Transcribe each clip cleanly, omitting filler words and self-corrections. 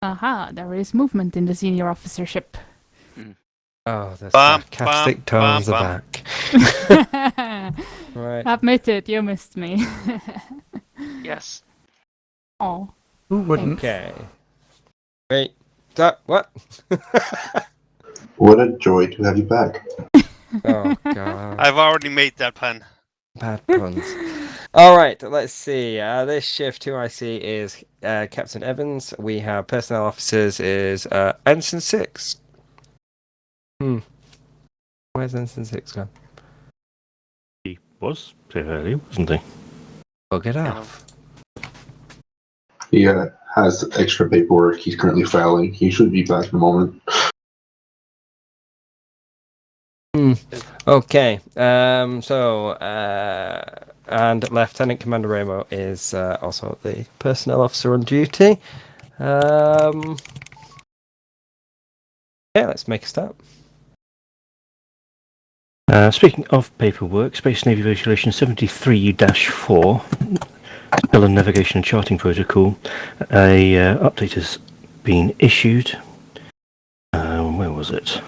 Aha, there is movement in the senior officership. Oh, the Bum, sarcastic bum, tones bum, are back. Right. Admit it, you missed me. Yes. Oh. Who wouldn't? Okay. Wait. What? What a joy to have you back. Oh, God. I've already made that pun. Bad puns. All right, let's see. This shift, who I see is Captain Evans. We have personnel officers is Ensign 6. Where's Ensign 6 gone? He was here earlier, wasn't he? Bug it off. He has extra paperwork he's currently filing. He should be back in a moment. Okay. And Lieutenant Commander Rainbow is also the personnel officer on duty. Yeah, let's make a start. Speaking of paperwork, Space Navy Regulation 73-4, Stellar Navigation and Charting Protocol, a update has been issued. Where was it?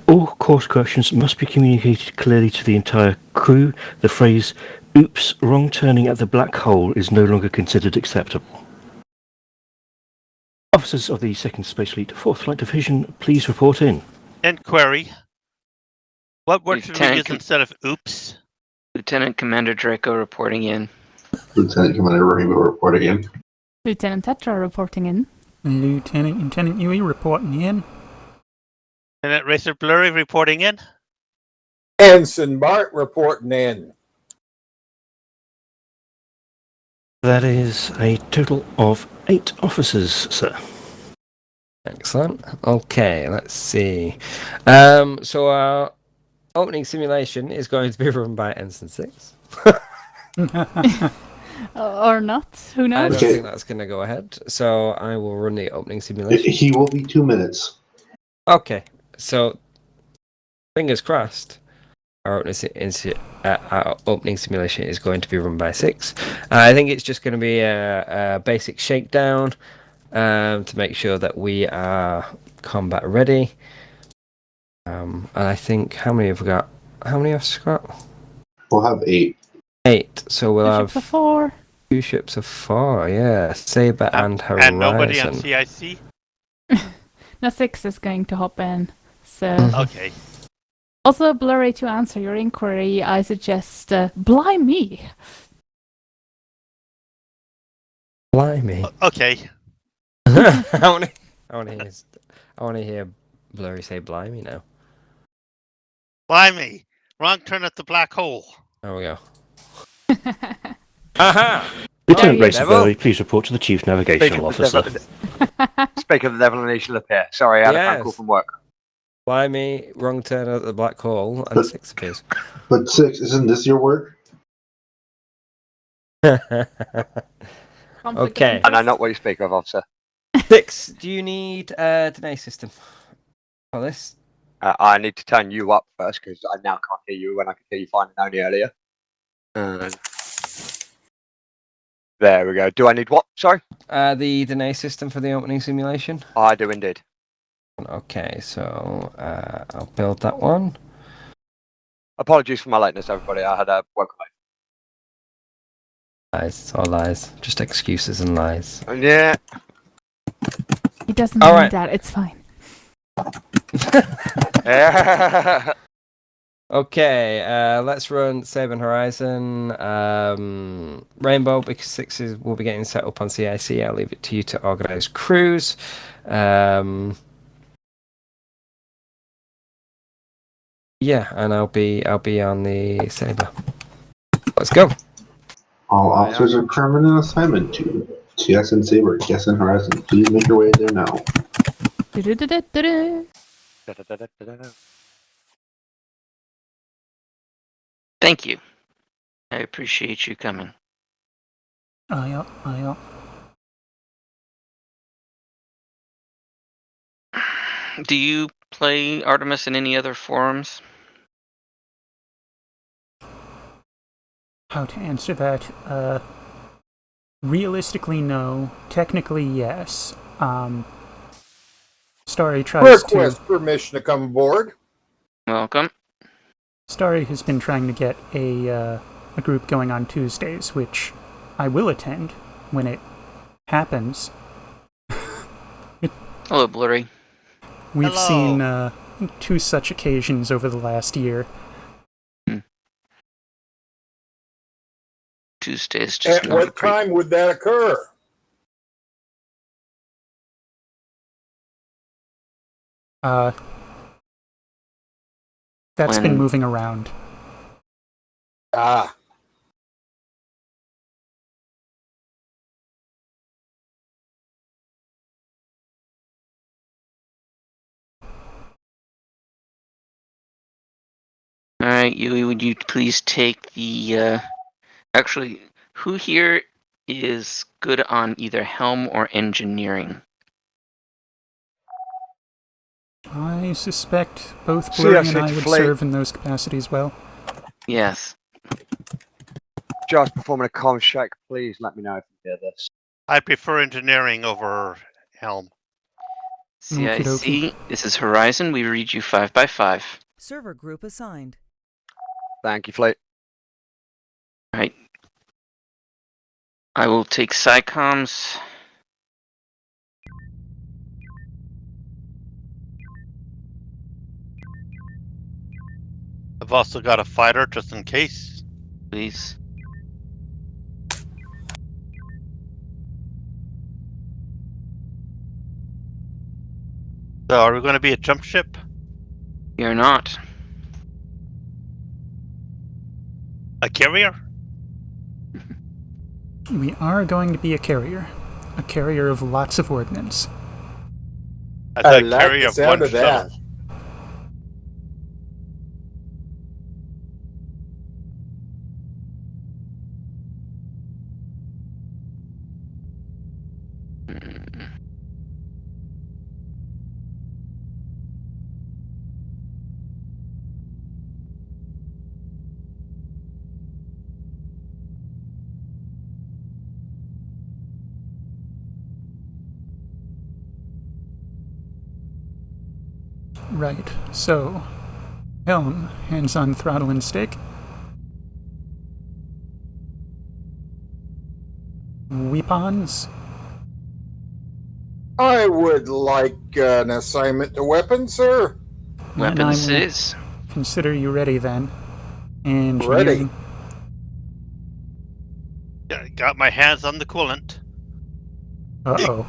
All course corrections must be communicated clearly to the entire crew. The phrase, "Oops, wrong turning at the black hole" is no longer considered acceptable. Officers of the Second Space Fleet, 4th Flight Division, please report in. Inquiry. What word should we Lieutenant use instead of oops? Lieutenant Commander Draco reporting in. Lieutenant Commander Rainbow reporting in. Lieutenant Tetra reporting in. Lieutenant Yui reporting in. Lieutenant Racer Blurry reporting in. Ensign Bart reporting in. That is a total of 8 officers, sir. Excellent. Okay, let's see. So our opening simulation is going to be run by Ensign 6. Or not, who I knows? don't think that's going to go ahead, so I will run the opening simulation. He will be 2 minutes. Okay, so fingers crossed. Our opening simulation is going to be run by 6. I think it's just going to be a basic shakedown to make sure that we are combat ready. And I think, how many have we got? How many have we got? We'll have 8. 8. So we'll have 4. 2 ships of 4. Yeah, Saber and Horizon. And nobody on CIC? No, 6 is going to hop in. So. Okay. Also, Blurry, to answer your inquiry, I suggest blimey. Blimey. Okay. I want to hear Blurry say blimey now. Blimey. Wrong turn at the black hole. There we go. Aha! Lieutenant you Racer devil. Blurry, please report to the Chief Navigational Officer. Speak of the devil and he shall appear. Sorry, I had a Yes. phone call from work. Blimey, wrong turn at the black hole, and 6 appears. But 6, isn't this your work? Okay. And I know what you speak of, officer. 6, do you need a delay system for this? I need to turn you up first because I now can't hear you when I could hear you fine and only earlier. There we go. Do I need what? Sorry? The delay system for the opening simulation? I do indeed. Okay, so I'll build that one. Apologies for my lateness, everybody. I had a work late. Lies, it's all lies. Just excuses and lies. Yeah. He doesn't All mean right. that, it's fine. Okay, let's run Saber and Horizon. Rainbow, because 6 will be getting set up on CIC. I'll leave it to you to organise crews. Yeah, and I'll be on the Saber. Let's go. All officers are permanent assignment to TSN Saber, TSN Horizon. Please make your way there now. Du-du-du-du-du-du. Thank you. I appreciate you coming. Aye up, aye up. Do you play Artemis in any other forums? How to answer that? Realistically, no. Technically, yes. Starry tries to. Request permission to come aboard. Welcome. Starry has been trying to get a group going on Tuesdays, which I will attend when it happens. Hello, Blurry. We've Hello. seen 2 such occasions over the last year. Tuesday's just At not a what great. time would that occur? That's been When- moving around. Ah, All right, Yui, would you please take the? Actually, who here is good on either helm or engineering? I suspect both Blurry and I TSN would Fleet. serve in those capacities well. Yes. Just performing a comm check. Please let me know if you hear this. I prefer engineering over helm. Okie dokie. CIC, this is Horizon. We read you 5x5. Server group assigned. Thank you, Fleet. All right. I will take SciComs. I've also got a fighter just in case. Please. So are we going to be a jump ship? You're not. A carrier? We are going to be a carrier of lots of ordnance. I thought like carrier the of sound one of that. shuttle. Right, so helm, hands on throttle and stick. Weapons. I would like an assignment to weapons, sir. And I Weapons will it is. consider you ready then. And Ready. Yeah, got my hands on the coolant. Uh-oh.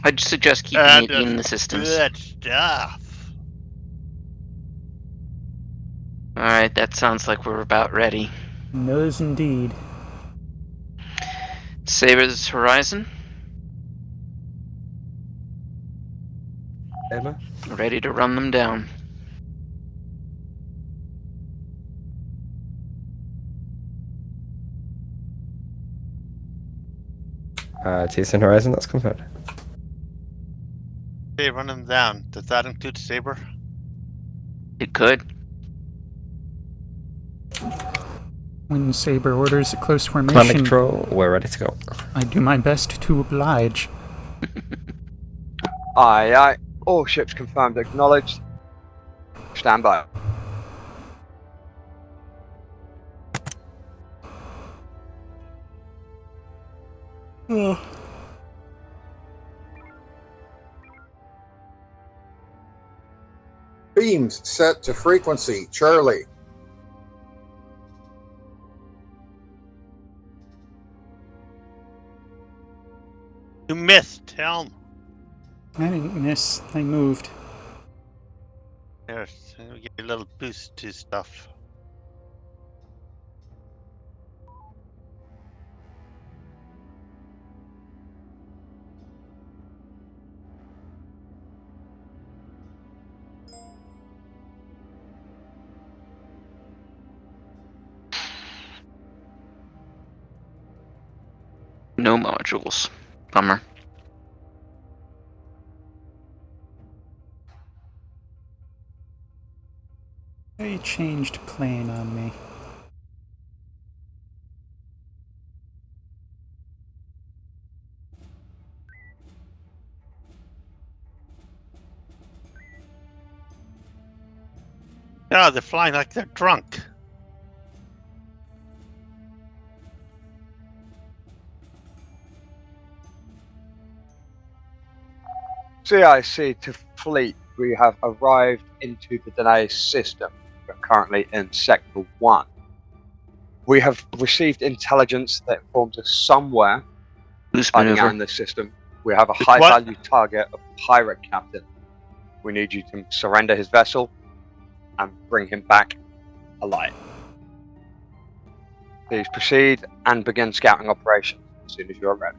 I'd suggest keeping And it in the it's systems. good stuff. All right, that sounds like we're about ready. Knows indeed. Saber's Horizon, Emma? ready to run them down. TSN Horizon, that's confirmed. Okay, run them down. Does that include Saber? It could. When Saber orders a close Command formation, control, we're ready to go. I do my best to oblige. Aye, aye. All ships confirmed, acknowledged. Stand by. Beams set to frequency, Charlie. You missed, helm. I didn't miss. I moved. There's we get a little boost to stuff. No modules. Bummer. They changed plane on me. Yeah, they're flying like they're drunk. CIC to fleet, we have arrived into the Danae system. We're currently in Sector 1. We have received intelligence that informs us somewhere Boost hiding out maneuver. in this system. We have a It's what? high-value target, a pirate captain. We need you to surrender his vessel and bring him back alive. Please proceed and begin scouting operations as soon as you are ready.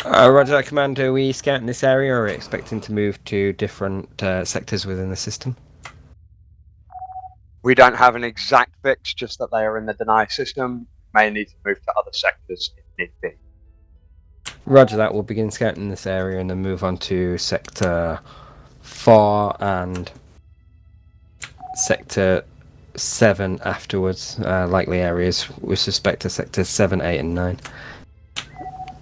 Roger that, Commander. Are we scouting this area, or are we expecting to move to different sectors within the system? We don't have an exact fix, just that they are in the deny system. May need to move to other sectors if need be. Roger that. We'll begin scouting this area and then move on to Sector 4 and Sector 7 afterwards. Likely areas we suspect are Sectors 7, 8, and 9.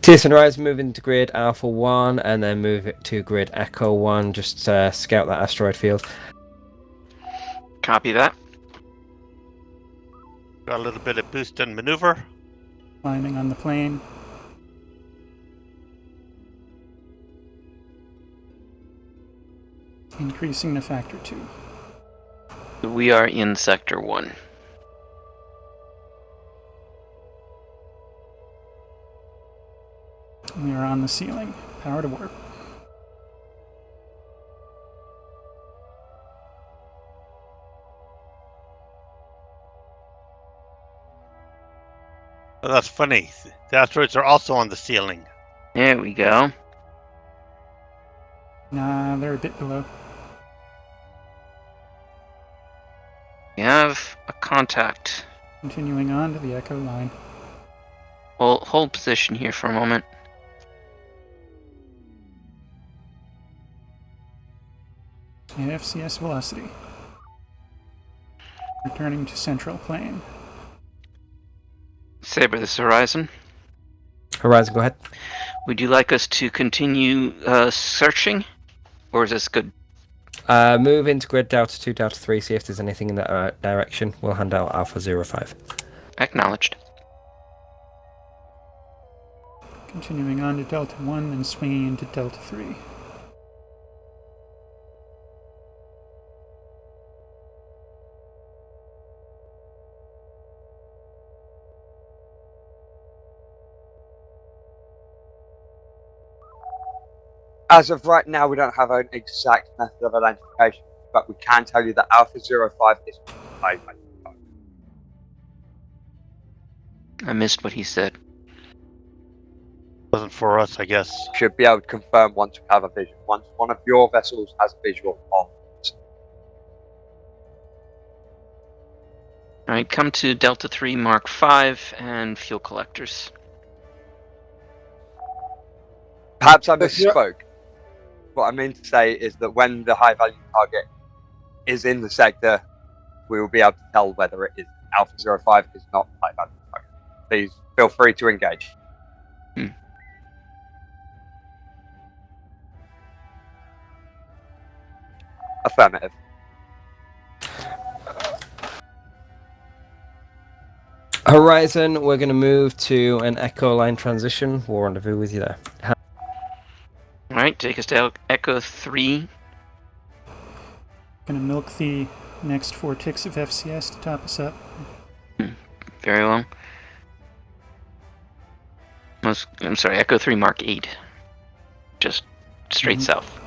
TSN Horizon move into grid Alpha 1 and then move it to grid Echo 1. Just scout that asteroid field. Copy that. Got a little bit of boost and maneuver. Climbing on the plane. Increasing to factor 2. We are in Sector 1. We are on the ceiling. Power to warp. Oh, that's funny. The asteroids are also on the ceiling. There we go. Nah, they're a bit below. We have a contact. Continuing on to the Echo line. Hold position here for a moment. FCS velocity. Returning to central plane. Saber, this is Horizon. Horizon, go ahead. Would you like us to continue searching? Or is this good? Move into grid Delta 2, Delta 3, see if there's anything in that direction. We'll hand out Alpha 05. Acknowledged. Continuing on to Delta 1, then swinging into Delta 3. As of right now, we don't have an exact method of identification, but we can tell you that Alpha 05 is high value target. I missed what he said. Wasn't for us, I guess. Should be able to confirm once we have a vision. Once one of your vessels has a visual on. Alright, come to Delta 3 Mark 5 and fuel collectors. Perhaps I misspoke. What I mean to say is that when the high value target is in the sector, we will be able to tell whether it is Alpha 05 is not high value target. Please feel free to engage. Affirmative. Horizon, we're going to move to an Echo line transition. We'll rendezvous with you there. Alright, take us to Echo 3. Gonna milk the next 4 ticks of FCS to top us up. Very well. I'm sorry, Echo 3 Mark 8. Just straight south.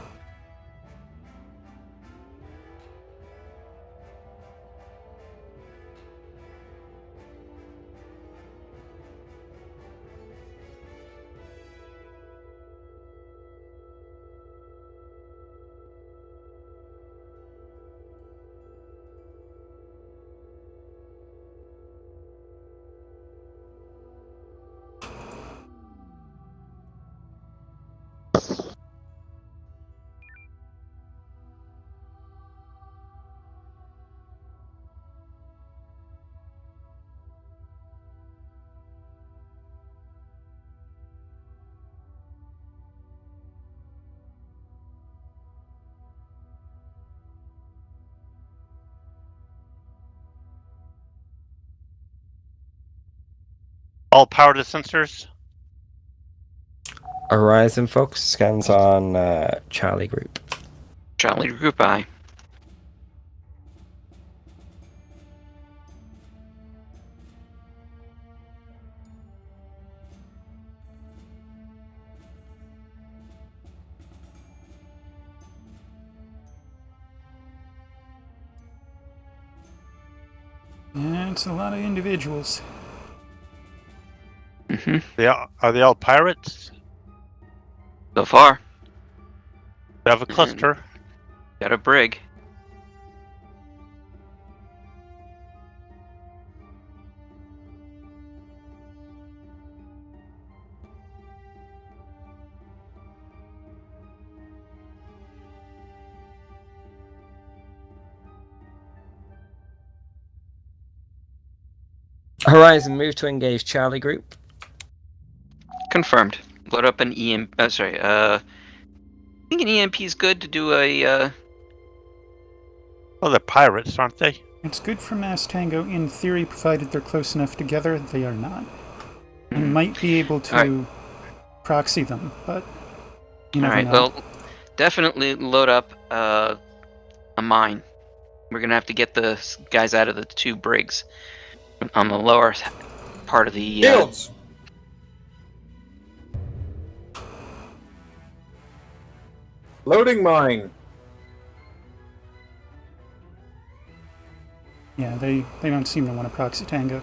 All power to sensors. Horizon focus scans on Charlie Group. Charlie Group I. Yeah, it's a lot of individuals. Are they all pirates? So far, We have a cluster. got a brig. Horizon, move to engage Charlie Group. Confirmed. Load up an EMP. I think an EMP is good to do a. Well, they're pirates, aren't they? It's good for Mass Tango in theory, provided they're close enough together. They are not. You might be able to proxy them, but you never know. Well, definitely load up a mine. We're gonna have to get the guys out of the two brigs on the lower part of the. Shields! Loading mine. Yeah, they don't seem to want to proxy Tango.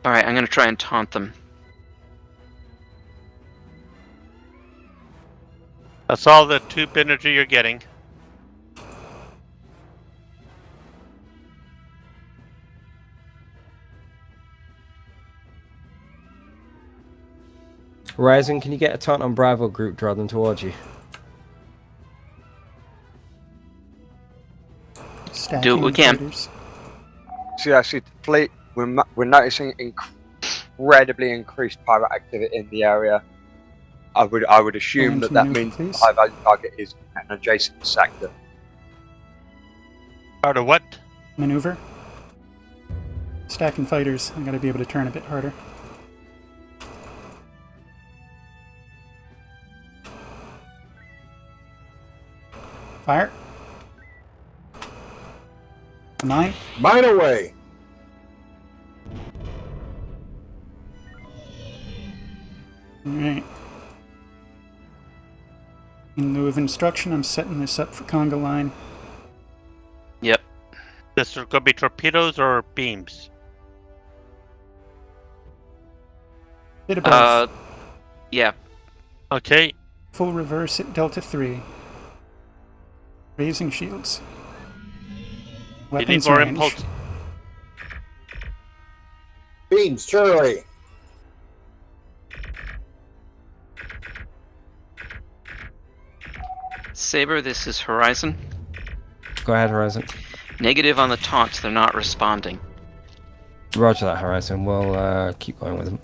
All right, I'm gonna try and taunt them. That's all the tube energy you're getting. Horizon, can you get a taunt on Bravo Group, draw them towards you? Stacking what we can. fighters. So actually, the fleet, we're noticing incredibly increased pirate activity in the area. I would assume that Maneuver, means please. the high value target is an adjacent sector. Part of what? Maneuver. Stacking fighters. I gotta be able to turn a bit harder. Fire. Mine. Mine away. Alright. In lieu of instruction, I'm setting this up for conga line. Yep. This is going to be torpedoes or beams? Bit of both. Yeah. Okay. Full reverse at Delta 3. Raising shields. You need Weapons more range. impulse. Beams, Charlie. Saber, this is Horizon. Go ahead, Horizon. Negative on the taunts, they're not responding. Roger that, Horizon. We'll keep going with them.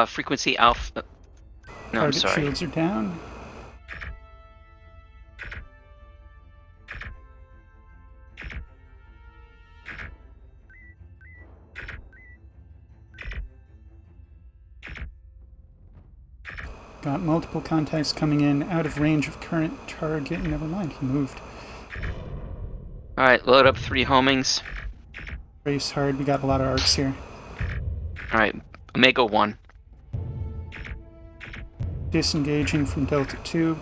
Frequency alpha. No, I'm Target sorry. shields are down. Got multiple contacts coming in, out of range of current target. Never mind, he moved. Alright, load up 3 homings. Race hard, we got a lot of arcs here. Alright, Omega 1. Disengaging from Delta 2.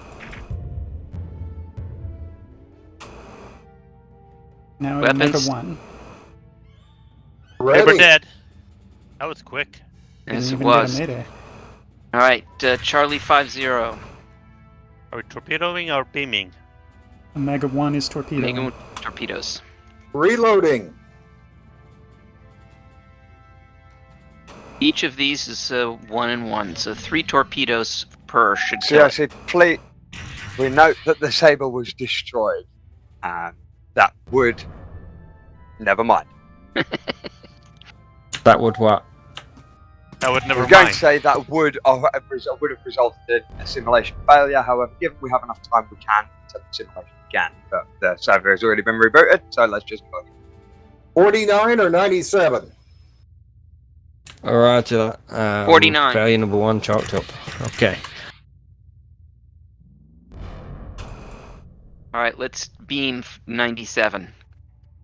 Now at Omega Weapons. 1. They were Ready. dead. That was quick. Yes, Didn't it even get a was. mayday. Alright, Charlie 50. Are we torpedoing or beaming? Omega 1 is torpedo. Omega 1 torpedoes. Reloading. Each of these is 1 and 1, so 3 torpedoes per should So kill yeah, it. see, fleet, we note that the Sabre was destroyed, and that would, never mind. That would what? That would never We're going mind. to say that would have resulted in a simulation failure. However, given we have enough time, we can set the simulation can. But the server has already been rebooted, so let's just go. 49 or 97? Roger. 49. Failure number 1 chalked up. Okay. All right, let's beam 97.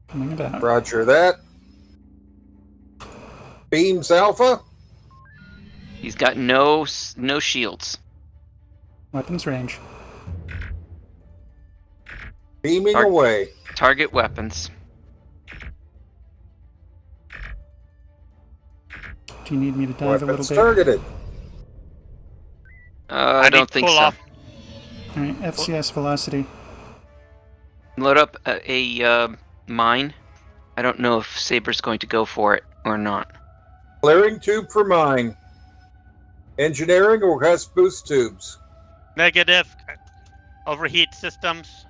Coming about. Roger that. Beams Alpha. He's got no shields. Weapons range. Beaming away. Target weapons. Do you need me to dive a little Weapons bit? targeted. I need don't to think pull so. off. All right, FCS velocity. Load up a mine. I don't know if Saber's going to go for it or not. Clearing tube for mine. Engineering or has boost tubes. Negative. Overheat systems.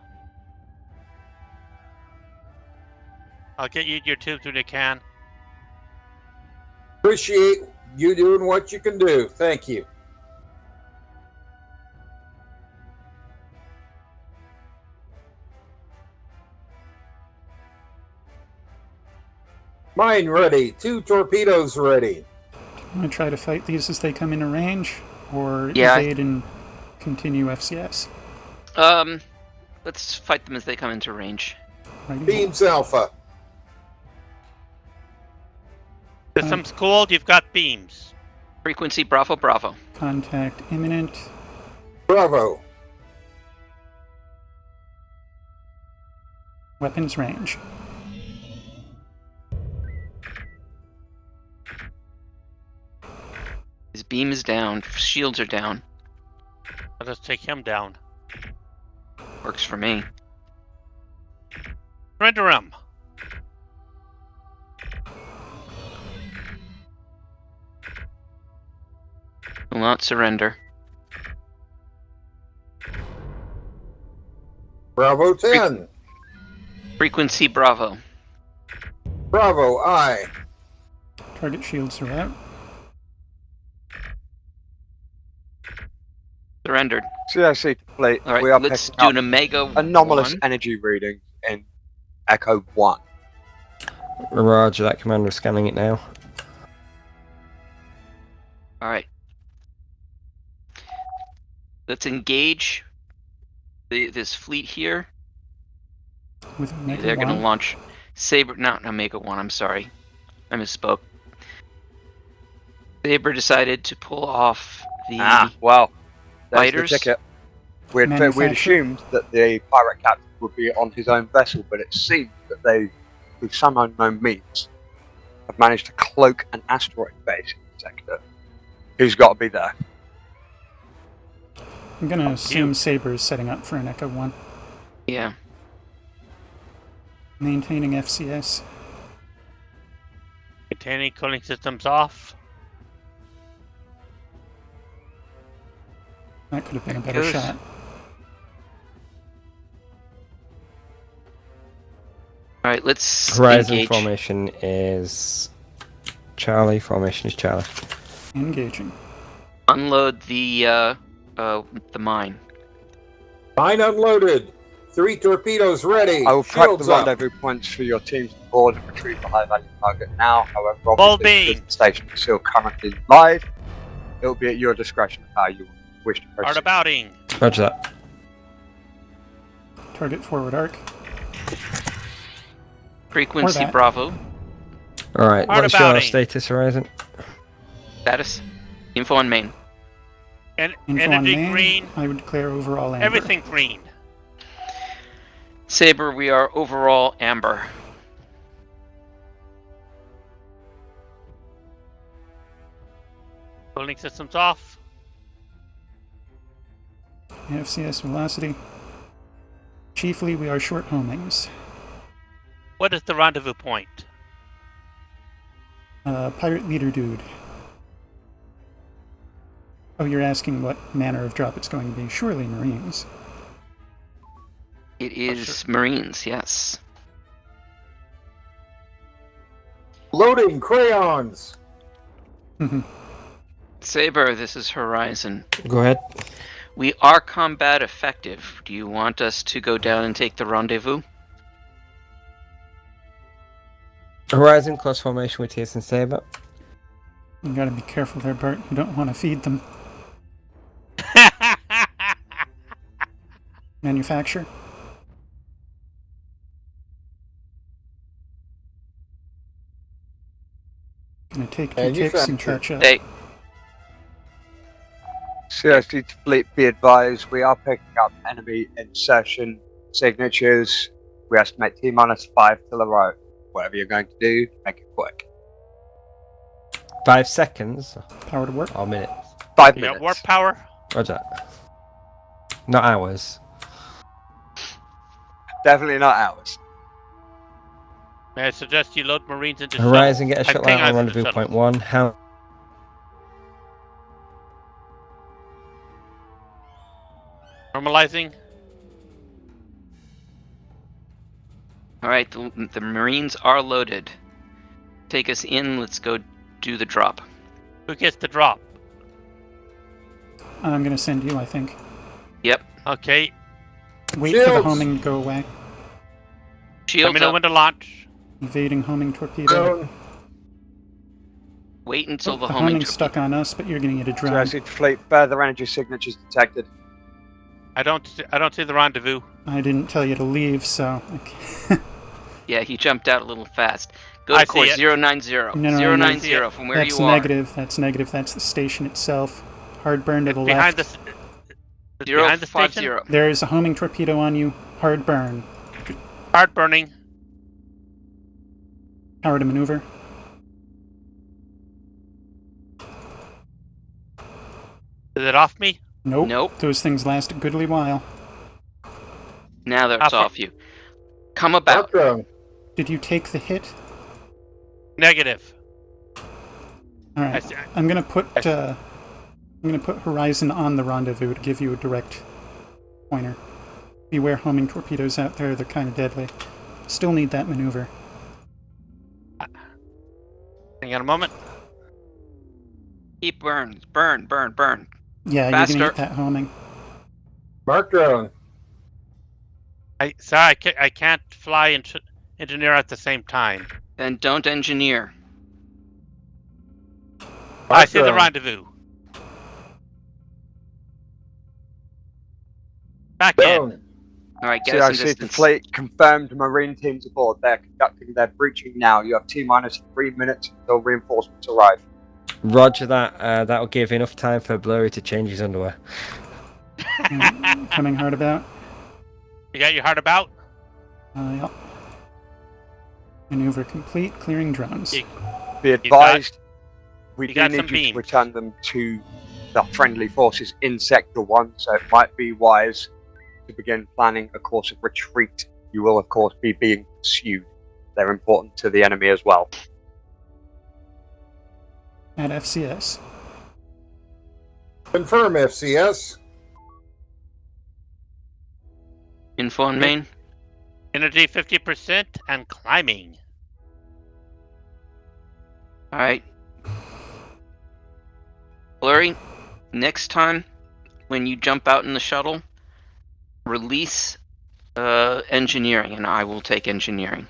I'll get you your tubes when you can. Appreciate you doing what you can do. Thank you. Mine ready. 2 torpedoes ready. I'm going to try to fight these as they come into range, or Yeah. evade and continue FCS. Let's fight them as they come into range. Righty. Beams Alpha. Systems cooled, you've got beams. Frequency Bravo Bravo. Contact imminent. Bravo. Weapons range. His beam is down. Shields are down. I'll just take him down. Works for me. Surrender him. Will not surrender. Bravo 10. Frequency Bravo. Bravo I. Target shields are out. Surrendered. CIC fleet. All right, We are let's picking do up an Omega anomalous 1. energy readings in Echo 1. Roger that, Commander. Scanning it now. All right. Let's engage this fleet here. With Omega They're going to 1. launch Saber, not Omega 1, I'm sorry. I misspoke. Saber decided to pull off the Well, there's fighters. the ticket. We'd Manufacturer. assumed that the pirate captain would be on his own vessel, but it seems that they, through some unknown means, have managed to cloak an asteroid base in the sector. Who's got to be there? I'm going to assume Saber is setting up for an Echo 1. Yeah. Maintaining FCS. Containing cooling systems off. That could have been a better Goes. shot. All right, let's Horizon engage. formation is Charlie. Formation is Charlie. Engaging. Unload the mine. Mine unloaded. 3 torpedoes ready. I will prep the Shields up. rendezvous points for your teams to board and retrieve the high-value target now. However, Ball obviously, beam. the station is still currently live. It will be at your discretion how you wish to Art proceed. abouting. Roger that. Target forward arc. Frequency that. Bravo. Alright, Art what's your abouting. status, Horizon? Status. Info on main. And Info on energy main. green. I would declare overall amber. Everything green. Saber, we are overall amber. Cooling systems off. FCS velocity. Chiefly, we are short homings. What is the rendezvous point? Pirate leader dude. Oh, you're asking what manner of drop it's going to be. Surely Marines. It is Marines, yes. Loading crayons. Mhm. Saber, this is Horizon. Go ahead. We are combat effective. Do you want us to go down and take the rendezvous? Horizon, close formation with TSN Saber. You gotta be careful there, Bert. You don't want to feed them. Manufacture. Gonna take 2 ticks and catch up. Hey, CST Fleet, be advised, we are picking up enemy insertion signatures. We estimate T-5 till arrival. Whatever you're going to do, make it quick. 5 seconds Power to work. or minutes. 5 Yeah, minutes. warp power. Roger. Not hours. Definitely not ours. May I suggest you load Marines into Horizon, shuttles? get a shuttle out on rendezvous point 1. How? Normalizing. alright, the Marines are loaded. Take us in, let's go do the drop. Who gets the drop? I'm gonna send you, I think. Yep. Okay. Wait for the Shields! homing to go away. Let Shields me know up. when to launch. Evading homing torpedo. Down. Wait until the The homing homing's stuck on us, but you're gonna get a drone. CST Fleet, further energy signatures detected. I don't see the rendezvous. I didn't tell you to leave, so... Okay. Yeah, he jumped out a little fast. Go I to course see it. 090. No, 090 from where That's you are. negative. That's negative. That's the station itself. Hard burn to the Behind left. behind the station. 050. There is a homing torpedo on you. Hard burn. Hard burning. Power to maneuver. Is it off me? Nope. Nope. Those things last a goodly while. Now that's Alpha. off you. Come about. Background. Did you take the hit? Negative. All right. I'm gonna put Horizon on the rendezvous to give you a direct pointer. Beware homing torpedoes out there; they're kind of deadly. Still need that maneuver. Hang on a moment. Keep burn. Burn. Yeah, Faster. you're gonna get that homing. Mark drone. Sorry, I can't fly and engineer at the same time. Then don't engineer. I see the drone. rendezvous. Back Down. in. Alright, get us in CST distance. Fleet, confirmed Marine teams aboard. They're conducting their breaching now. You have T-3 minutes until reinforcements arrive. Roger that. That'll give enough time for Blurry to change his underwear. Coming hard about. You got your heart about? Yep. Maneuver complete. Clearing drones. Be advised, we you do got some need you to beams. return them to the friendly forces in Sector 1, so it might be wise to begin planning a course of retreat. You will, of course, be being pursued. They're important to the enemy as well. At FCS. Confirm FCS. Info on main. Energy 50% and climbing. Alright. Blurry, next time when you jump out in the shuttle, release engineering, and I will take engineering.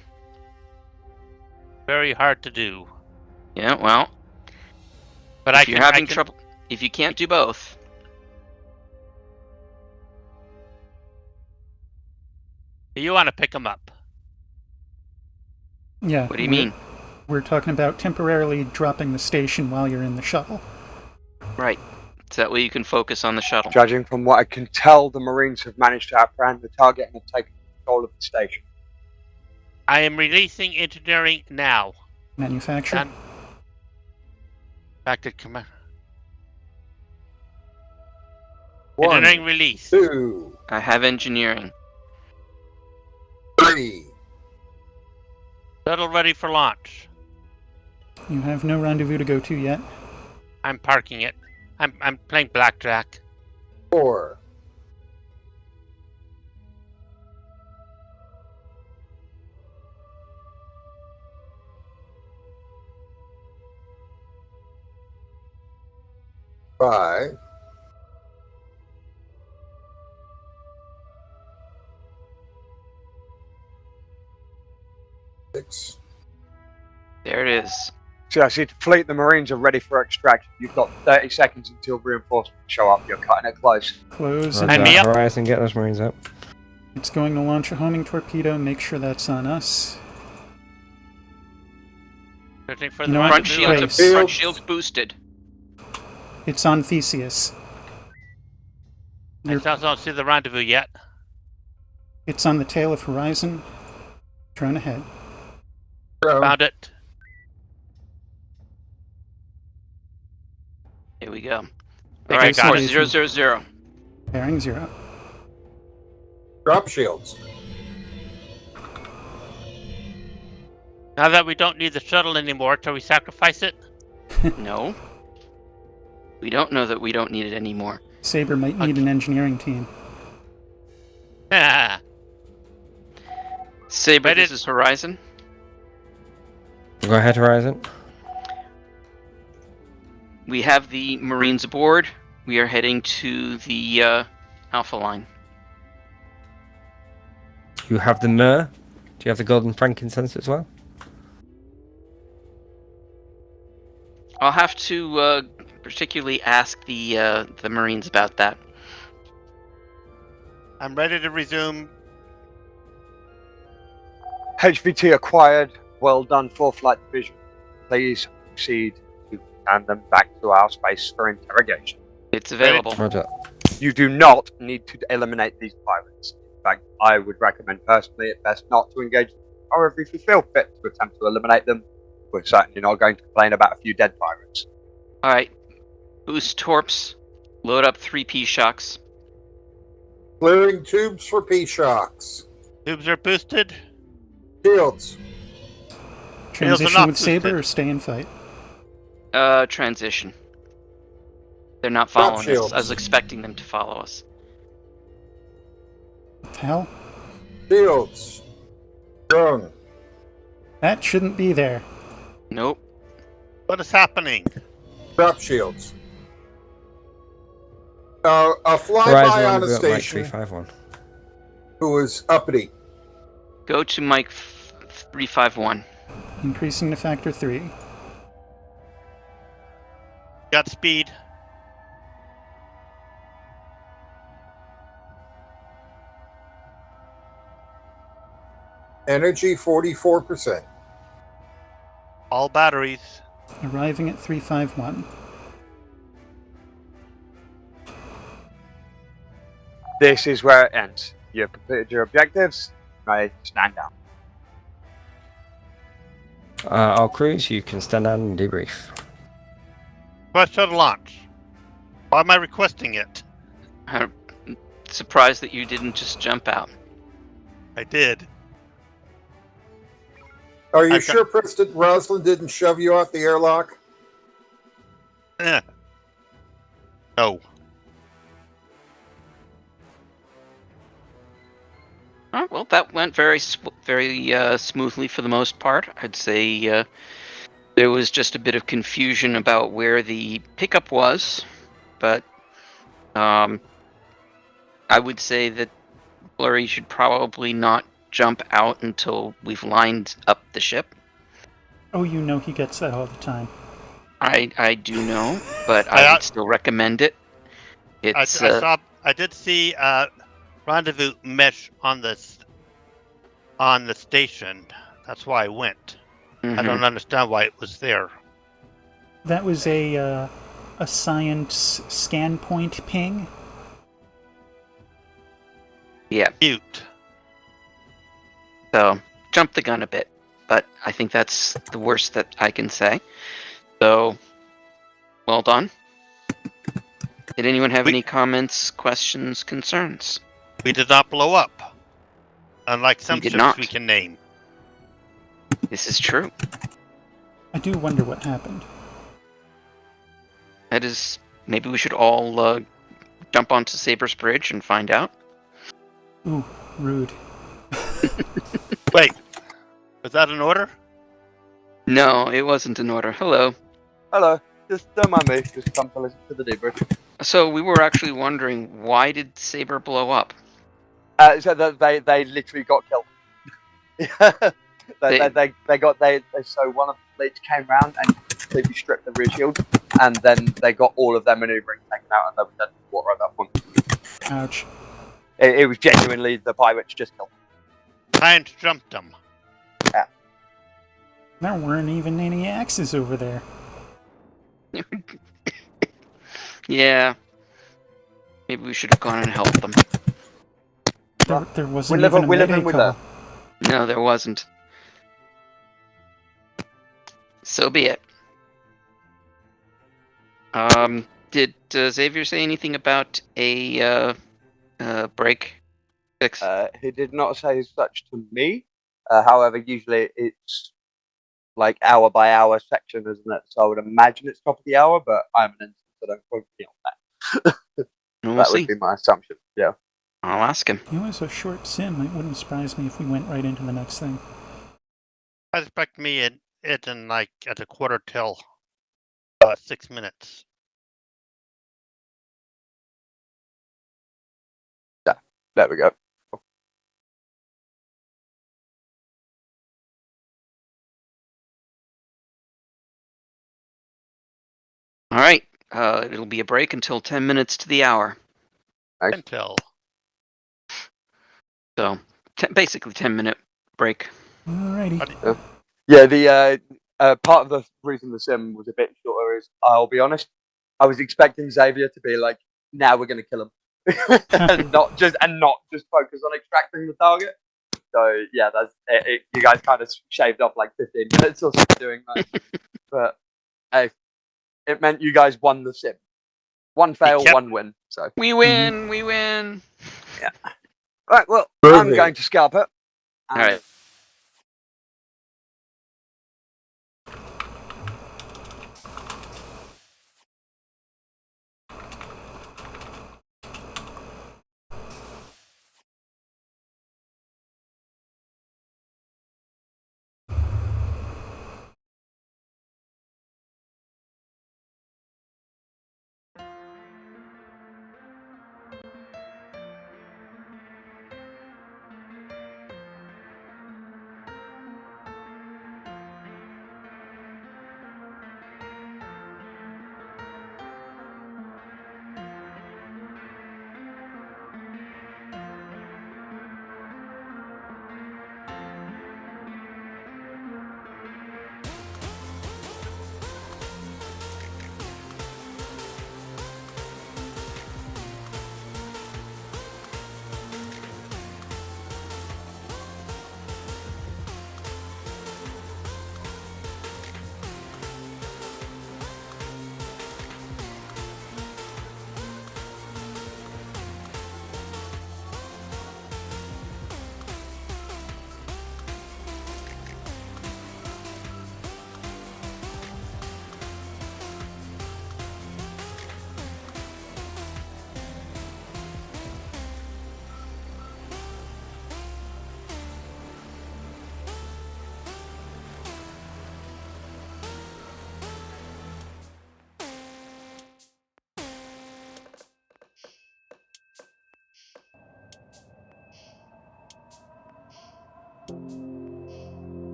Very hard to do. Yeah, well, But if you're having trouble, if you can't do both, You want to pick them up. Yeah. what do you mean? We're talking about temporarily dropping the station while you're in the shuttle. Right. So that way you can focus on the shuttle. Judging from what I can tell, the Marines have managed to apprehend the target and have taken control of the station. I am releasing engineering now. Manufacture. Done. Back to command. Engineering release. 2, I have engineering. 3. Shuttle ready for launch. You have no rendezvous to go to yet. I'm parking it. I'm playing blackjack. 4. 5. 6. There it is. So I see the fleet, the Marines are ready for extraction. You've got 30 seconds until reinforcements show up. You're cutting it close. Close. Roger And me that. up. Horizon, get those Marines up. It's going to launch a homing torpedo. Make sure that's on us. Searching for You the know what? Front rendezvous. shields, Wait. front shields boosted. It's on Theseus. I still don't see the rendezvous yet. It's on the tail of Horizon. Drone ahead. Found it. Here we go. Think All I right, got course it. 000. Bearing 0. Drop shields. Now that we don't need the shuttle anymore, shall we sacrifice it? No. We don't know that we don't need it anymore. Saber might need an engineering team. Saber, Ready- this is Horizon. Go ahead, Horizon. We have the Marines aboard. We are heading to the Alpha line. You have the myrrh. Do you have the golden frankincense as well? I'll have to particularly ask the Marines about that. I'm ready to resume. HVT acquired. Well done, 4th Flight Division. Please proceed to hand them back to our space for interrogation. It's available. Roger. You do not need to eliminate these pirates. In fact, I would recommend personally it's best not to engage them. However, if you feel fit to attempt to eliminate them, we're certainly not going to complain about a few dead pirates. All right. Boost torps. Load up 3 P-shocks. Clearing tubes for P-shocks. Tubes are boosted. Shields. Transition not with Saber boosted. or stay and fight? Transition. They're not following us. shields. I was expecting them to follow us. What the hell? Shields. Drone. That shouldn't be there. Nope. What is happening? Drop shields. A flyby Horizon on a rendezvous at Mike station 351. who is uppity. Go to Mike 351. Increasing to factor 3. Got speed. Energy 44%. All batteries. Arriving at 351. This is where it ends. You've completed your objectives. You may stand down. All crews, you can stand down and debrief. Request shuttle launch. Why am I requesting it? I'm surprised that you didn't just jump out. I did. Are you I've got- sure President Roslin didn't shove you off the airlock? No. Oh, well, that went very smoothly for the most part. I'd say there was just a bit of confusion about where the pickup was, but I would say that Blurry should probably not jump out until we've lined up the ship. Oh, you know he gets that all the time. I do know, but I would still recommend it. It's I did see rendezvous mesh on the station. That's why I went. I don't understand why it was there. That was a science scan point ping. Yeah. Cute. So, jump the gun a bit, but I think that's the worst that I can say. So, well done. Did anyone have any comments, questions, concerns? We did not blow up. Unlike some did ships not. we can name. This is true. I do wonder what happened. That is, maybe we should all jump onto Saber's Bridge and find out. Ooh, rude. Wait, was that an order? No, it wasn't an order. Hello. Hello. Just don't mind me. Just come to listen to the debrief. So we were actually wondering, why did Saber blow up? So that they literally got killed. So one of the fleets came round and completely stripped the rear shield, and then they got all of their maneuvering taken out, and they were dead in the water at that point. Ouch. It was genuinely the pirates just killed them. Giant jumped them. There weren't even any axes over there. Yeah. Maybe we should have gone and helped them. There wasn't We live even a and mayday we call. learn. No, there wasn't. So be it. Did Xavier say anything about a break fix? He did not say such to me. However, usually it's like hour by hour section, isn't it? So I would imagine it's top of the hour, but I'm an instant, so don't quote me on that. We'll That see. would be my assumption. Yeah. I'll ask him. It was a short sim. It wouldn't surprise me if we went right into the next thing. I expect me it in like at a quarter till 6 minutes. There we go. All right. It'll be a break until 10 minutes to the hour. Nice. Until So basically 10-minute break. Alrighty. Yeah, the part of the reason the sim was a bit shorter is, I'll be honest, I was expecting Xavier to be like, now we're going to kill him. and not just focus on extracting the target. So yeah, that's it. You guys kind of shaved off like 15 minutes or something doing that. But hey, it meant you guys won the sim. One fail, one win. So We win. We win. yeah. Right. Well, I'm Perfect. going to scalp it. All right.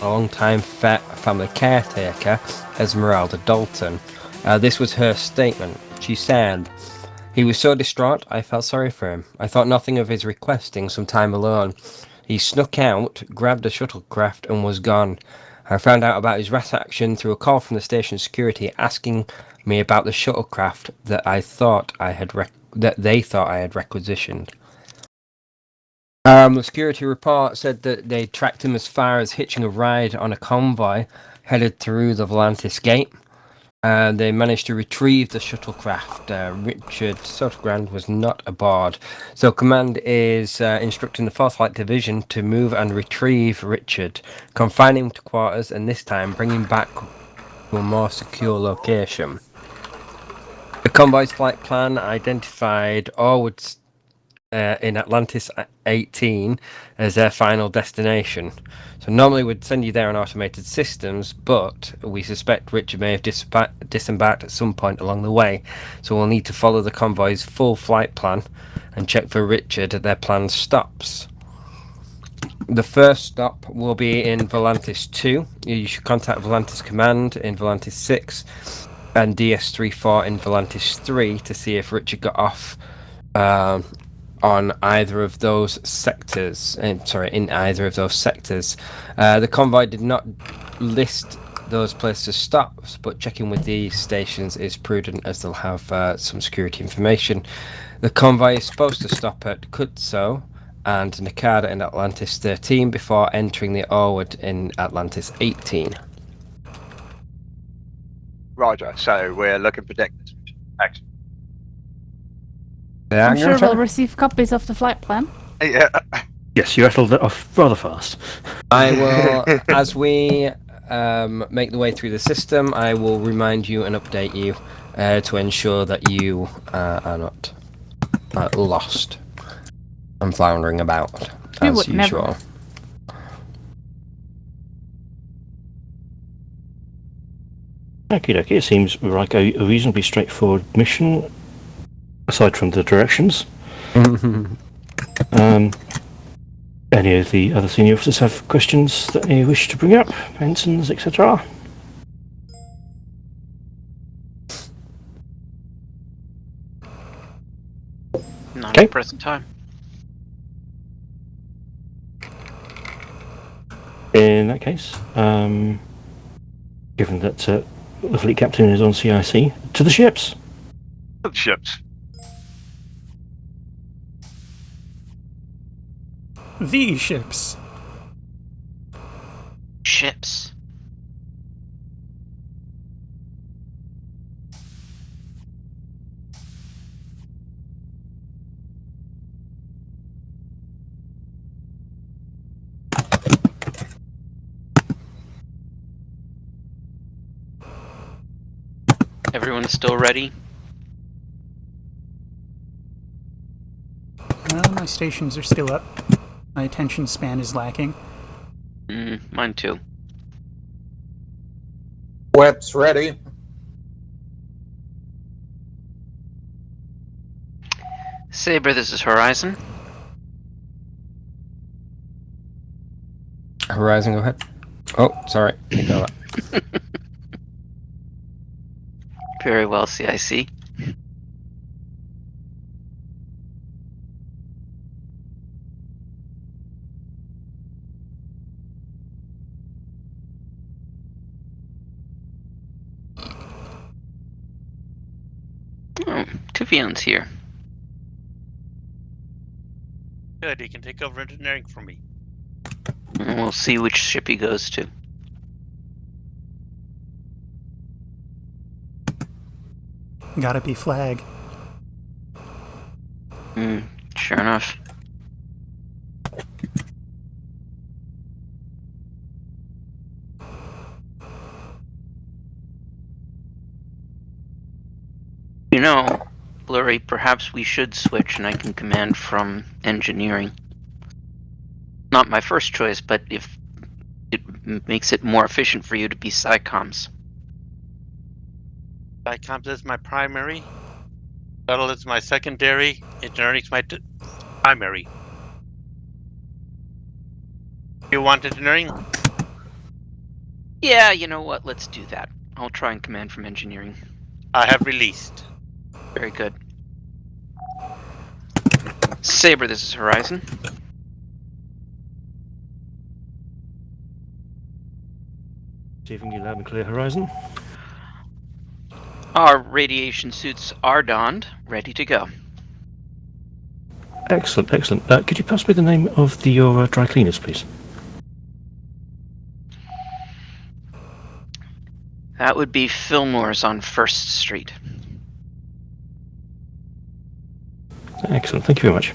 long-time family caretaker, Esmeralda Dalton. This was her statement. She said, "He was so distraught, I felt sorry for him. I thought nothing of his requesting some time alone. He snuck out, grabbed a shuttlecraft, and was gone. I found out about his rash action through a call from the station security asking me about the shuttlecraft that they thought I had requisitioned." The security report said that they tracked him as far as hitching a ride on a convoy headed through the Volantis Gate. They managed to retrieve the shuttlecraft. Richard Sotogrand was not aboard. So command is instructing the 4th Flight Division to move and retrieve Richard, confine him to quarters, and this time bring him back to a more secure location. The convoy's flight plan identified Orwood's in Atlantis 18 as their final destination. So normally we'd send you there on automated systems, but we suspect Richard may have disembarked at some point along the way, so we'll need to follow the convoy's full flight plan and check for Richard at their planned stops. The first stop will be in Volantis 2. You should contact Volantis Command in Volantis 6 and DS34 in Volantis 3 to see if Richard got off on either of those sectors. In either of those sectors. The convoy did not list those places as stops, but checking with these stations is prudent as they'll have some security information. The convoy is supposed to stop at Kutso and Nakada in Atlantis 13 before entering the Orwood in Atlantis 18. Roger. So we're looking for Dickness. Excellent. Yeah, I'm sure we'll receive copies of the flight plan. Yeah. Yes, you rattled it off rather fast. I will, as we make the way through the system, I will remind you and update you to ensure that you are not lost and floundering about as usual. Never. Okie dokie, it seems like a reasonably straightforward mission, aside from the directions. Any of the other senior officers have questions that they wish to bring up? Ensigns, etc.? Not at the present time. In that case, given that the fleet captain is on CIC, to the ships. The ships. The ships. Ships. Everyone still ready? Well, my stations are still up. My attention span is lacking. Mine too. Weap's ready. Saber, this is Horizon. Horizon, go ahead. Oh, sorry. You got that. Very well, CIC. Oh, Tuvian's here. Good, he can take over engineering for me. And we'll see which ship he goes to. Gotta be flag. Sure enough. You know, Blurry, perhaps we should switch and I can command from engineering. Not my first choice, but if it makes it more efficient for you to be SciComms. SciComms is my primary. Shuttle is my secondary. Engineering is my primary. You want engineering? Yeah, you know what? Let's do that. I'll try and command from engineering. I have released. Very good. Saber, this is Horizon. Receiving you loud and clear, Horizon. Our radiation suits are donned, ready to go. Excellent, excellent. Could you pass me the name of your dry cleaners, please? That would be Fillmore's on 1st Street. Excellent, thank you very much.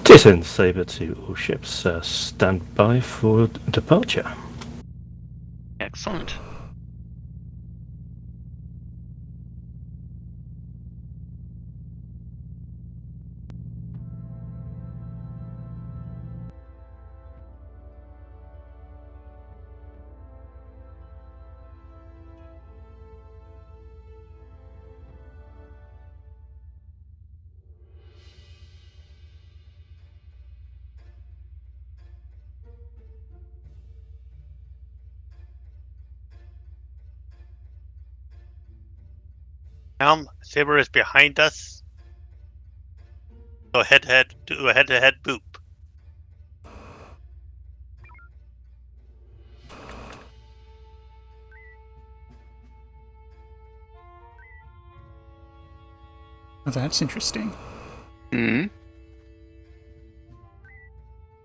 TSN Saber to all ships, stand by for departure. Excellent. Helm, Saber is behind us. So do a head-to-head boop. Oh, that's interesting. Hmm.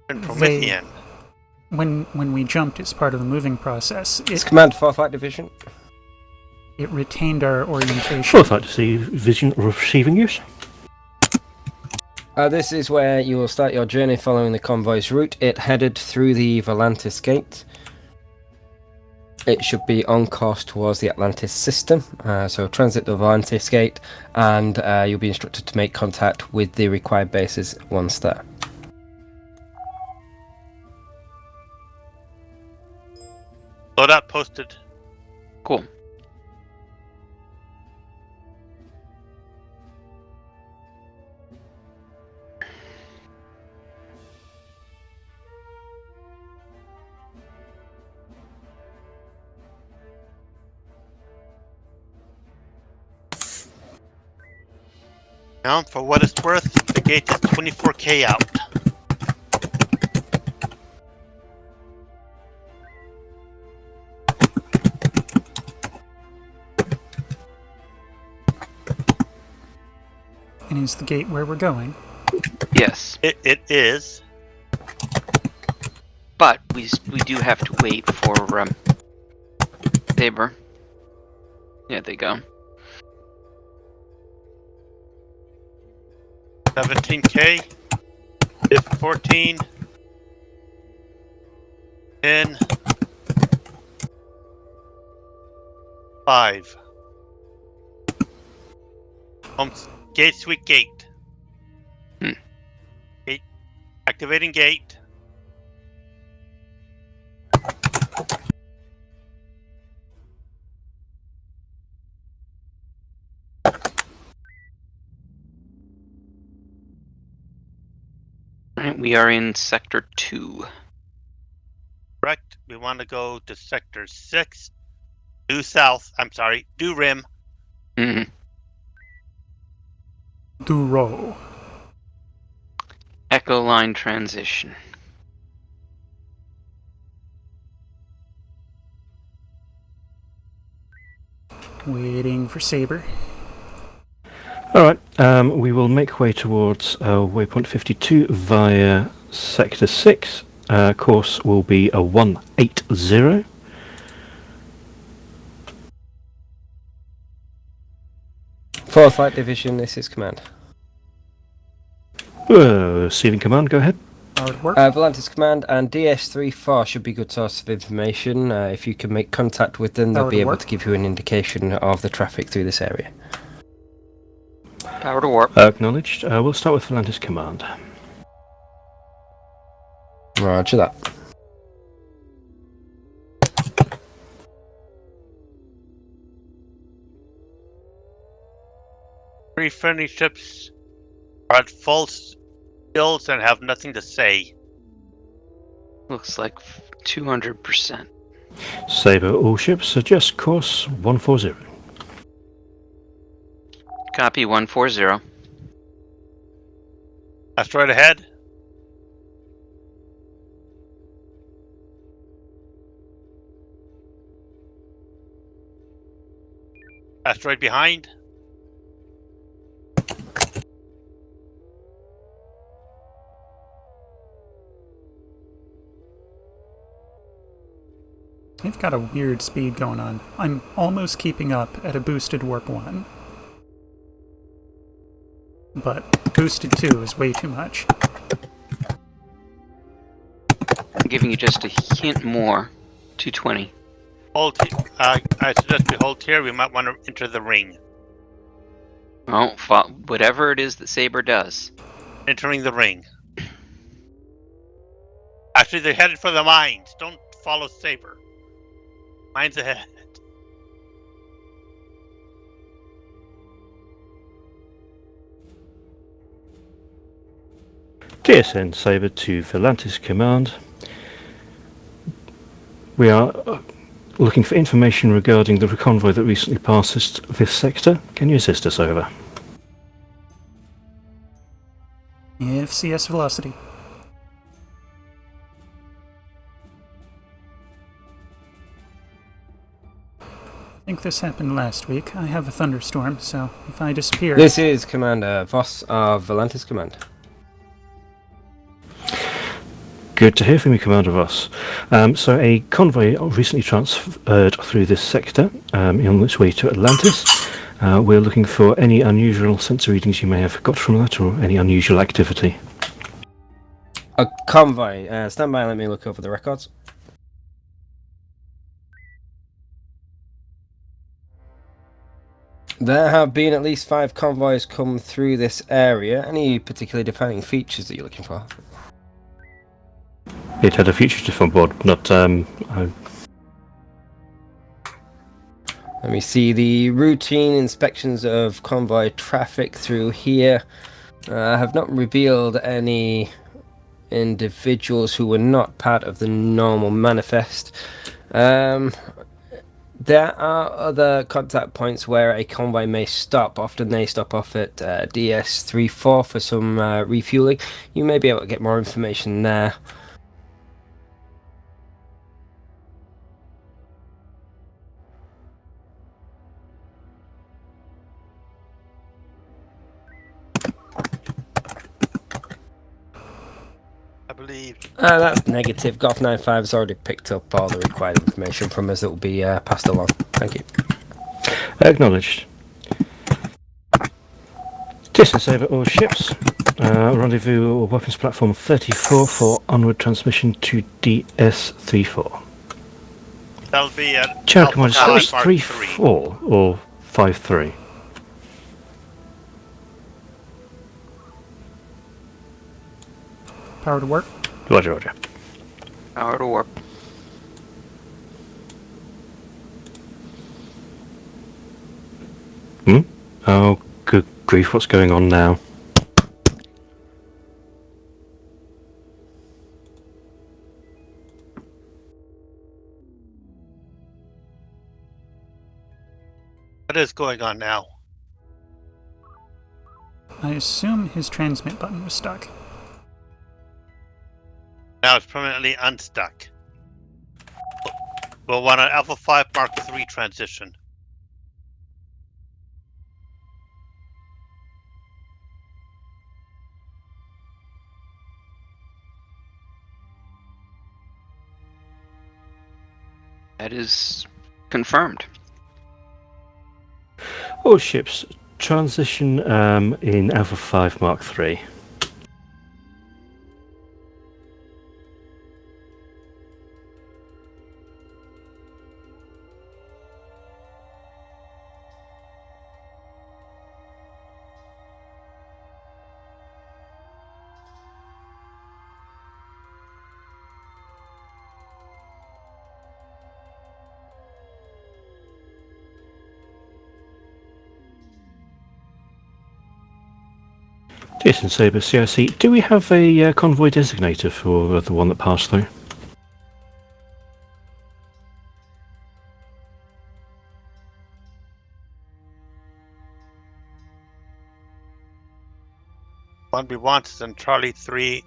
And Promethean. When we jumped as part of the moving process, It's Command Farfight Division. it retained our orientation. Foresight to see vision receiving use. This is where you will start your journey following the convoy's route. It headed through the Volantis Gate. It should be on course towards the Atlantis system. So transit the Volantis Gate, and you'll be instructed to make contact with the required bases once there. Loadout posted. Cool. Helm, for what it's worth, the gate is 24K out. And is the gate where we're going? Yes, It is. but we do have to wait for Saber. Yeah, they go. 17K. 14. 10. 5. Gate suite gate. Gate. Activating gate. Alright, we are in Sector 2. Correct. We want to go to sector 6. Due south. I'm sorry. Due rim. Hmm. Duro. Echo line transition. Waiting for Saber. Alright, we will make way towards waypoint 52 via Sector 6. Course will be a 180. Fourth Light Division, this is command. Receiving command, go ahead. Hard work. Volantis command and DS34 should be good source of information. If you can make contact with them, they'll Power be to able work. to give you an indication of the traffic through this area. Power to warp. Acknowledged. We'll start with Volantis command. Roger that. Three friendly ships are at full skills and have nothing to say. Looks like 200%. Saber, all ships, suggest course 140. Copy 140. Asteroid ahead. Asteroid behind. They've got a weird speed going on. I'm almost keeping up at a boosted warp 1. But boosted 2 is way too much. I'm giving you just a hint more. 220. Hold. I suggest we hold here. We might want to enter the ring. Oh, whatever it is that Saber does. Entering the ring. Actually, they're headed for the mines. Don't follow Saber. Mines ahead. TSN Saber to Volantis command. We are looking for information regarding the convoy that recently passed this sector. Can you assist us, over? FCS velocity. I think this happened last week. I have a thunderstorm, so if I disappear... This is Commander Voss of Volantis Command. Good to hear from you, Commander Voss. So a convoy recently transferred through this sector on its way to Atlantis. We're looking for any unusual sensor readings you may have got from that, or any unusual activity. A convoy. Stand by, let me look over the records. There have been at least 5 convoys come through this area. Any particularly defining features that you're looking for? It had a fugitive on board, not... Let me see the routine inspections of convoy traffic through here. Have not revealed any individuals who were not part of the normal manifest. There are other contact points where a convoy may stop. Often they stop off at DS34 for some refueling. You may be able to get more information there. I believe. That's negative. Golf 95 has already picked up all the required information from us that will be passed along. Thank you. Acknowledged. TSN Saber, all ships. Rendezvous or weapons platform 34 for onward transmission to DS34. That'll be at Channel Alpha Commander, Phi was Mark 3-4 or 5-3? Power to work. Roger, roger. Power to warp. Oh, good grief, what's going on now? What is going on now? I assume his transmit button was stuck. permanently unstuck. We'll want an Alpha 5 Mark III transition. That is confirmed. All ships transition in Alpha 5 Mark III. TSN Sabre CIC, do we have a convoy designator for the one that passed through? One we want is in Charlie 3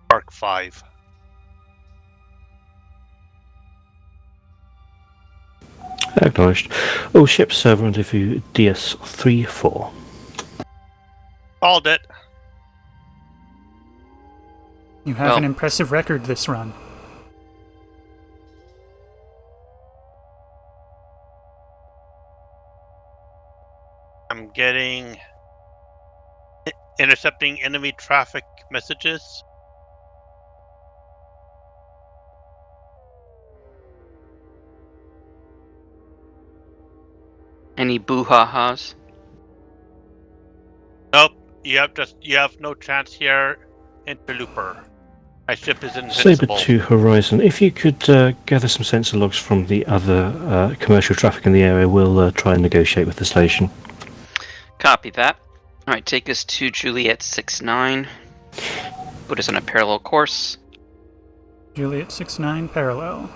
Mark 5. Acknowledged. All ships rendezvous DS34. Called it. You have an impressive record this run. I'm getting intercepting enemy traffic messages. Any boo-ha-has? Nope, you have no chance here, Interlooper. My ship is Sabre invincible. 2 Horizon, if you could gather some sensor logs from the other commercial traffic in the area, we'll try and negotiate with the station. Copy that. Alright, take us to Juliet 6-9. Put us on a parallel course. Juliet 6-9 parallel.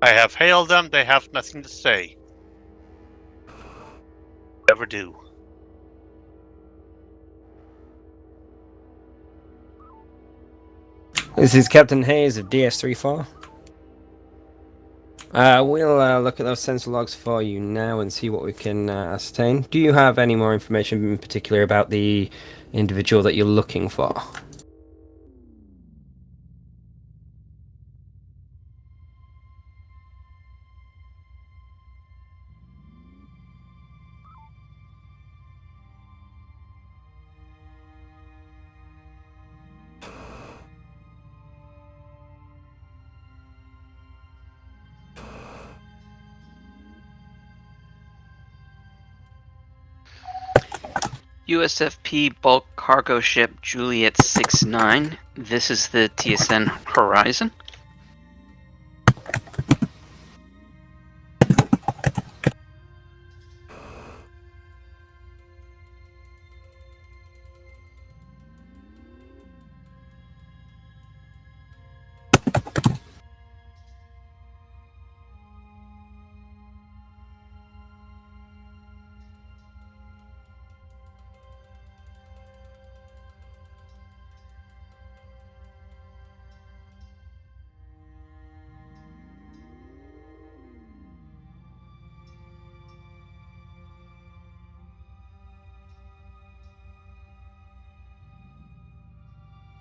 I have hailed them, they have nothing to say. Never do. This is Captain Hayes of DS34. We'll look at those sensor logs for you now and see what we can ascertain. Do you have any more information in particular about the individual that you're looking for? USFP bulk cargo ship Juliet 6-9. This is the TSN Horizon.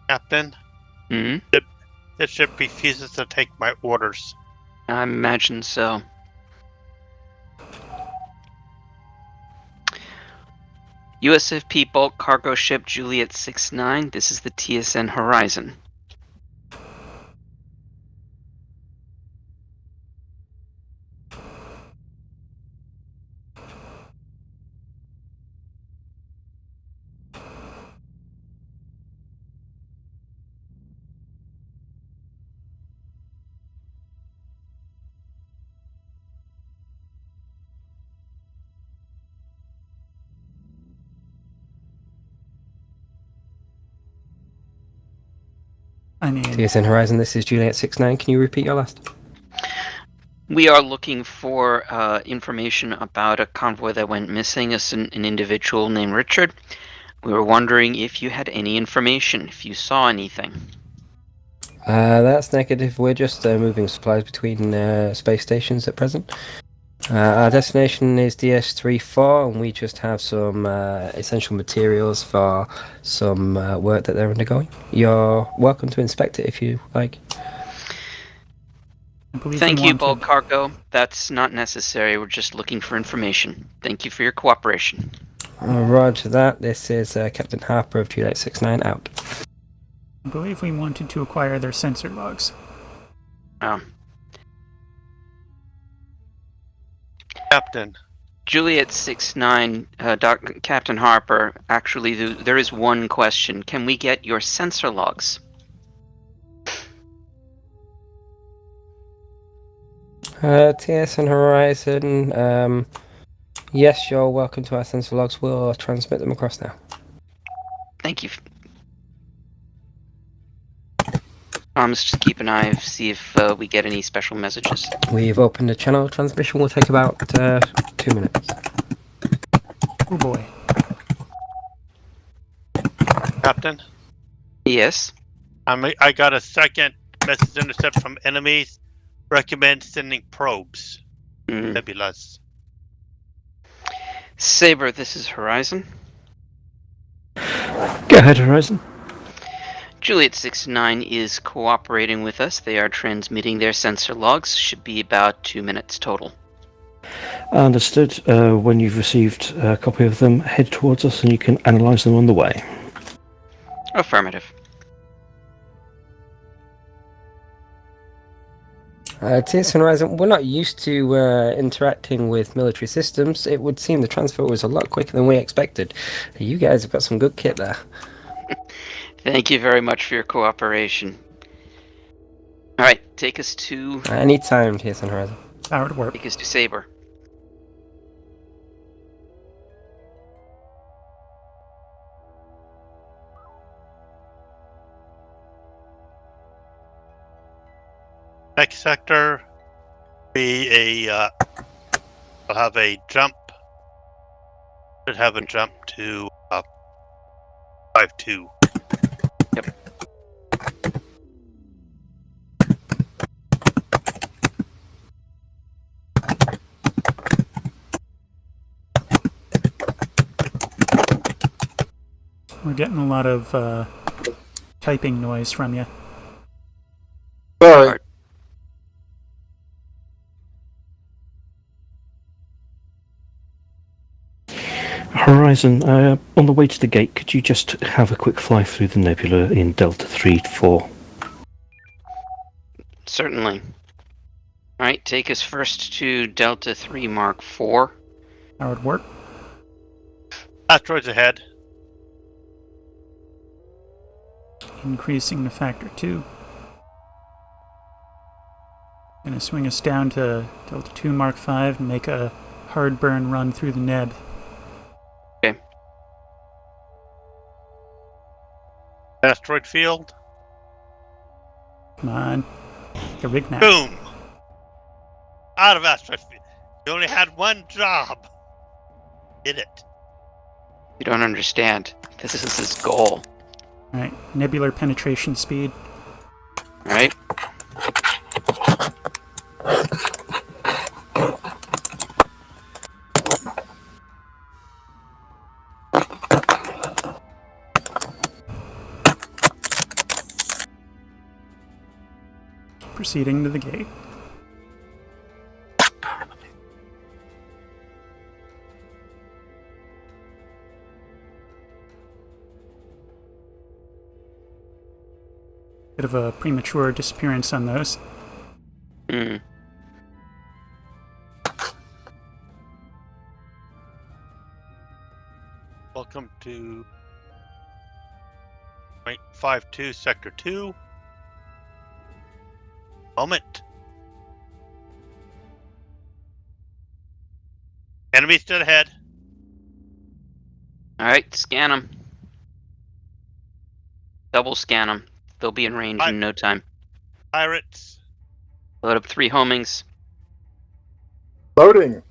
Captain, this ship refuses to take my orders. I imagine so. USFP bulk cargo ship Juliet 6-9. This is the TSN Horizon. I mean, TSN Horizon, this is Juliet 6-9. Can you repeat your last? We are looking for information about a convoy that went missing, an individual named Richard. We were wondering if you had any information, if you saw anything. That's negative. We're just moving supplies between space stations at present. Our destination is DS34, and we just have some essential materials for some work that they're undergoing. You're welcome to inspect it if you like. I believe Thank we you, wanted... bulk cargo. That's not necessary. We're just looking for information. Thank you for your cooperation. Roger that. This is Captain Harper of Juliet 69 out. I believe we wanted to acquire their sensor logs. Oh. Captain. Juliet 69, Captain Harper, actually, there is one question. Can we get your sensor logs? TSN Horizon, yes, you're welcome to our sensor logs. We'll transmit them across now. Thank you. Let's just keep an eye, see if we get any special messages. We've opened a channel. Transmission will take about 2 minutes. Oh boy. Captain? Yes? I got a second message intercept from enemies. Recommend sending probes. Nebulas. Saber, this is Horizon. Go ahead, Horizon. Juliet 69 is cooperating with us. They are transmitting their sensor logs. Should be about 2 minutes total. Understood. When you've received a copy of them, head towards us and you can analyse them on the way. Affirmative. TSN Horizon, we're not used to interacting with military systems. It would seem the transfer was a lot quicker than we expected. You guys have got some good kit there. Thank you very much for your cooperation. Alright, take us to... Anytime, TSN Horizon. Powered warp. Take us to Saber. Next sector be will have a jump. Should have a jump to 5-2. Yep. We're getting a lot of typing noise from you. Sorry. Horizon, on the way to the gate, could you just have a quick fly through the nebula in Delta 3-4? Certainly. Alright, take us first to Delta 3 Mark 4. Powered warp. Asteroids ahead. Increasing to factor 2. Gonna swing us down to Delta 2 Mark 5 and make a hard burn run through the neb. Okay. Asteroid field. Come on. The rig map. Boom! Out of asteroid field. You only had one job. Did it. You don't understand. This is his goal. Alright, nebular penetration speed. Alright? Proceeding to the gate. Bit of a premature disappearance on those. Welcome to 0.52 Sector 2. Moment. Enemy stood ahead. Alright, scan them. Double scan them. They'll be in range in no time. Pirates. Load up 3 homings. Loading.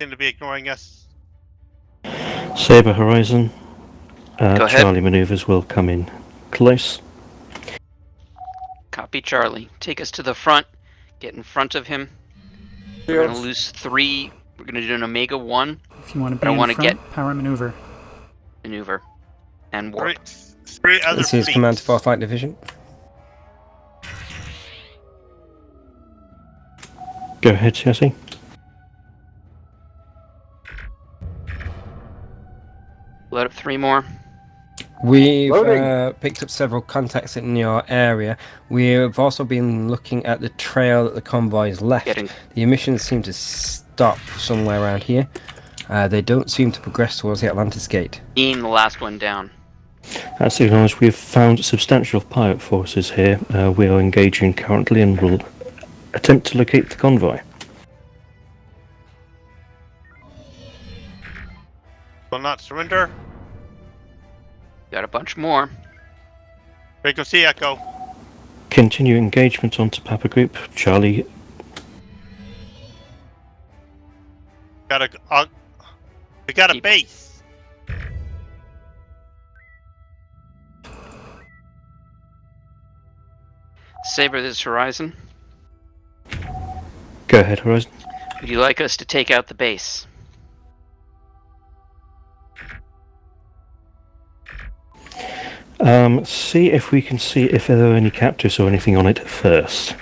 Seem to be ignoring us. Saber Horizon. Go ahead. Charlie maneuvers will come in close. Copy, Charlie. Take us to the front. Get in front of him. We're going to lose 3. We're going to do an Omega 1 If you want to I be in wanna front, power maneuver. maneuver. And warp. Three other This is fleets. Command 4 Flight Division. Go ahead, Jesse. Load up 3 more. We've Loading. picked up several contacts in your area. We've also been looking at the trail that the convoys left. Getting The emissions seem to stop somewhere around here. They don't seem to progress towards the Atlantis Gate. the last one down. That's acknowledged. We've found substantial pirate forces here. We are engaging currently and will attempt to locate the convoy. Will not surrender. Got a bunch more. Frequency echo. Continue engagement onto Papa Group. Charlie. We got a Keep- base. Saber, this is Horizon. Go ahead, Horizon. Would you like us to take out the base? See if we can see if there are any captives or anything on it first.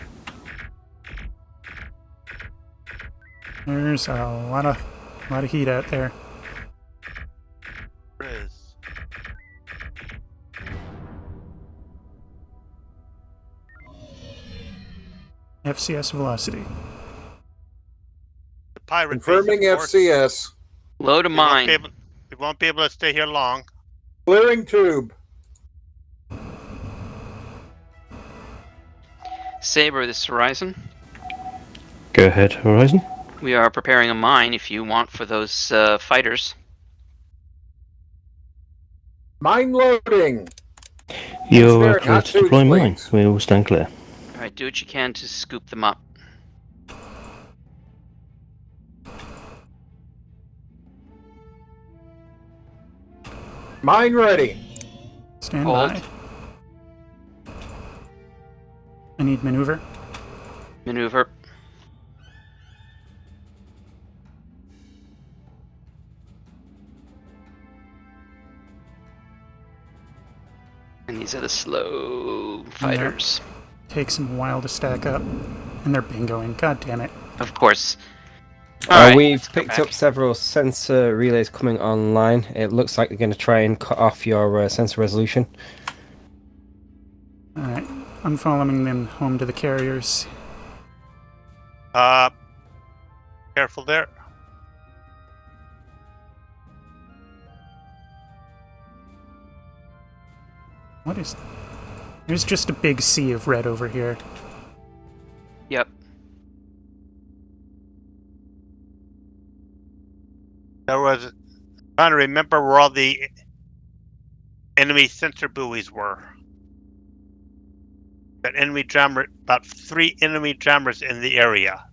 There's a lot of heat out there. Riz. FCS velocity. The pirate Confirming base, of course. FCS. Load a We won't mine. be able- We won't be able to stay here long. Clearing tube. Saber, this is Horizon. Go ahead, Horizon. We are preparing a mine if you want for those fighters. Mine loading. You're Engineering, clear hot to tubes, deploy mine. please. We will stand clear. Alright, do what you can to scoop them up. Mine ready. Stand Hold. by. I need maneuver. Maneuver. And these are the slow fighters. Takes them a while to stack up. And they're bingoing. God damn it. Of course. Alright, We've let's go picked back. up several sensor relays coming online. It looks like they're going to try and cut off your sensor resolution. Alright. I'm following them home to the carriers. Careful there. What is... There's just a big sea of red over here. Yep. There was trying to remember where all the enemy sensor buoys were. That enemy jammer, about 3 enemy jammers in the area.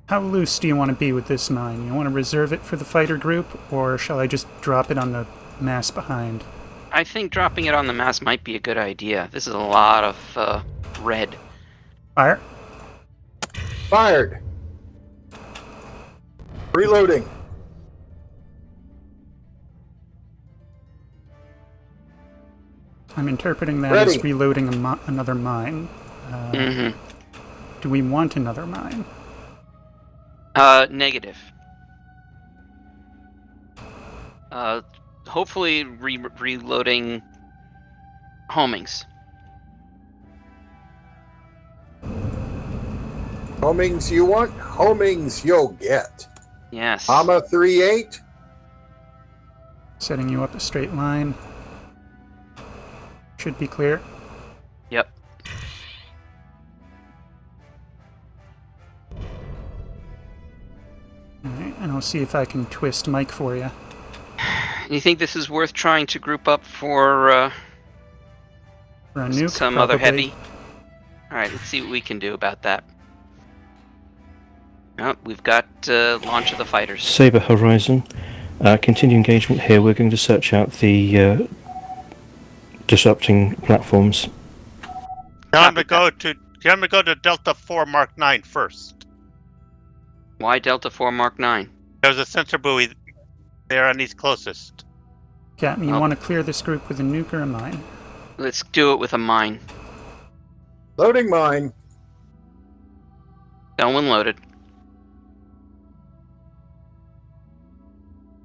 How loose do you want to be with this mine? You want to reserve it for the fighter group, or shall I just drop it on the mass behind? I think dropping it on the mass might be a good idea. This is a lot of red. Fire. Fired. Reloading. I'm interpreting that Ready. as reloading another mine. Do we want another mine? Negative. Hopefully reloading homings. Homings you want, homings you'll get. Yes. Mama 3-8. Setting you up a straight line. Should be clear. Yep. Alright, and I'll see if I can twist Mike for you. You think this is worth trying to group up for For a nuke, some other probably. heavy? Alright, let's see what we can do about that. Oh, we've got launch of the fighters. Saber Horizon. Continue engagement here. We're going to search out the disrupting platforms. Tell him to go to Delta 4 Mark 9 first. Why Delta 4 Mark 9? There's a sensor buoy there and he's closest. Captain, you want to clear this group with a nuke or a mine? Let's do it with a mine. Loading mine. One loaded.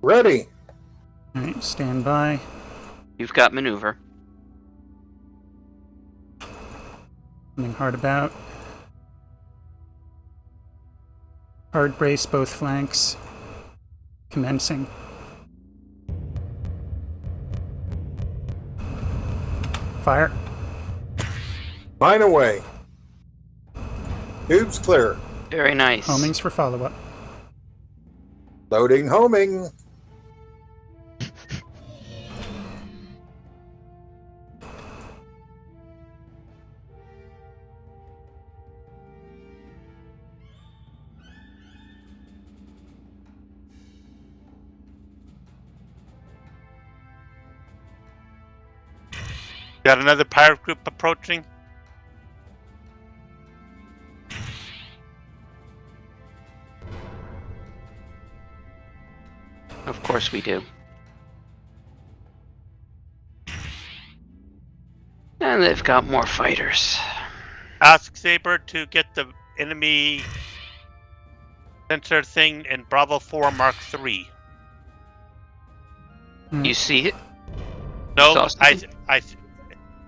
Ready. Alright, stand by. You've got maneuver. Something hard about. Hard brace both flanks. Commencing. Fire. Mine away. Tubes clear. Very nice. Homings for follow-up. Loading homing. Got another pirate group approaching. Of course we do. And they've got more fighters. Ask Saber to get the enemy sensor thing in Bravo 4 Mark 3. You see it? No, Exhausted.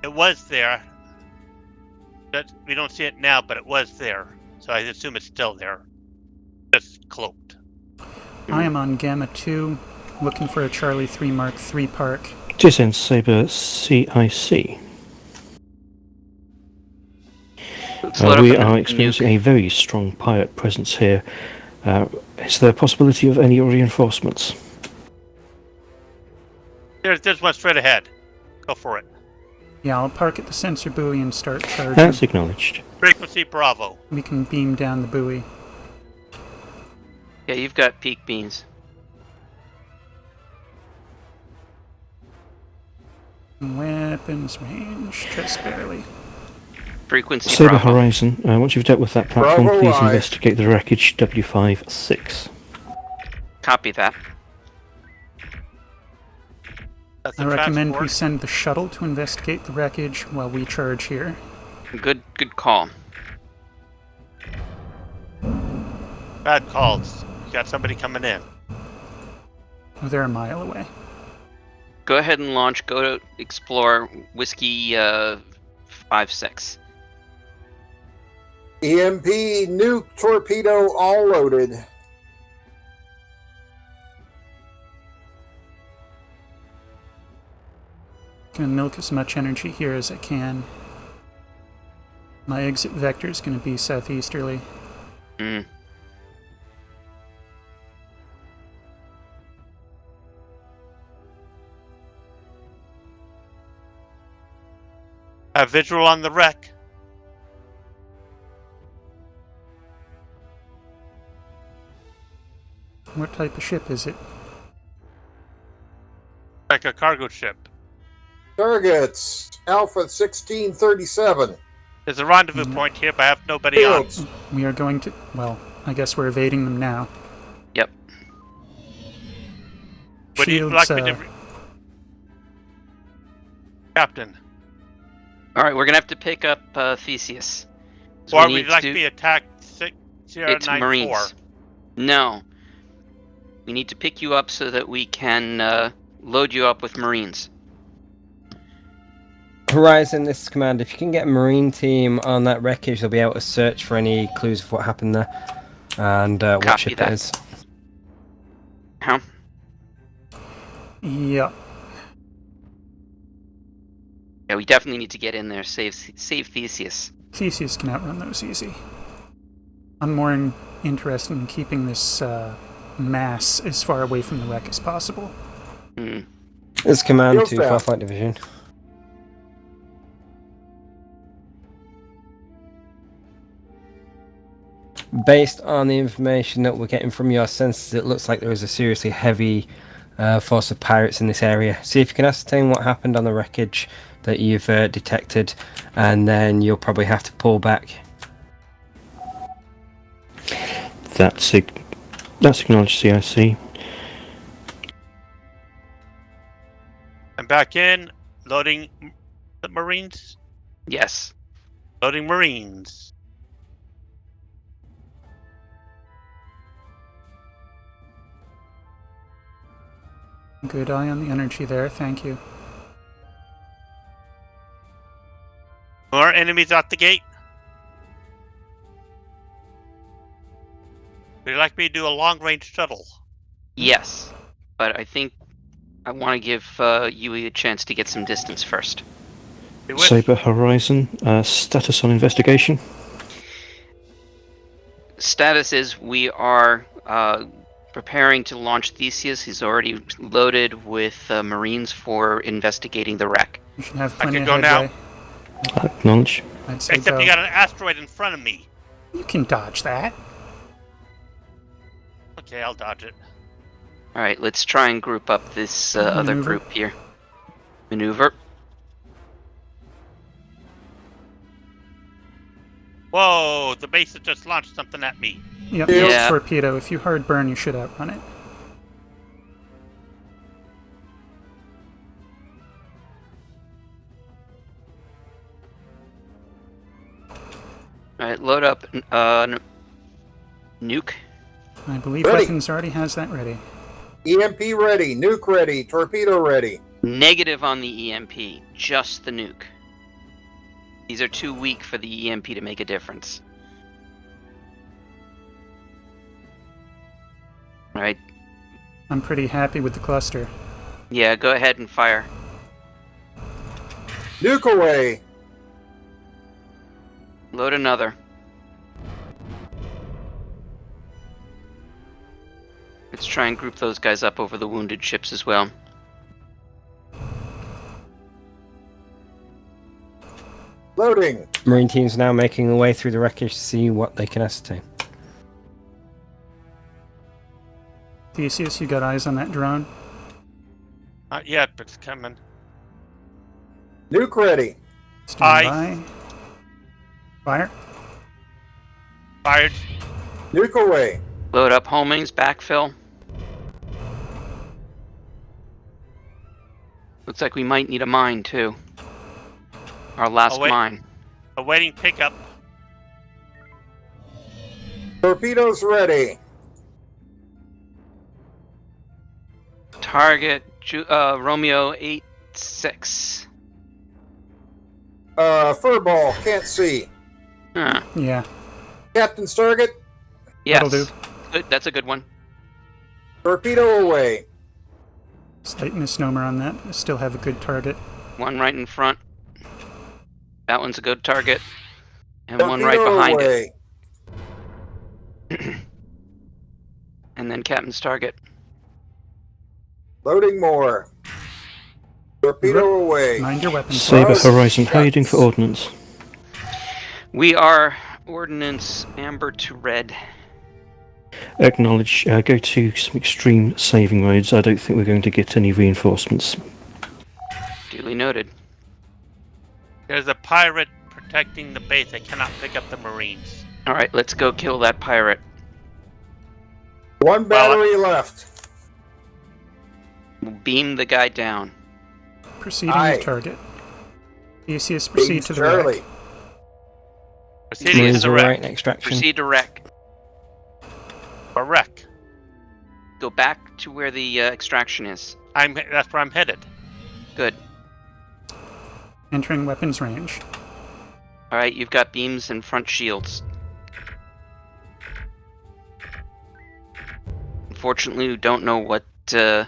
it was there. We don't see it now, but it was there. So I assume it's still there. Just cloaked. I am on Gamma 2, looking for a Charlie 3 Mark 3 park. TSN Saber CIC. Let's load up We a are nuke. experiencing a very strong pirate presence here. Is there a possibility of any reinforcements? There's one straight ahead. Go for it. Yeah, I'll park at the sensor buoy and start charging. That's acknowledged. Frequency Bravo. We can beam down the buoy. Yeah, you've got peak beams. Weapons range, just barely. Frequency Saber Bravo. Horizon, once you've dealt with that platform, Bravo please I. investigate the wreckage W56. Copy that. That's I the recommend we transport. send the shuttle to investigate the wreckage while we charge here. Good call. Bad calls. You got somebody coming in. Oh, they're a mile away. Go ahead and launch. Go to explore Whiskey 5-6. EMP, nuke, torpedo, all loaded. Gonna milk as much energy here as I can. My exit vector is gonna be southeasterly. Have visual on the wreck. What type of ship is it? Like a cargo ship. Targets, Alpha 1637. There's a rendezvous point here, but I have nobody on. Fields. We are going to... well, I guess we're evading them now. Yep. Would you Shields, like me to... Captain. Alright, we're gonna have to pick up Theseus. So Or we would need you like to to be attacked Sierra It's 94? Marines. No. We need to pick you up so that we can load you up with Marines. Horizon, this is Command. If you can get a Marine team on that wreckage, they'll be able to search for any clues of what happened there and what Copy ship that. it is. How? Yeah. Yeah, we definitely need to get in there. Save Theseus. Theseus can outrun those easy. I'm more interested in keeping this mass as far away from the wreck as possible. This is Command Field to staff. Farflight Division. based on the information that we're getting from your sensors, it looks like there is a seriously heavy force of pirates in this area. See if you can ascertain what happened on the wreckage that you've detected, and then you'll probably have to pull back. That's acknowledged, CIC. I'm back in. Loading the Marines. Yes. Loading Marines. Good eye on the energy there, thank you. More enemies out the gate. Would you like me to do a long-range shuttle? Yes. But I think I want to give Yui a chance to get some distance first. Saber Horizon, status on investigation. Status is we are preparing to launch Theseus. He's already loaded with Marines for investigating the wreck. You should have I plenty can of go now. headway. Acknowledge. I'd say Except go. you got an asteroid in front of me. You can dodge that. Okay, I'll dodge it. Alright, let's try and group up this other Maneuver. group here. Maneuver. Whoa, the base has just launched something at me. Yep, Yeah. torpedo. If you hard burn, you should outrun it. Alright, load up nuke. I believe Ready. Weapons already has that ready. EMP ready, nuke ready, torpedo ready. Negative on the EMP, just the nuke. These are too weak for the EMP to make a difference. Alright, I'm pretty happy with the cluster. yeah, go ahead and fire. Nuke away. Load another. Let's try and group those guys up over the wounded ships as well. Loading. Marine teams now making their way through the wreckage to see what they can ascertain. Theseus, you got eyes on that drone? Not yet, but it's coming. Nuke ready. Stand Aye. by. Fire. Fired. Nuke away. Load up homings, backfill. Looks like we might need a mine too. Our last Oh, wait. mine. Awaiting pickup. Torpedoes ready. Target Romeo 86. Furball, can't see. Huh. Yeah, Captain's target. Yes. that'll do. Good. That's a good one. Torpedo away. Slight misnomer on that. I still have a good target. One right in front. That one's a good target. And one Torpedo right behind away. it. And then Captain's target. Loading more. Torpedo away. Mind your weapons. Saber Right. Horizon, how are you doing for ordnance? We are ordnance amber to red. Acknowledge. Go to some extreme saving modes. I don't think we're going to get any reinforcements. Duly noted. There's a pirate protecting the base. I cannot pick up the Marines. Alright, let's go kill that pirate. One battery left. We'll beam the guy down. Proceeding Aye. with target. Theseus, proceed Beams to the Charlie. wreck. Proceeding Marines to are wreck. right in extraction. Proceed to wreck. For wreck. Go back to where the extraction is. That's where I'm headed. Good. Entering weapons range. Alright, you've got beams and front shields. Unfortunately, we don't know what I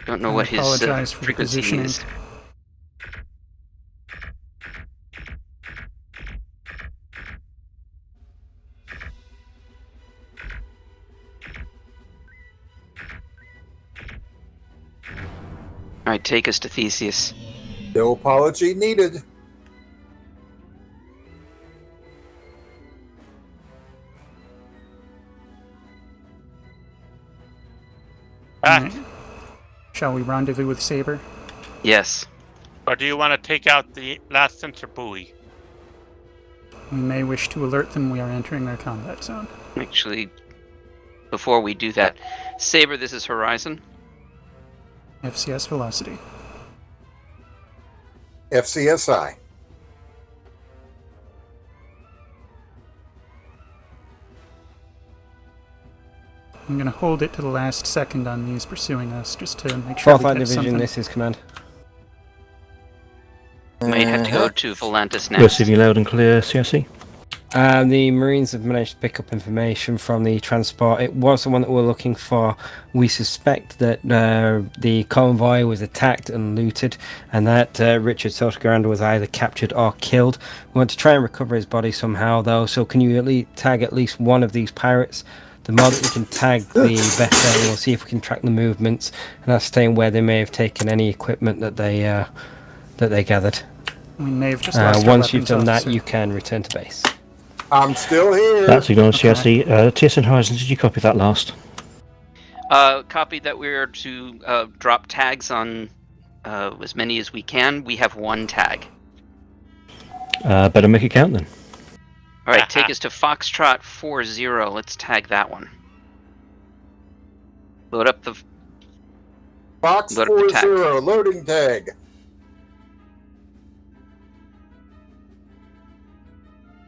his apologize for the frequency positioning. is. Alright, take us to Theseus. No apology needed. Back. Alright. Shall we rendezvous with Saber? Yes. Or do you want to take out the last sensor buoy? We may wish to alert them we are entering their combat zone. Actually, before we do that, Saber, this is Horizon. FCS velocity. FCSI. I'm going to hold it to the last second on these pursuing us, just to make sure we Fourth catch Division, something. this is command. Might have to go to Volantis next. Receiving loud and clear, CIC. The Marines have managed to pick up information from the transport. It was the one that we're looking for. We suspect that the convoy was attacked and looted, and that Richard Sotogrand was either captured or killed. We want to try and recover his body somehow, though, so can you tag at least one of these pirates? The more that we can tag, the better. We'll see if we can track the movements and ascertain where they may have taken any equipment that they gathered. We may have just lost our Once you've weapons done that, officer. you can return to base. I'm still here. That's acknowledged, Okay. CIC. TSN Horizon, did you copy that last? Copy that we're to drop tags on as many as we can. We have one tag. Better make it count then. All right, take us to Foxtrot 40. Let's tag that one. Load up the. Fox Load up the 40, loading tag.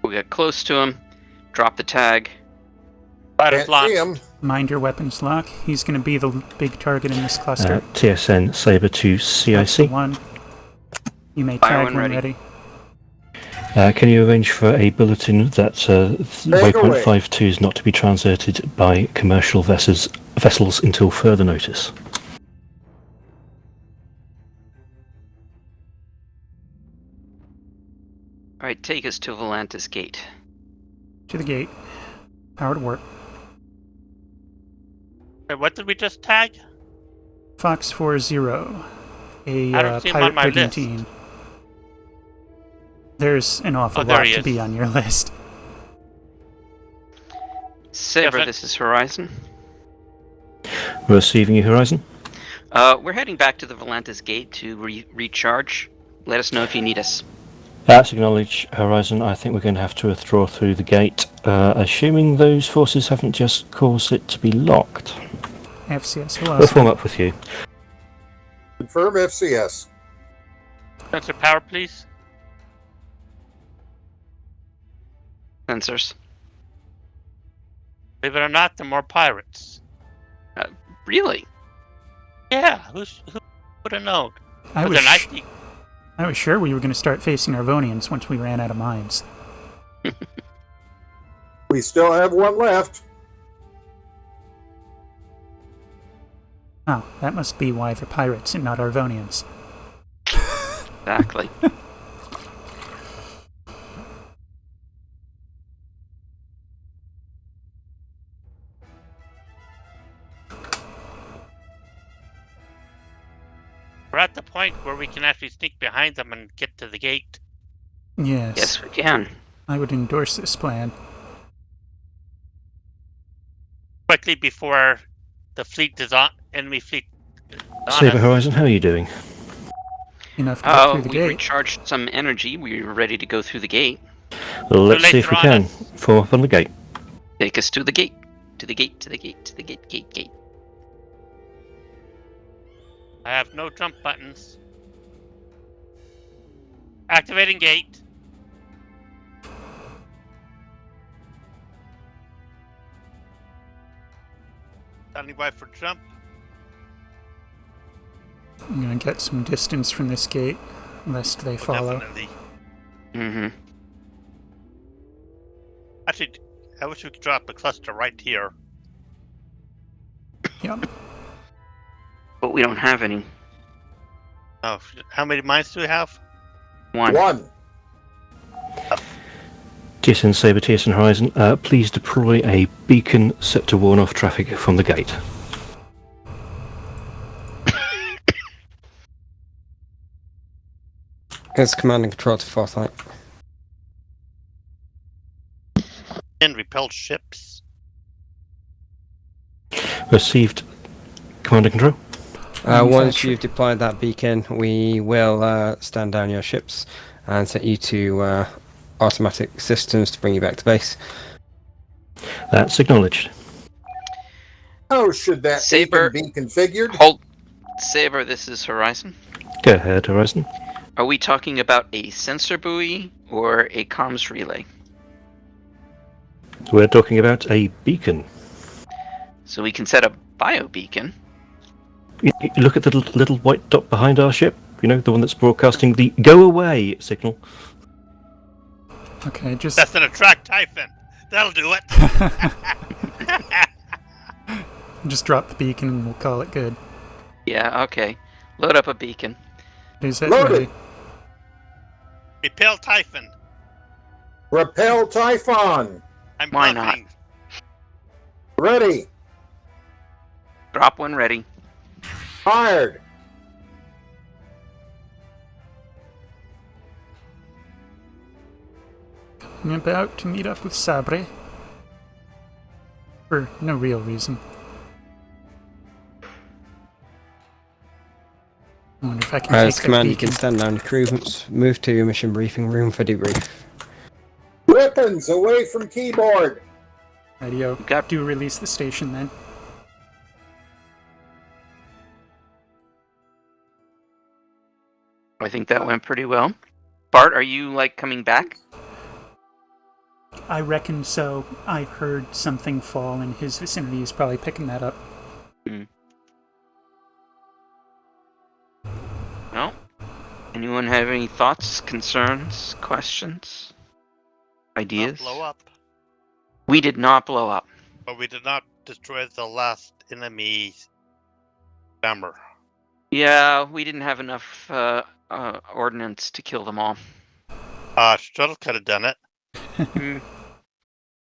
We get close to him. Drop the tag. Fighters Can't see launched. him. Mind your weapons lock. He's going to be the big target in this cluster. TSN Saber to That's the CIC. one. You may Fire tag when when ready. ready. Can you arrange for a bulletin that waypoint away. 52 is not to be translated by commercial vessels until further notice? All right, take us to Volantis Gate. To the gate. Power to work. Wait, what did we just tag? Fox 40. A I don't see him on pirate my rigging list. team. There's an awful Oh, there lot he to is. be on your list. Saber, Yes, this is Horizon. Receiving you, Horizon. We're heading back to the Volantis Gate to recharge. Let us know if you need us. That's acknowledged, Horizon. I think we're going to have to withdraw through the gate, assuming those forces haven't just caused it to be locked. FCS We'll velocity. form up with you. Confirm FCS. Sensor power, please. Sensors. Believe it or not, there are more pirates. Really? Yeah, who would have known? I But was, they're nice. I was sure we were going to start facing Arvonians once we ran out of mines. We still have one left. Oh, that must be why they're pirates and not Arvonians. Exactly. We're at the point where we can actually sneak behind them and get to the gate. Yes, Yes, we can. I would endorse this plan. Quickly before the fleet is on, enemy fleet is on Saber us. Horizon, how are you doing? Enough to get through the We gate. recharged some energy. We were ready to go through the gate. Let's see if we later on can. Form up on the gate. Take us to the gate. To the gate, to the gate, to the gate. I have no jump buttons. Activating gate. Standing by for jump. I'm going to get some distance from this gate, lest they follow. Definitely. Mm-hmm. Actually, I wish we could drop a cluster right here. Yep. But we don't have any. Oh, how many mines do we have? One. TSN Saber, TSN Horizon, please deploy a beacon set to warn off traffic from the gate. It's command and control to fourth line. And repelled ships. Received command and control. Once Manufacture. you've deployed that beacon, we will stand down your ships and set you to automatic systems to bring you back to base. That's acknowledged. How should that Saber, beacon be configured? Hold. Saber, this is Horizon. Go ahead, Horizon. Are we talking about a sensor buoy or a comms relay? We're talking about a beacon. So we can set a bio beacon. You look at the little white dot behind our ship. You know, the one that's broadcasting the "Go away" signal. Okay, just That's an attract Typhon. That'll do it. just drop the beacon and we'll call it good. Yeah, okay. Load up a beacon. Is that Loaded. ready? Repel Typhon. Repel Typhon. I'm Why not? bluffing. Ready. Drop one ready. Fired. I'm about to meet up with Sabre. For no real reason. I wonder if I can As take that command, you beacon. can stand down your crew, move to your mission briefing room for debrief. Weapons away from keyboard. Radio. Got- Do release the station then. I think that went pretty well. Bart, are you coming back? I reckon so. I heard something fall in his vicinity. He's probably picking that up. No? Anyone have any thoughts, concerns, questions, ideas? Blow up. We did not blow up. But we did not destroy the last enemy jammer. Yeah, we didn't have enough ordnance to kill them all. Shuttle could have done it.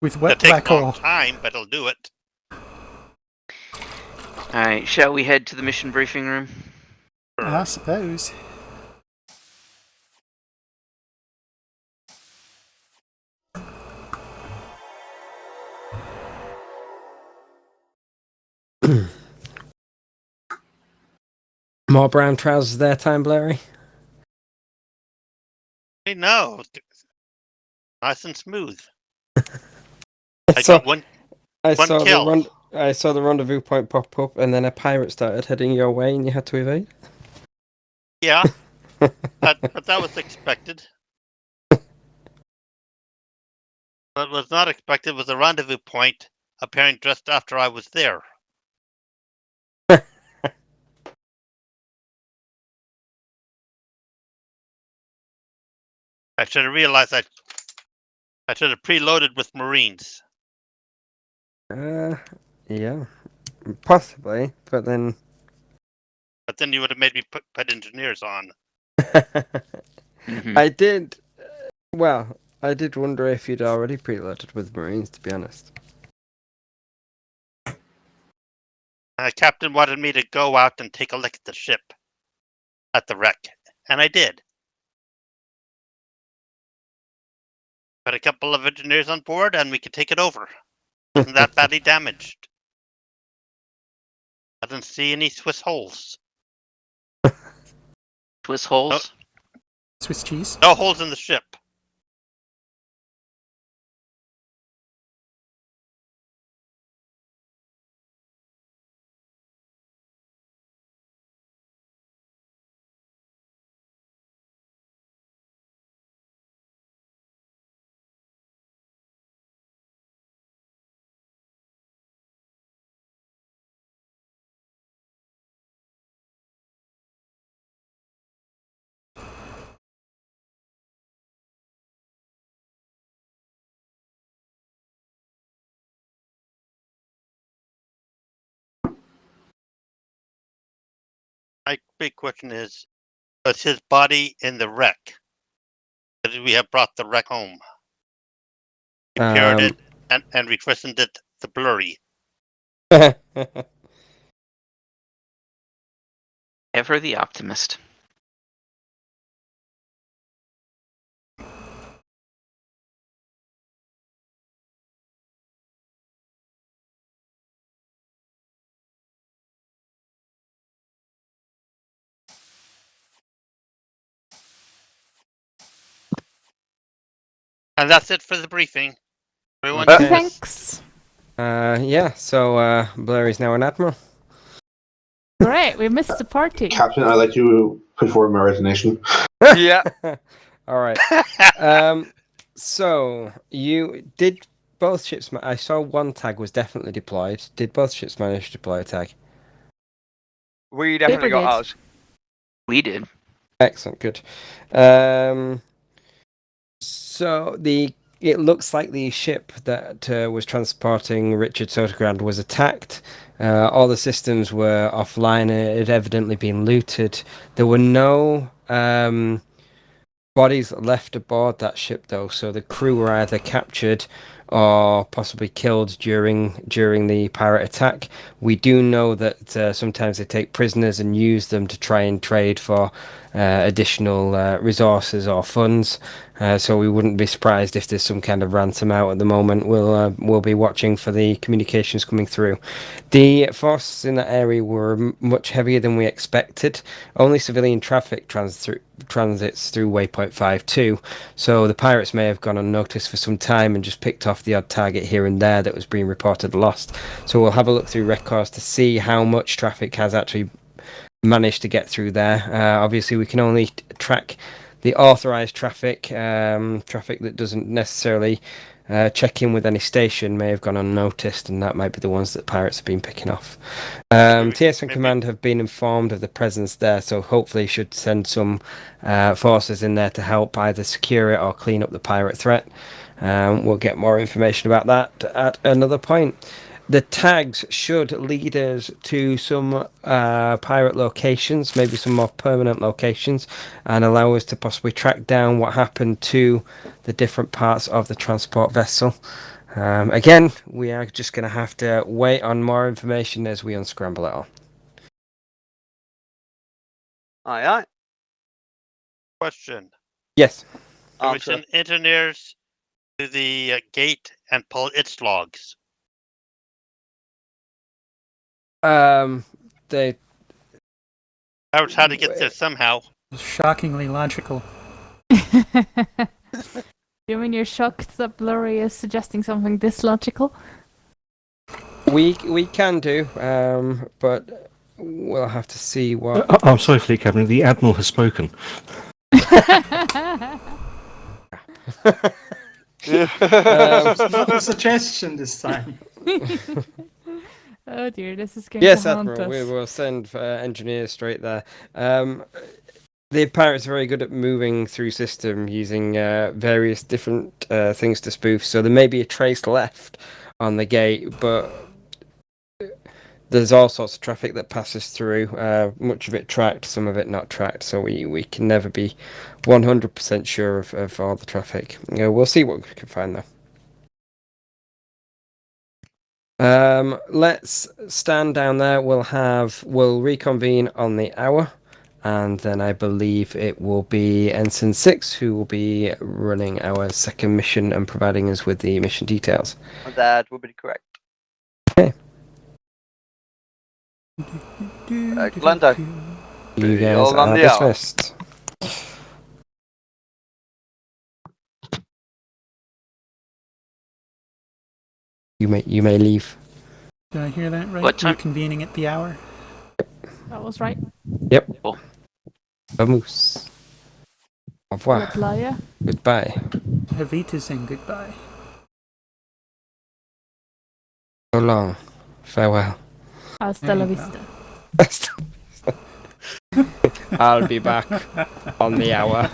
With It'll what take black a long hole? time, but it'll do it. Alright, shall we head to the mission briefing room? I suppose. More brown trousers there, time blurry. Hey, no. Nice and smooth. I I saw, got one I saw kill. I saw the rendezvous point pop up, and then a pirate started heading your way, and you had to evade. Yeah, but that was expected. What was not expected was a rendezvous point appearing just after I was there. I should have realized I should have preloaded with Marines. Yeah, possibly, but then But then you would have made me put engineers on. I did. Well, I did wonder if you'd already preloaded with Marines, to be honest. Captain wanted me to go out and take a look at the ship at the wreck, and I did. Put a couple of engineers on board, and we could take it over. Wasn't that badly damaged? I didn't see any Swiss holes. Swiss holes? Swiss cheese? No holes in the ship. My big question is, was his body in the wreck? Did we have brought the wreck home? Repaired it and rechristened it the Blurry. Ever the optimist. And that's it for the briefing. Everyone Okay. dismissed. Thanks. Yeah, so Blair is now an admiral. Great, we missed the party. Captain, I'd like to put forward my resignation. Yeah. All right. So you did both ships. I saw one tag was definitely deployed. Did both ships manage to deploy a tag? We definitely Paper got did. ours. We did. Excellent, good. So it looks like the ship that was transporting Richard Sodergrand was attacked. All the systems were offline. It had evidently been looted. There were no bodies left aboard that ship, though, so the crew were either captured or possibly killed during the pirate attack. We do know that sometimes they take prisoners and use them to try and trade for additional resources or funds. So we wouldn't be surprised if there's some kind of ransom out at the moment. We'll be watching for the communications coming through. The forces in that area were much heavier than we expected. Only civilian traffic transits through waypoint 52, so the pirates may have gone unnoticed for some time and just picked off the odd target here and there that was being reported lost. So we'll have a look through records to see how much traffic has actually managed to get through there. Obviously, we can only track the authorized traffic. Traffic that doesn't necessarily check in with any station may have gone unnoticed, and that might be the ones that pirates have been picking off. TSN Command have been informed of the presence there, so hopefully should send some forces in there to help either secure it or clean up the pirate threat. We'll get more information about that at another point. The tags should lead us to some pirate locations, maybe some more permanent locations, and allow us to possibly track down what happened to the different parts of the transport vessel. Again, we are just going to have to wait on more information as we unscramble it all. Aye, aye. Question. Yes. Can we Answer. send engineers to the gate and pull its logs? They I was how to get there somehow. Shockingly logical. You mean you're shocked that Blurry is suggesting something this logical? we can do, but we'll have to see what. I'm sorry, Fleet Captain. The Admiral has spoken. It's not a suggestion this time. Oh dear, this is going Yes, to haunt Admiral, we us. will send engineers straight there. The pirates are very good at moving through system using various different things to spoof, so there may be a trace left on the gate, but there's all sorts of traffic that passes through, much of it tracked, some of it not tracked, so we can never be 100% sure of all the traffic. We'll see what we can find, though. Let's stand down there. We'll reconvene on the hour, and then I believe it will be Ensign 6 who will be running our second mission and providing us with the mission details. That would be correct. Okay. Glenda. You guys All on are the hour. dismissed. You may leave. Did I hear that right? What time? Reconvening at the hour? That was right. Yep. Cool. Vamos. Au revoir. La playa. Goodbye. Havita saying goodbye. So long. Farewell. Hasta la There you vista. I'll be back on the hour.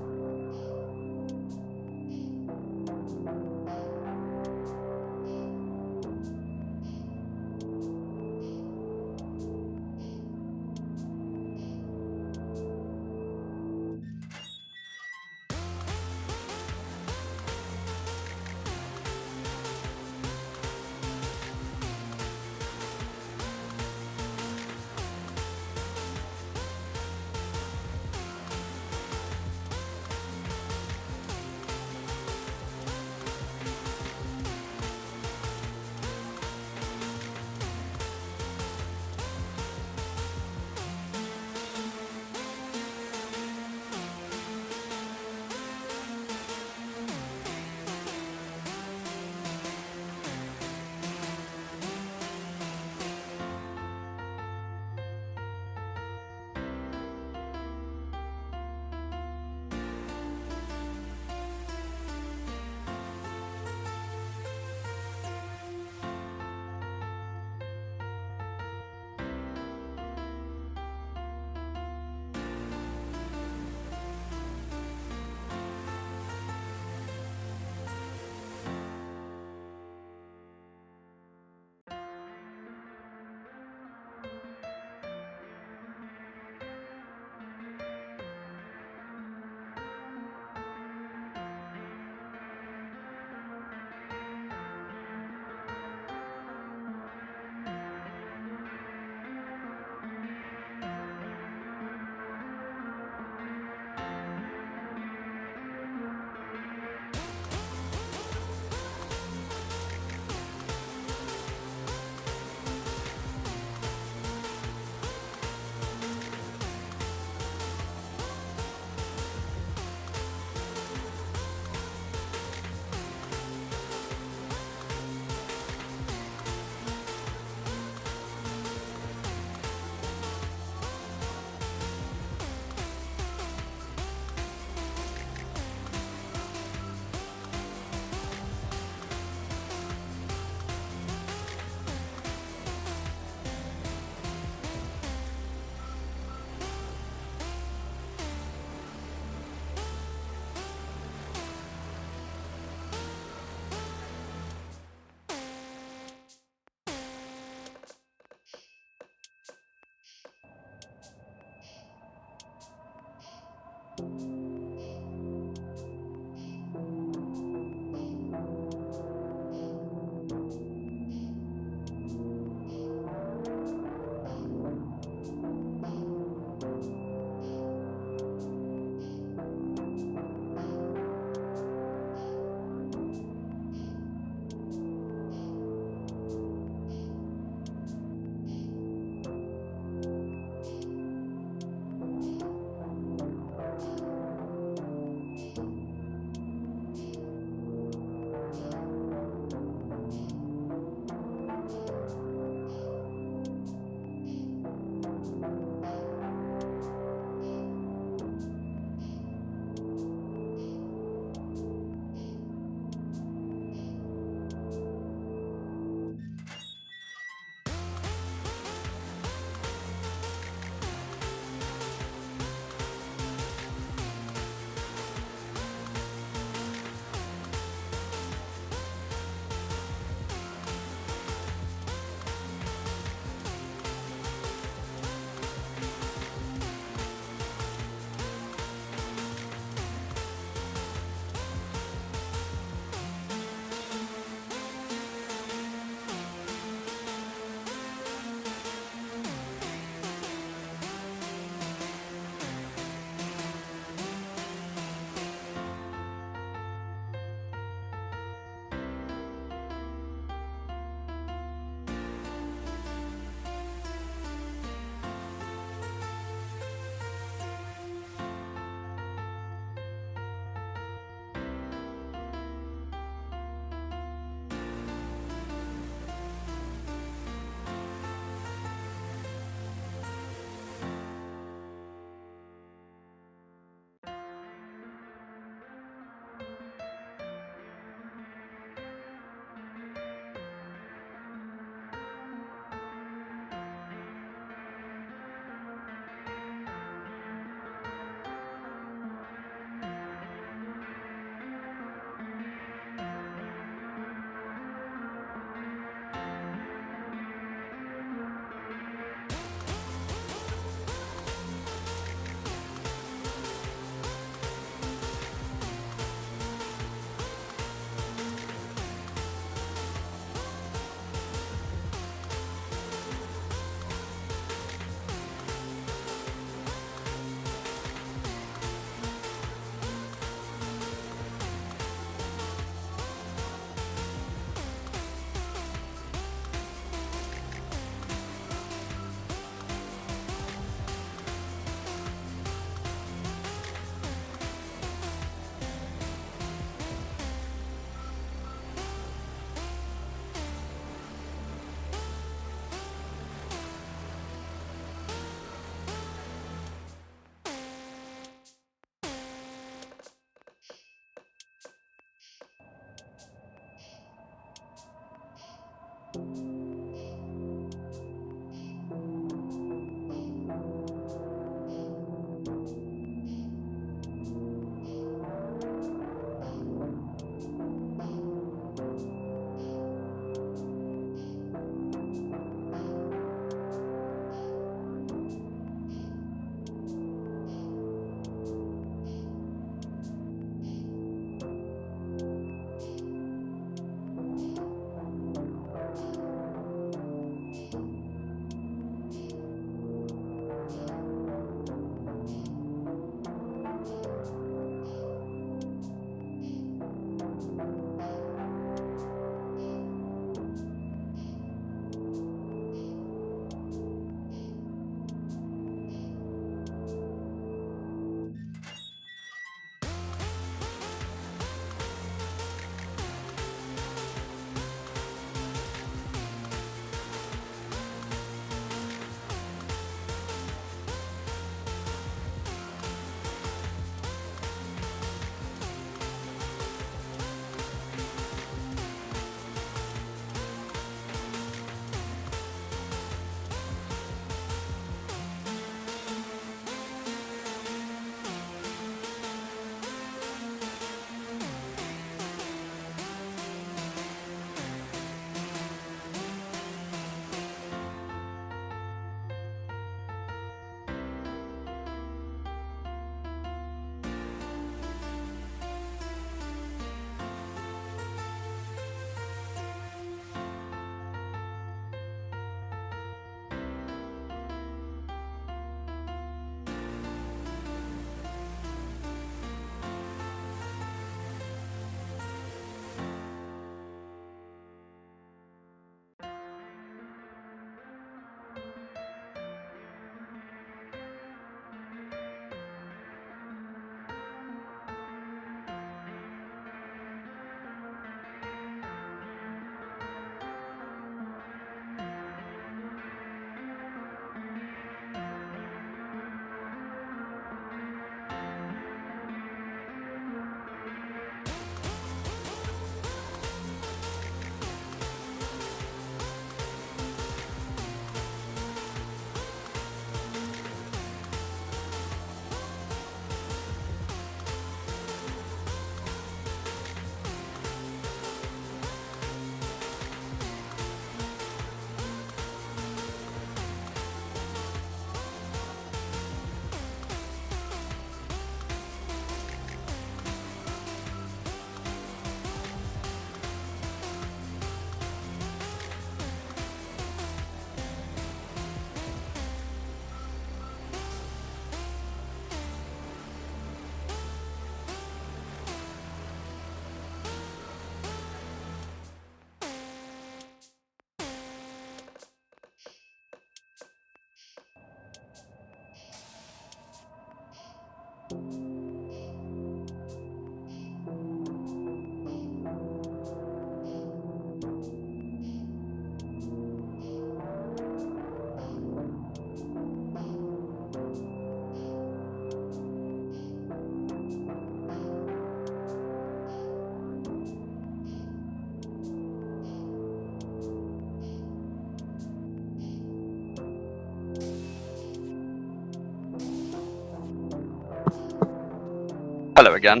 Hello again.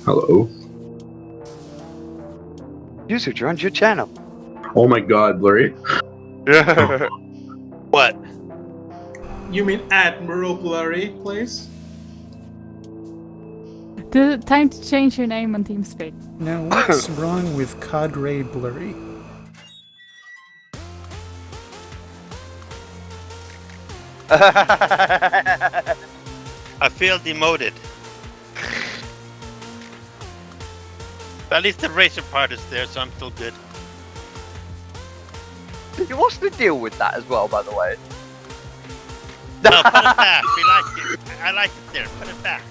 Hello. User joined your channel. Oh my god, Blurry. What? You mean Admiral Blurry, please? Time to change your name on TeamSpeak. Now, what's wrong with Cadre Blurry? I feel demoted. But at least the racer part is there, so I'm still good. What's the deal with that as well, by the way? No, put it back. We like it. I like it there. Put it back.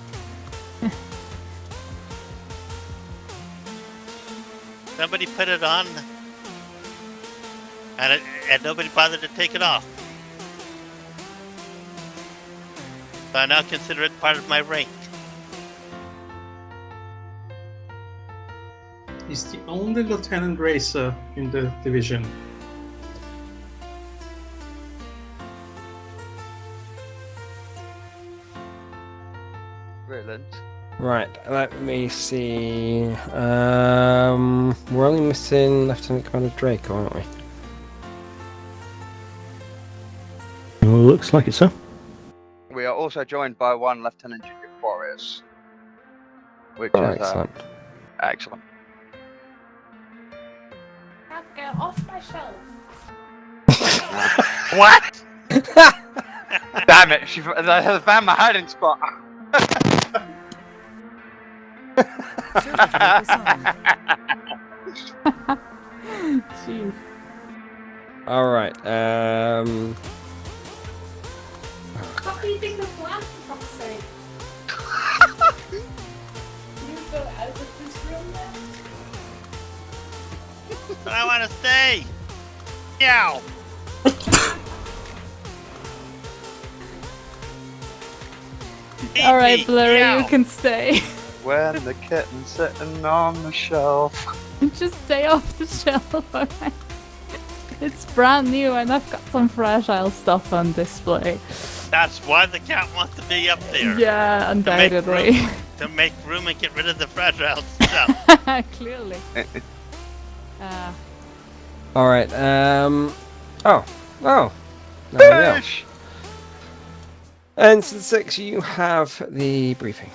Somebody put it on, and nobody bothered to take it off. So I now consider it part of my rank. He's the only lieutenant racer in the division. Brilliant. Right, let me see. We're only missing Lieutenant Commander Drake, aren't we? Well, looks like it, sir. We are also joined by one Lieutenant Junior Warriors. Which Oh, is excellent. excellent. Get off my shelf. What? Damn it! She found my hiding spot. Server group assigned. Jeez. Alright, Stop eating the plant, for fuck's sake. You go out of this room now? But I want to stay. Meow. Alright, Blurry, Meow. you can stay. When the kitten's sitting on the shelf. Just stay off the shelf, alright? It's brand new and I've got some fragile stuff on display. That's why the cat wants to be up there. Yeah, undoubtedly. To make room and get rid of the fragile stuff. Clearly. alright, oh, there we go. Fish! Ensign 6, you have the briefing.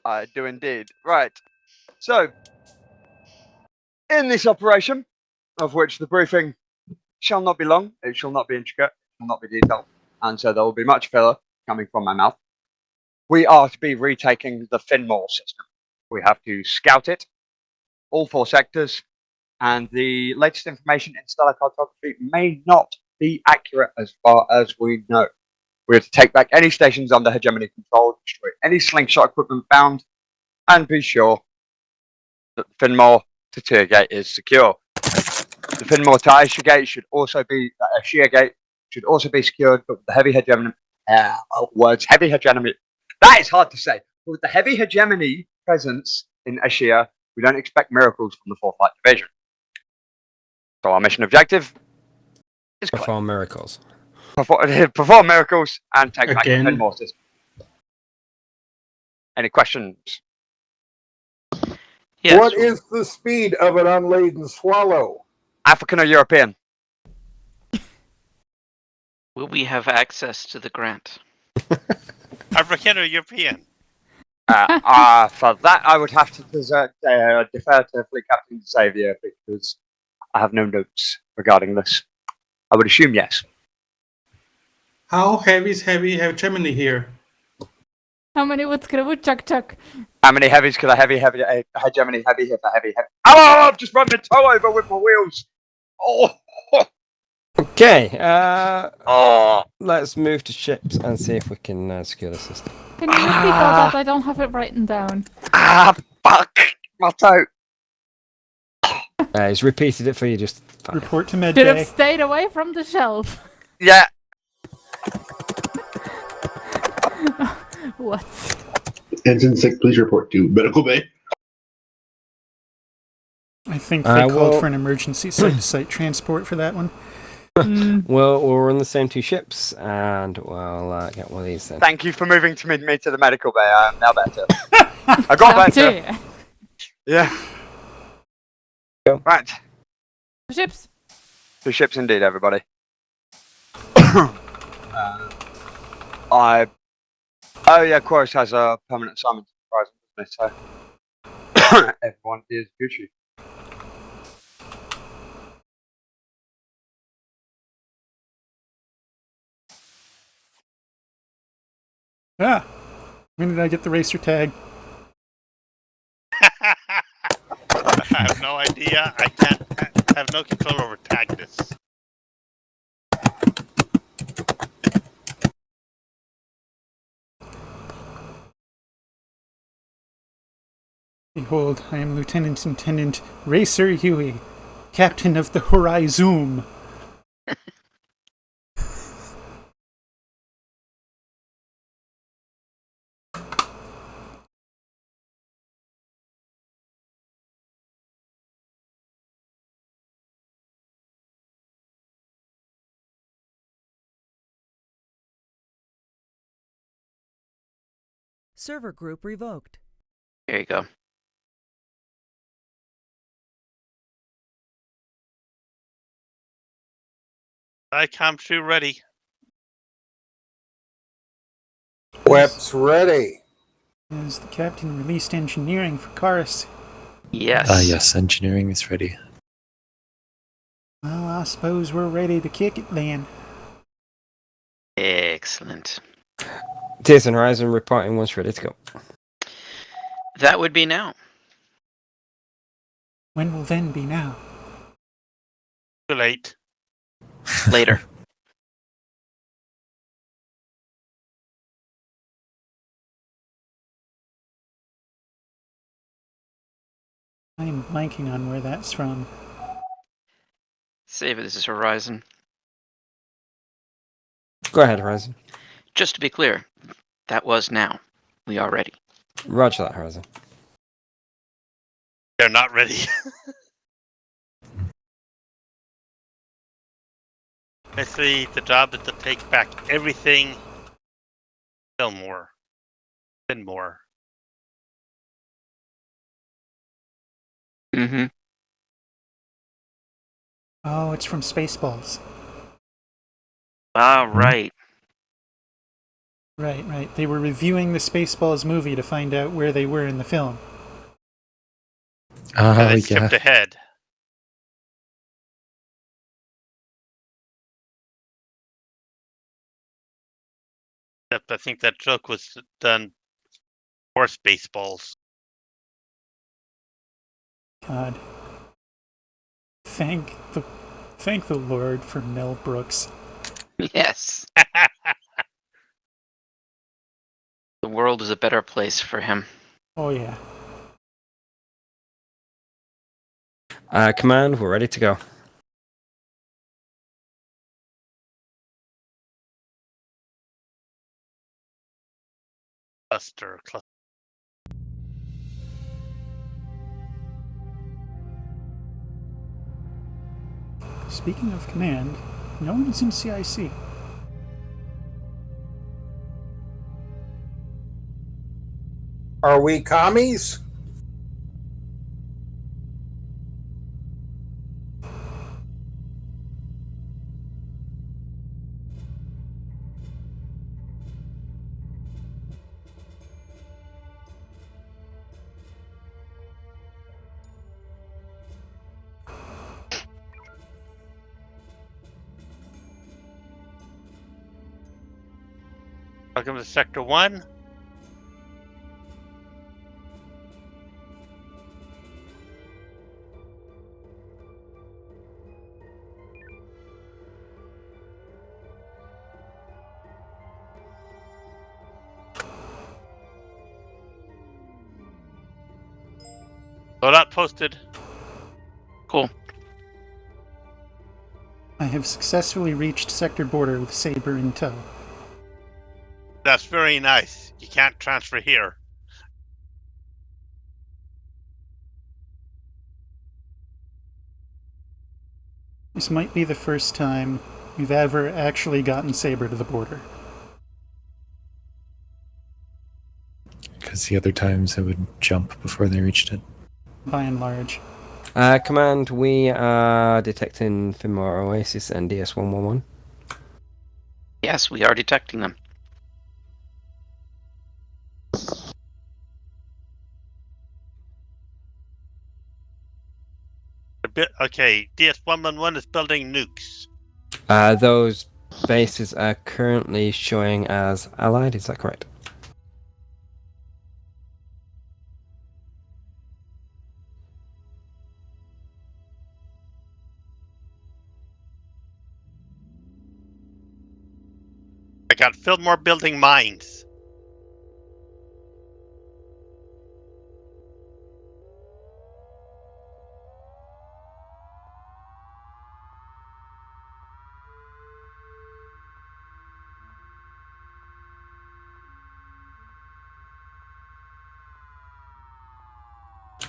I do indeed. Right. So, in this operation, of which the briefing shall not be long, it shall not be intricate, it shall not be detailed, and so there will be much filler coming from my mouth. We are to be retaking the Finmore system. We have to scout it, all 4 sectors, and the latest information in stellar cartography may not be accurate as far as we know. We are to take back any stations under hegemony control, destroy any slingshot equipment found, and be sure that the Finmore to Tier Gate is secure. The Finmore to Asia Gate should also be Ashia Gate should also be secured, but with the heavy hegemony heavy hegemony. That is hard to say. But with the heavy hegemony presence in Ashia, we don't expect miracles from the 4th Light Division. So our mission objective is clear. Perform miracles. Perform miracles and take back the Again. Finmore system. Any questions? Yes. What is the speed of an unladen swallow? African or European? Will we have access to the grant? African or European? For that, I would have to defer to Fleet Captain Xavier because I have no notes regarding this. I would assume yes. How heavy is heavy hegemony here? How many would chuck? How many heavies could a hegemony heavy hit for heavy? Oh, I've just run my toe over with my wheels. Oh, Okay, oh. let's move to ships and see if we can secure the system. Can you repeat all that? I don't have it written down. Fuck my toe. He's repeated it for you just fine. Report to Should have Midday. stayed away from the shelf. Yeah. What? Ensign 6, please report to Medical Bay. I think they called well- for an emergency site-to-site transport for that one. We'll run the same two ships, and we'll get one of these then. Thank you for moving me to the medical bay. I am now better. I got better. Two. Yeah. Go. Right. Ships. Two ships indeed, everybody. Oh yeah, Chorus has a permanent assignment Horizon, doesn't it? So everyone is Gucci. Ah, when did I get the racer tag? I have no idea. I have no control over Tagnus. Behold, I am Lieutenant Intendant Racer Huey, Captain of the Horizon. Server group revoked. There you go. I come through ready. Weps ready. As the captain released engineering for Chorus. Yes. Yes, engineering is ready. Well, I suppose we're ready to kick it then. Excellent. TSN Horizon reporting once ready to go. That would be now. When will then be now? Too late. Later. I am blanking on where that's from. Save it. This is Horizon. Go ahead, Horizon. Just to be clear, that was now. We are ready. Roger that, Horizon. They're not ready. Basically, the job is to take back everything. Still more. And more. Mm-hmm. Oh, it's from Spaceballs. Ah, right. Right. They were reviewing the Spaceballs movie to find out where they were in the film. And they Yeah. skipped ahead. Except I think that joke was done for Spaceballs. God. Thank the Lord for Mel Brooks. Yes. The world is a better place for him. Oh yeah. Command, we're ready to go. Cluster. Speaking of command, no one's in CIC. Are we commies? Welcome to Sector 1. Load out posted. Cool. I have successfully reached sector border with Saber in tow. That's very nice. You can't transfer here. This might be the first time we've ever actually gotten Saber to the border. Because the other times it would jump before they reached it. By and large. Command, we are detecting Finmore Oasis and DS-111. Yes, we are detecting them. Okay, DS-111 is building nukes. Those bases are currently showing as allied, is that correct? I got Fillmore building mines.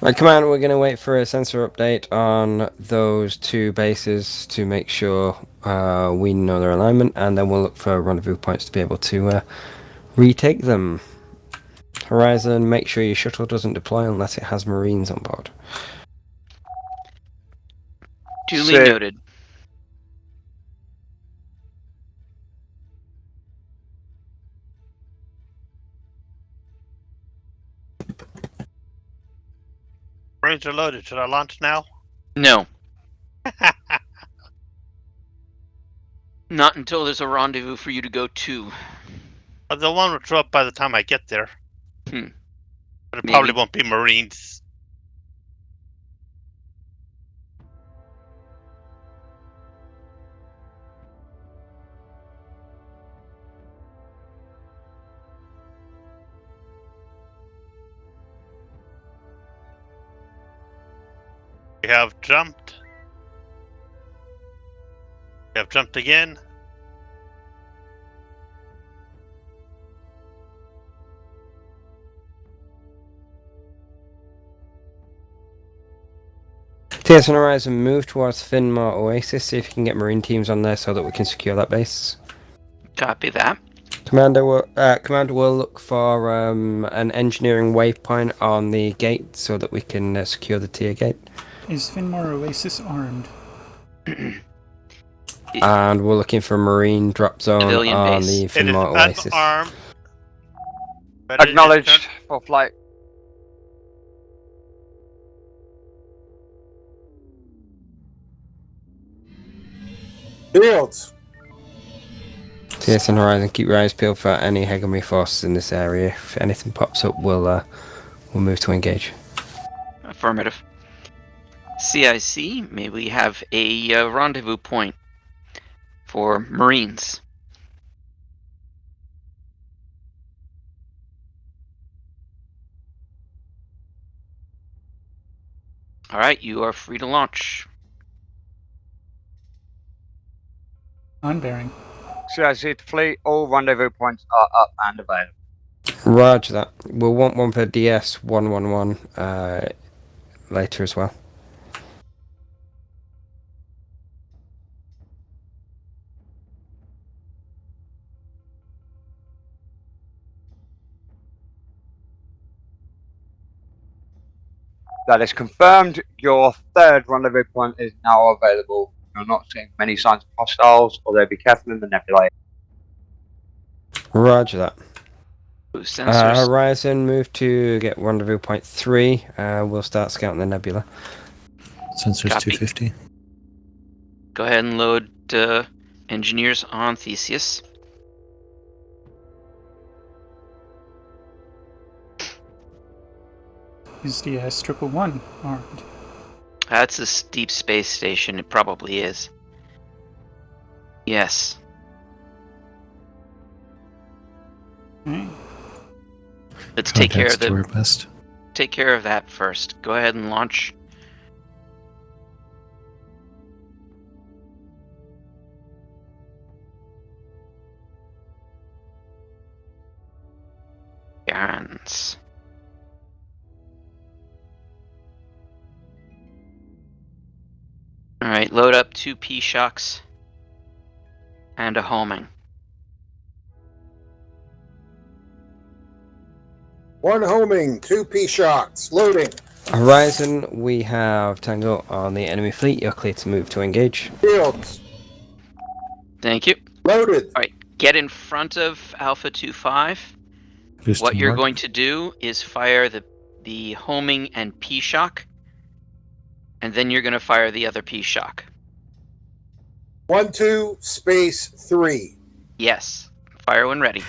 Right, Command, we're going to wait for a sensor update on those two bases to make sure we know their alignment, and then we'll look for rendezvous points to be able to retake them. Horizon, make sure your shuttle doesn't deploy unless it has Marines on board. Duly So- noted. Marines are loaded. Should I launch now? No. Not until there's a rendezvous for you to go to. The one will show up by the time I get there. Hmm. But it Maybe. probably won't be Marines. We have jumped. We have jumped again. TSN Horizon, move towards Finmore Oasis, see if you can get Marine teams on there so that we can secure that base. Copy that. Commander will look for an engineering waypoint on the gate so that we can secure the tier gate. Is Finmore Oasis armed? And we're looking for a Marine drop zone Civilian on base. the It is Finmore Oasis. unarmed. But it is Acknowledged for flight. Fields. TSN Horizon, keep your eyes peeled for any hegemony forces in this area. If anything pops up, we'll move to engage. Affirmative. CIC, may we have a rendezvous point for Marines? All right, you are free to launch. On bearing. CIC to fleet, all rendezvous points are up and available. Roger that. We'll want one for DS-111 later as well. That is confirmed. Your third rendezvous point is now available. You're not seeing many signs of hostiles, although be careful in the nebula. Roger that. Sensors. Horizon, move to get rendezvous point 3. We'll start scouting the nebula. Sensors Copy. 250. Go ahead and load engineers on Theseus. Is DS-111 armed? That's a deep space station. It probably is. Yes. Okay. Let's take care of Contacts to our the. best. Take care of that first. Go ahead and launch. Terrans. All right. Alright, load up 2 P-shocks and a homing. One homing, 2 P-shocks, loading. Horizon, we have Tango on the enemy fleet. You're clear to move to engage. Shields, Thank you. loaded. Alright, get in front of Alpha 2-5. Boost What to you're mark. going to do is fire the homing and P-shock, and then you're going to fire the other P-shock. 1-2 space 3. Yes. Fire when ready.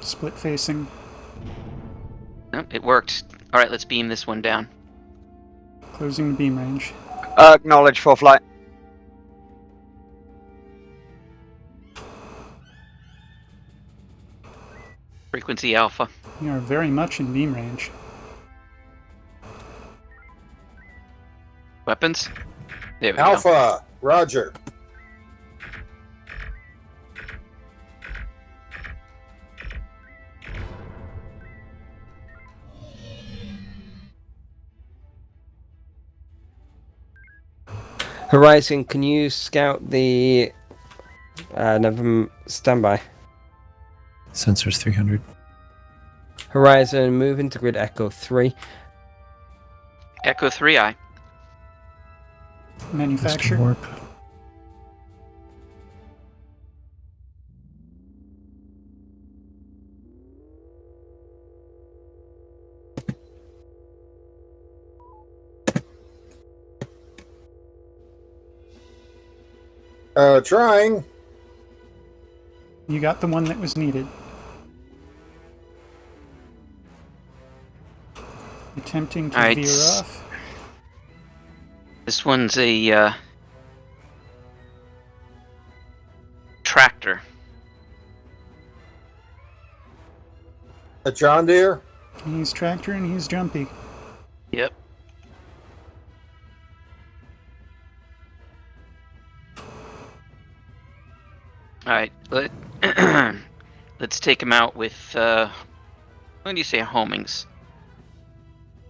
Split facing. Oh, it worked. Alright, let's beam this one down. Closing the beam range. Acknowledge for flight. Frequency Alpha. We are very much in beam range. Weapons? There we go. Alpha, roger. Horizon, can you scout the... never... Standby. Sensors 300. Horizon, move into grid Echo 3. Echo 3-eye. Boost to Manufacture. warp. Trying. You got the one that was needed. Attempting to Alright. veer off. This one's a tractor. A John Deere. He's tractor and he's jumpy. Yep. Alright, let's take him out with, when do you say homings?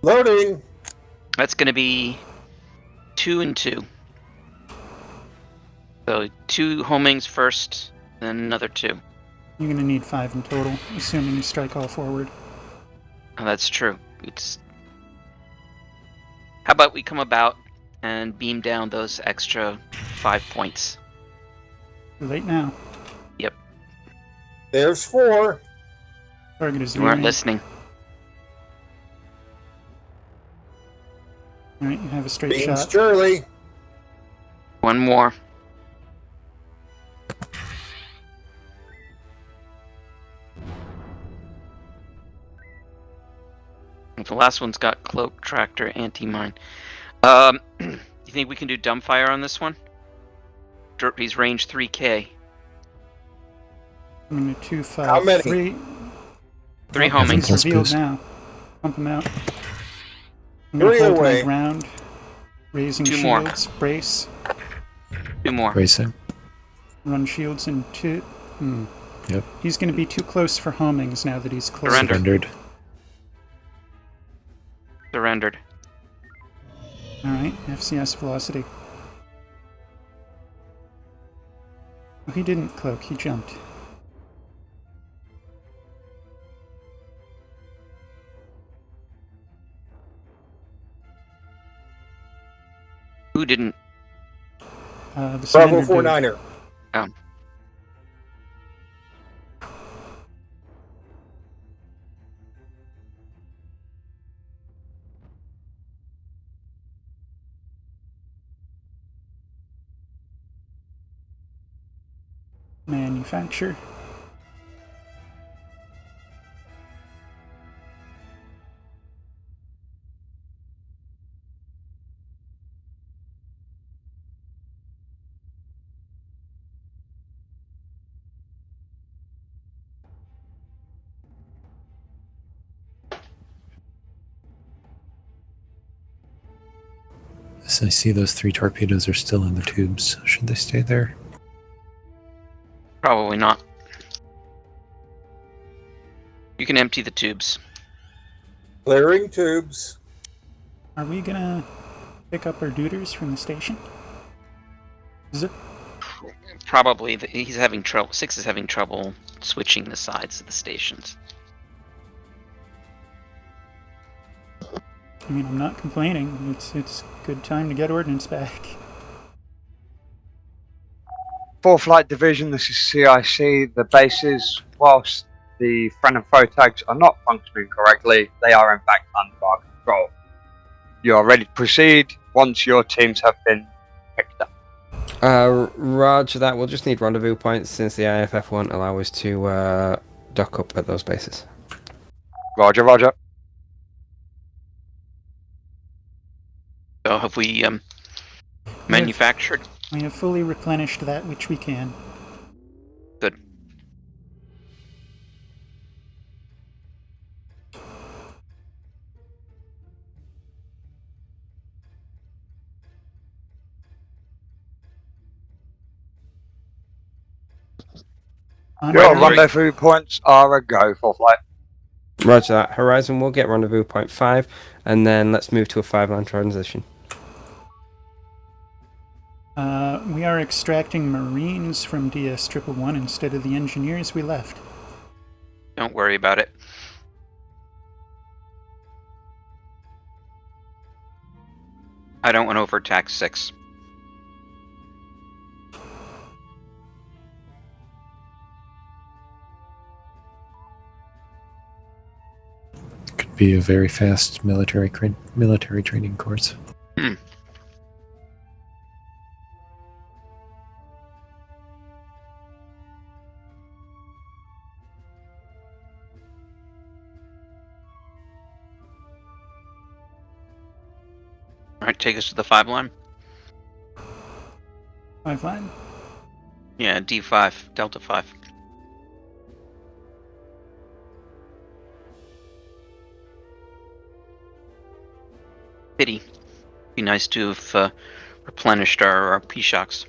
Loading. That's gonna be 2 and 2. So 2 homings first, then another 2. You're gonna need 5 in total, assuming you strike all forward. Oh, that's true. It's. How about we come about and beam down those extra 5 points? Too late now. Yep. There's 4. Target is You weren't veering. listening. Alright, you have a straight Beams shot. Charlie. 1 more. The last one's got cloak, tractor, anti-mine. You think we can do dumbfire on this one? He's range 3K. I'm gonna 2, 5, How many? 3. 3 He's homings. Plus revealed boost. now. Pump him out. I'm gonna 3 hold away. my ground. Raising 2 more. shields. Brace. 2 more. Bracing. Run shields in 2. Yep. He's gonna be too close for homings now that he's close. Surrender. Surrendered. Surrendered. Alright, FCS velocity. Oh, he didn't cloak, he jumped. Who didn't? The Bravo surrender dude. 49er. Oh. Manufacture. As I see those 3 torpedoes are still in the tubes. Should they stay there? Probably not. You can empty the tubes. Clearing tubes. Are we gonna pick up our duders from the station? Is it? Probably he's having trouble. 6 is having trouble switching the sides of the stations. I mean, I'm not complaining. It's good time to get ordnance back. 4th Flight Division, this is CIC. The bases, whilst the friend and foe tags are not functioning correctly, they are in fact under our control. You are ready to proceed once your teams have been picked up. Roger that. We'll just need rendezvous points since the IFF won't allow us to dock up at those bases. Roger, roger. So have we manufactured? We have fully replenished that which we can. Good. Your rendezvous points are a go for flight. Roger that. Horizon will get rendezvous point 5, and then let's move to a 5-line transition. We are extracting Marines from DS111 instead of the engineers we left. Don't worry about it. I don't want to overtax 6. Could be a very fast military training course. Alright, take us to the 5-line. 5-line? Yeah, D5, Delta 5. Pity. Be nice to have replenished our P-shocks.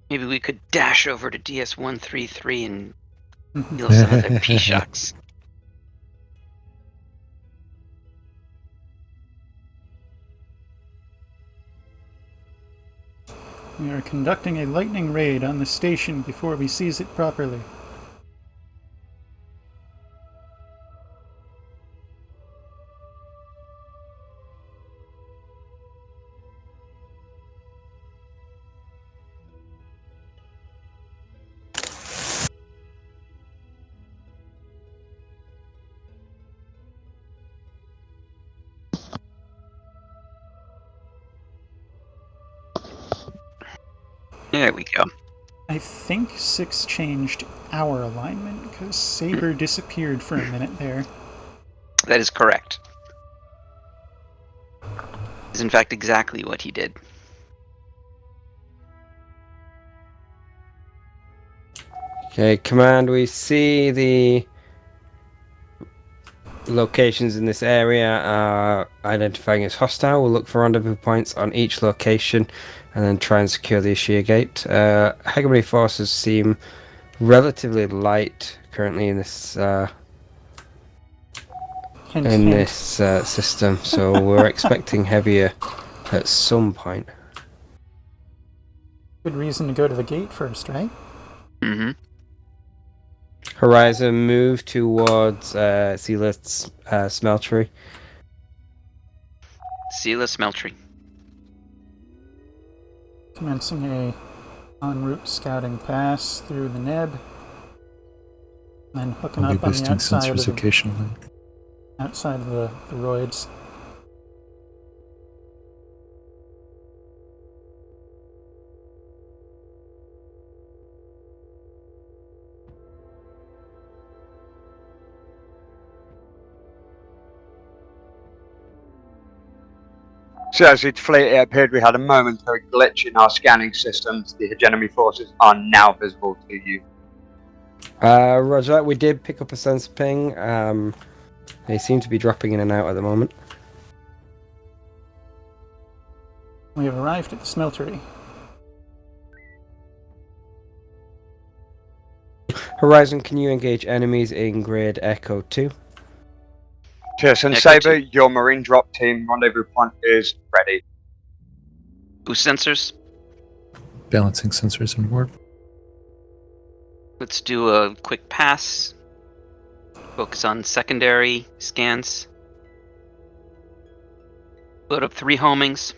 Maybe we could dash over to DS133 and steal some of their P-shocks. We are conducting a lightning raid on the station before we seize it properly. There we go. I think 6 changed our alignment because Saber disappeared for a minute there. That is correct. Is in fact exactly what he did. Okay, Command, we see the locations in this area are identifying as hostile. We'll look for rendezvous points on each location and then try and secure the Ashia Gate. Hegemony forces seem relatively light currently in this system, so we're expecting heavier at some point. Good reason to go to the gate first, right? Mm-hmm. Horizon, move towards Sealet's smeltery. Sela Smeltery. Commencing a en route scouting pass through the nib. And then hooking I'll be up on the boosting outside of sensors occasionally. the roids. So as it fleet, it appeared we had a momentary glitch in our scanning systems. The hegemony forces are now visible to you. Roger that. We did pick up a sensor ping. They seem to be dropping in and out at the moment. We have arrived at the smeltery. Horizon, can you engage enemies in grid Echo 2? TSN Echo Saber, 2. your marine drop team rendezvous point is ready. Boost sensors. Balancing sensors and warp. Let's do a quick pass. Focus on secondary scans. Load up 3 homings.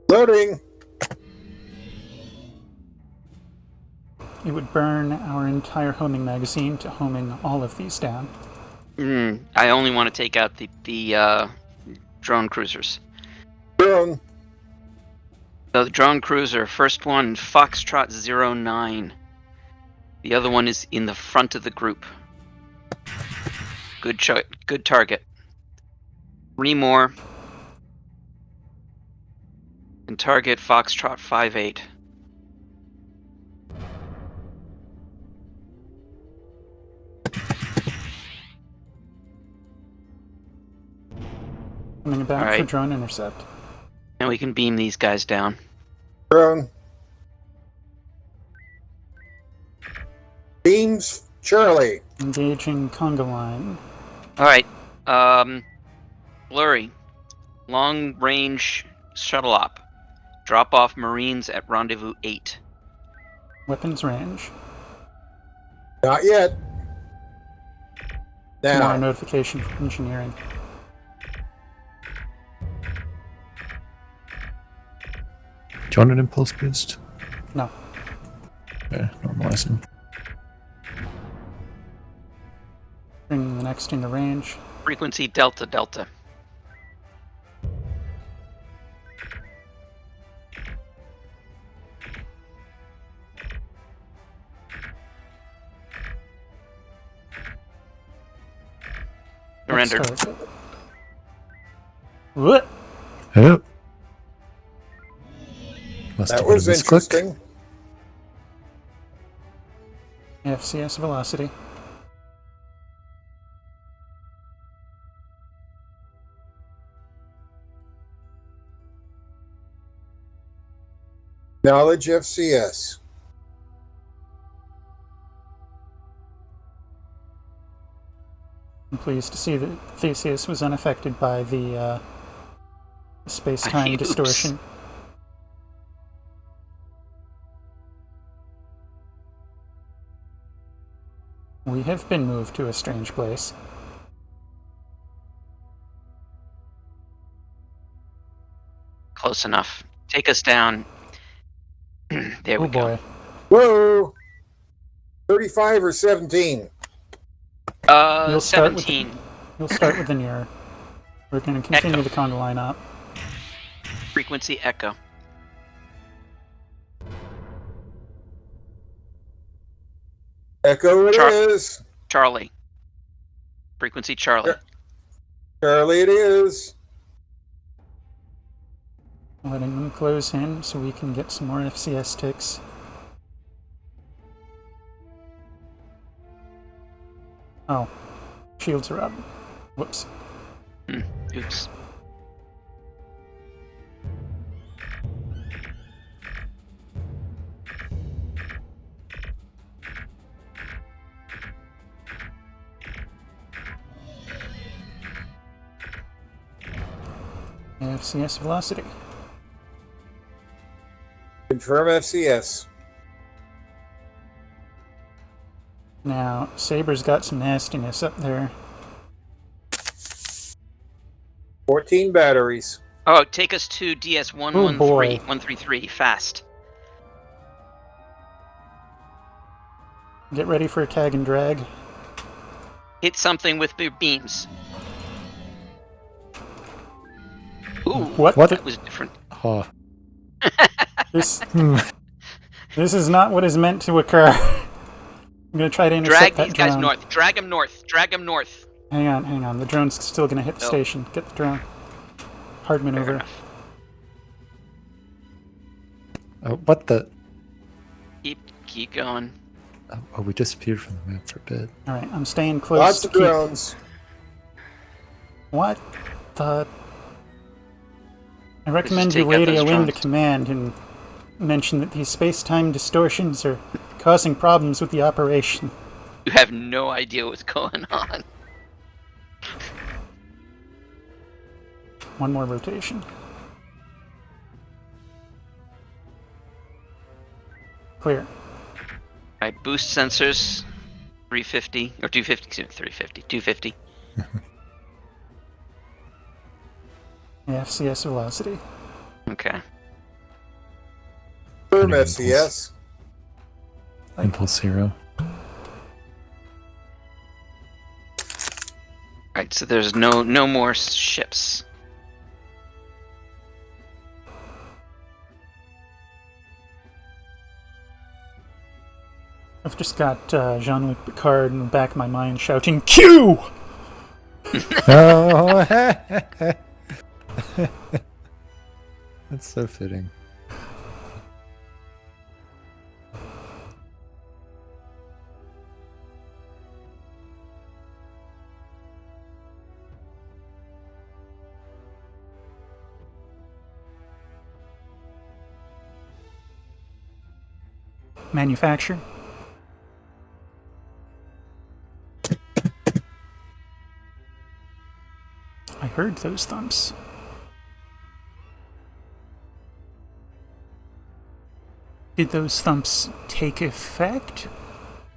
Loading. It would burn our entire homing magazine to homing all of these down. I only want to take out the drone cruisers. Drone. So the drone cruiser, first one, Foxtrot 09. The other one is in the front of the group. Good target. 3 more. And target Foxtrot 58. Coming back for Alright. drone intercept. And we can beam these guys down. Drone. Beams. Charlie. Engaging conga line. Alright. Blurry. Long range shuttle op. Drop off Marines at rendezvous 8. Weapons range. Not yet. Tomorrow Now. notification for engineering. Do you want an impulse boost? No. Okay, normalizing. Bringing the next into range. Frequency Delta Delta. Surrendered. Next target. What? Oh. Must That have been a was misclick. interesting. FCS velocity. Knowledge FCS. I'm pleased to see that Theseus was unaffected by the space-time Oops. distortion. We have been moved to a strange place. Close enough. Take us down. There we Oh go. boy. Whoa. 35 or 17. You'll start with 17. You'll start with the near. We're going to continue Echo. the conga line up. Frequency Echo. Echo it is. Charlie. Frequency Charlie. Charlie it is. Letting them close in so we can get some more FCS ticks. Oh. Shields are up. Whoops. Oops. FCS velocity. Confirm FCS. Now, Saber's got some nastiness up there. 14 batteries. Oh, take us to DS Oh, boy. 133, fast. Get ready for a tag and drag. Hit something with your beams. Ooh, What? that was different. Oh, This is not what is meant to occur. I'm gonna try to Drag intercept that these guys drone. north. Drag them north. Drag them north. Hang on. The drone's still gonna hit the Oh. station. Get the drone. Hard Fair maneuver. enough. what the? Keep going. Oh, we disappeared from the map for a bit. Alright, I'm staying close. Lots to of keep- drones. What the? I recommend you take out those radio in the drones. command and mention that these space-time distortions are causing problems with the operation. You have no idea what's going on. One more rotation. Clear. Alright, boost sensors. 350 or 250. Excuse me, 350. 250. FCS velocity. Okay. Firm Impulse. FCS. Impulse 0. Alright, so there's no more ships. I've just got Jean-Luc Picard in the back of my mind shouting, Q! Oh, that's so fitting. Manufacture. I heard those thumps. Did those thumps take effect?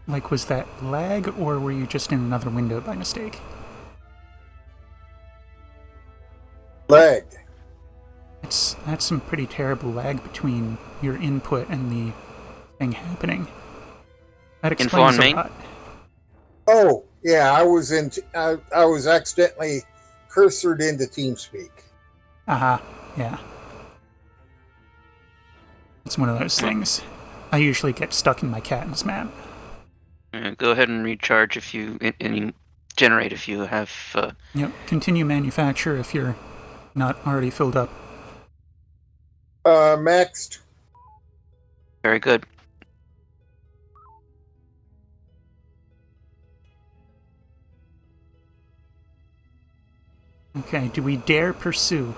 Like, was that lag, or were you just in another window by mistake? Lag. That's some pretty terrible lag between your input and the thing happening. That explains Inform a me. lot. Oh, yeah, I was accidentally cursored into TeamSpeak. Aha, yeah. It's one of those things. I usually get stuck in my Katniss map. Go ahead and recharge if you and generate if you have. Yep, continue manufacture if you're not already filled up. Maxed. Very good. Okay, do we dare pursue?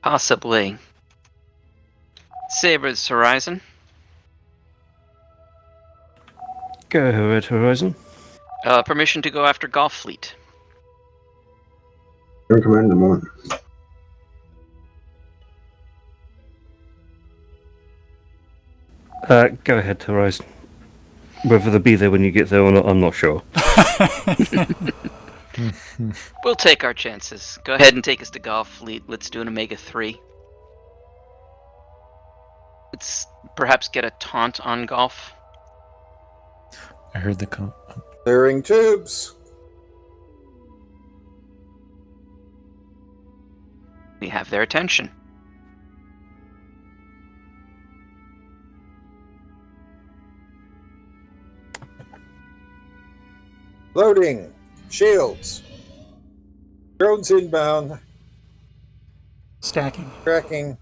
Possibly. Saber's Horizon. Go ahead, Horizon. Permission to go after Golf Fleet. You're in command in a moment. Go ahead, Horizon. Whether they'll be there when you get there or not, I'm not sure. We'll take our chances. Go ahead and take us to Golf Fleet. Let's do an Omega 3. Let's perhaps get a taunt on Golf. I heard the Clearing tubes. We have their attention. Loading. Shields. Drones inbound. Stacking. Tracking.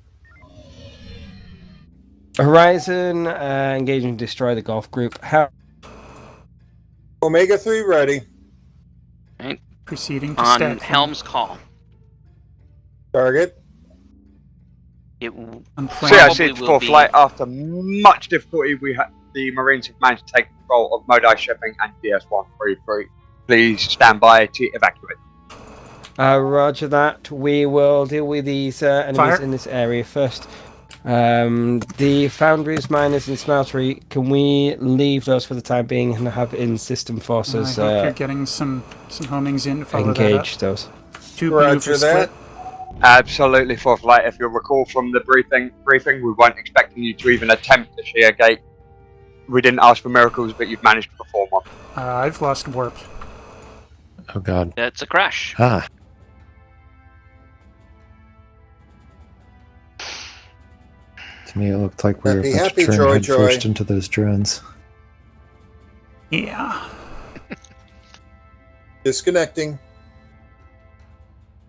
Horizon, engage and destroy the golf group. How? Omega 3 ready. Right? Proceeding to On stack. Helm's Call. Target. It I'm So yeah, probably it's will fourth be. flight. After much difficulty, the Marines have managed to take control of Modi shipping and DS-133. Please stand by to evacuate. Roger that. We will deal with these enemies Fire. in this area first. The foundries, miners, and smeltery, can we leave those for the time being and have in-system forces I hope you're getting some homings in to follow engage that up. those? Tube maneuver split. Absolutely, Fourth Light. If you'll recall from the briefing, we weren't expecting you to even attempt the shear gate. We didn't ask for miracles, but you've managed to perform one. I've lost warp. Oh god. That's a crash. Ah. To me, it looked like we were about to turn head first into those drones. Yeah. Disconnecting.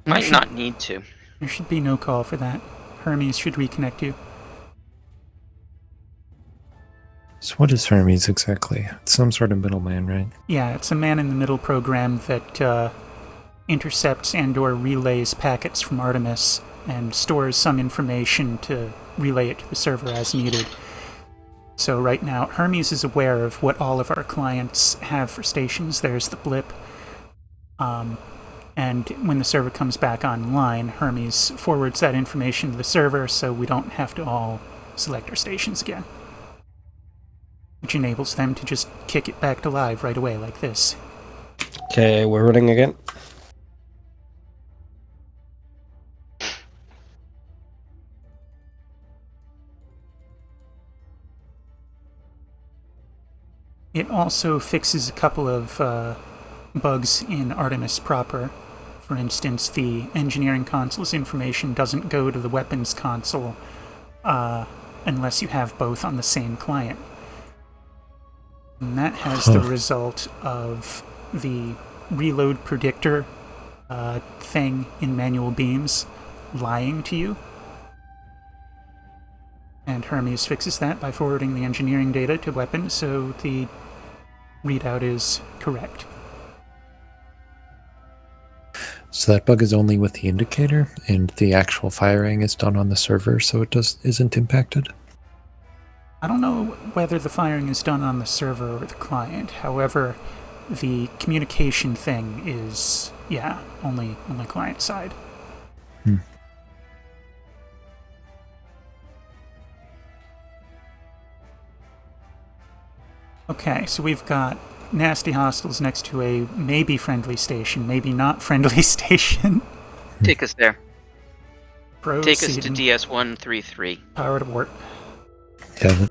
Might not need to. There should be no call for that. Hermes should reconnect you. So what is Hermes exactly? It's some sort of middleman, right? Yeah, it's a man-in-the-middle program that intercepts and/or relays packets from Artemis and stores some information to relay it to the server as needed. So right now, Hermes is aware of what all of our clients have for stations. There's the blip. And when the server comes back online, Hermes forwards that information to the server so we don't have to all select our stations again. Which enables them to just kick it back to live right away like this. Okay, we're running again. It also fixes a couple of bugs in Artemis proper. For instance, the engineering console's information doesn't go to the weapons console unless you have both on the same client. And that has the result of the reload predictor thing in manual beams lying to you. And Hermes fixes that by forwarding the engineering data to weapons so the readout is correct. So that bug is only with the indicator, and the actual firing is done on the server, so it isn't impacted? I don't know whether the firing is done on the server or the client. However, the communication thing is, yeah, only client side. Okay, so we've got nasty hostiles next to a maybe friendly station, maybe not friendly station. Take us there. Proceeding. Take us to DS-133. Power to warp. Yeah.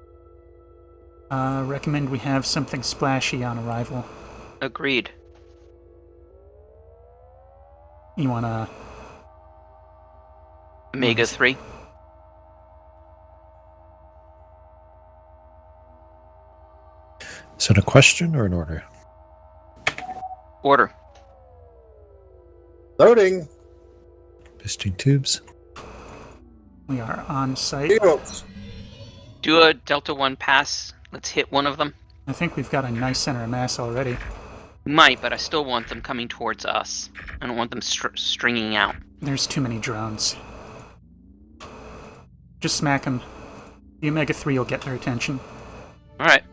Recommend we have something splashy on arrival. Agreed. You wanna... Omega-3. Is that a question or an order? Order. Loading. Visiting tubes. We are on site. Fields. Do a Delta 1 pass. Let's hit one of them. I think we've got a nice center of mass already. We might, but I still want them coming towards us. I don't want them stringing out. There's too many drones. Just smack them. The Omega-3 will get their attention. Alright.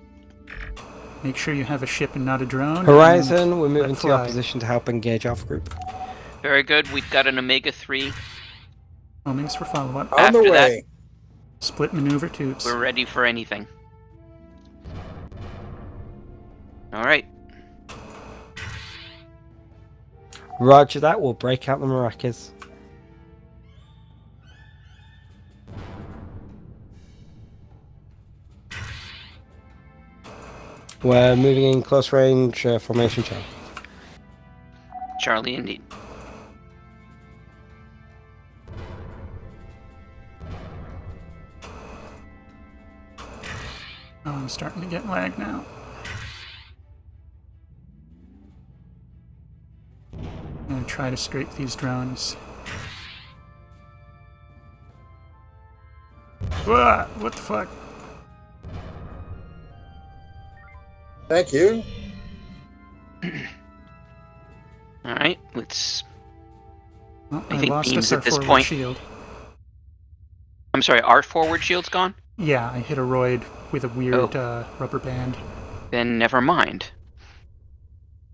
Make sure you have a ship and not a drone. Horizon, we're moving to your position to help engage Alpha Group. Very good. We've got an Omega-3. Homings for follow-up. On the way. Split maneuver tubes. We're ready for anything. Alright. Roger that, we'll break out the maracas. We're moving in close range formation check. Charlie, indeed. Oh, I'm starting to get lag now. I'm gonna try to scrape these drones. Whoa, what the fuck? Thank you. Alright, let's... Well, I think lost beams our at this forward point. shield. I'm sorry, our forward shield's gone? Yeah, I hit a roid with a weird rubber band. Then never mind.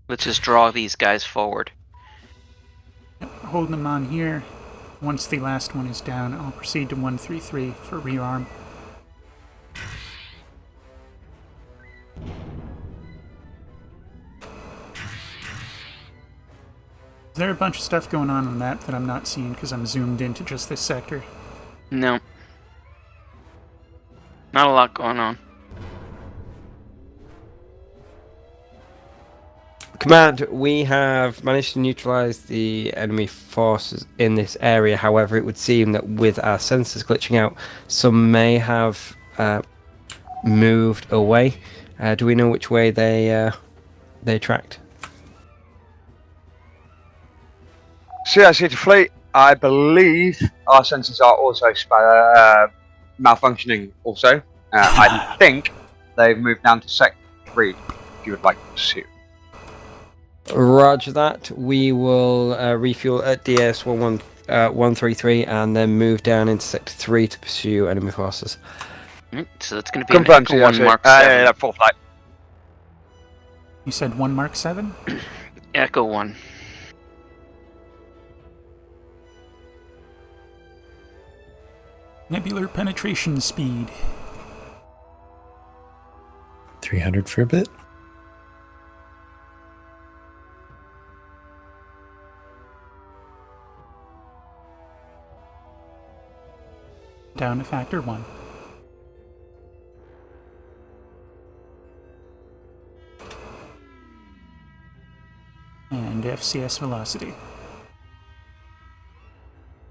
Let's just draw these guys forward. Holding them on here. Once the last one is down, I'll proceed to 133 for rearm. Is there a bunch of stuff going on the map that I'm not seeing because I'm zoomed into just this sector? No. Not a lot going on. Command, we have managed to neutralize the enemy forces in this area. However, it would seem that with our sensors glitching out, some may have moved away. Do we know which way they tracked? CIC to fleet, I believe our sensors are also malfunctioning also. I think they've moved down to Sector 3, if you would like to pursue. Roger that. We will refuel at DS 133 and then move down into Sector 3 to pursue enemy forces. Right, so that's going to be Confirmed an Echo 1 CIC. Mark 7. Yeah, full flight. You said 1 Mark 7? Echo 1. Nebular penetration speed. 300 for a bit. Down to factor 1. And FCS velocity.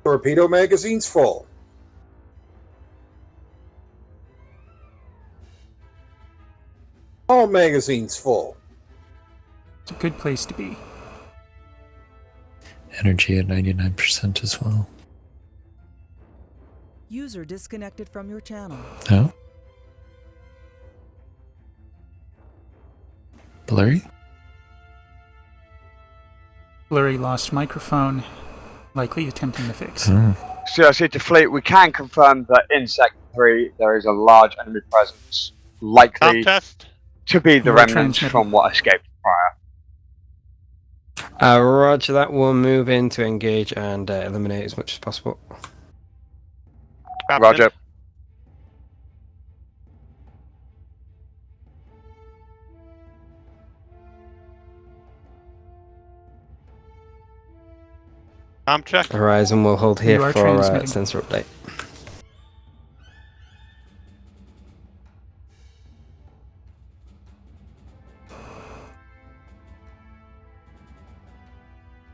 Torpedo magazine's full. All magazines full. It's a good place to be. Energy at 99% as well. User disconnected from your channel. Oh? Blurry? Blurry lost microphone, likely attempting to fix. CIC to fleet, we can confirm that in Sector 3 there is a large enemy presence, likely Contest. to be the You are remnants transmitting. from what escaped prior. Roger that. We'll move in to engage and eliminate as much as possible. Captain. Roger. Check. Horizon will hold You here are for transmitting. sensor update.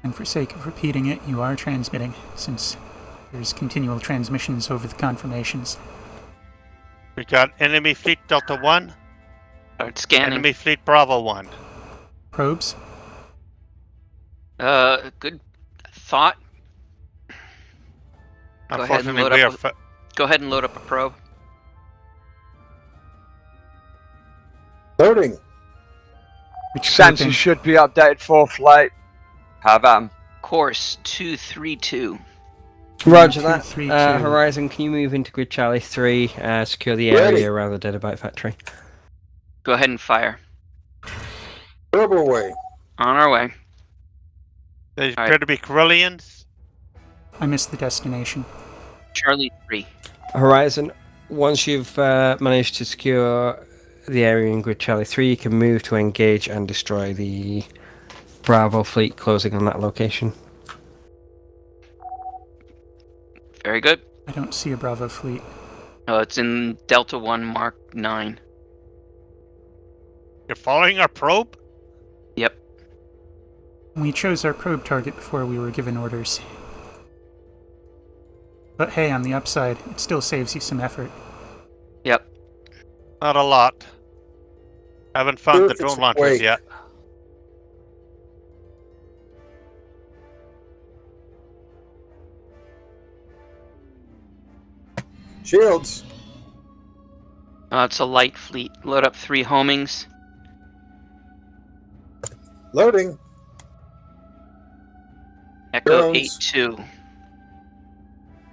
And for sake of repeating it, you are transmitting, since there's continual transmissions over the confirmations. We got enemy fleet Delta 1, Start scanning. enemy fleet Bravo 1. Probes? Good thought. Go ahead and Unfortunately, go ahead and load up a probe. Loading. Which Sensors grouping? should be updated for flight. Have Course 232. Roger that. 232. Horizon, can you move into Grid Charlie 3, secure the Ready. area around the Deadabite factory? Go ahead and fire. Turbo away. On our way. They All appear right. to be Corellians. I missed the destination. Charlie 3. Horizon, once you've managed to secure the area in Grid Charlie 3, you can move to engage and destroy the Bravo fleet closing on that location. Very good. I don't see a Bravo fleet. It's in Delta 1 Mark 9. You're following our probe? Yep. We chose our probe target before we were given orders. But hey, on the upside, it still saves you some effort. Yep. Not a lot. Haven't found the Perfect drone launchers way. yet. Shields. It's a light fleet. Load up 3 homings. Loading. Echo Drones. 8-2.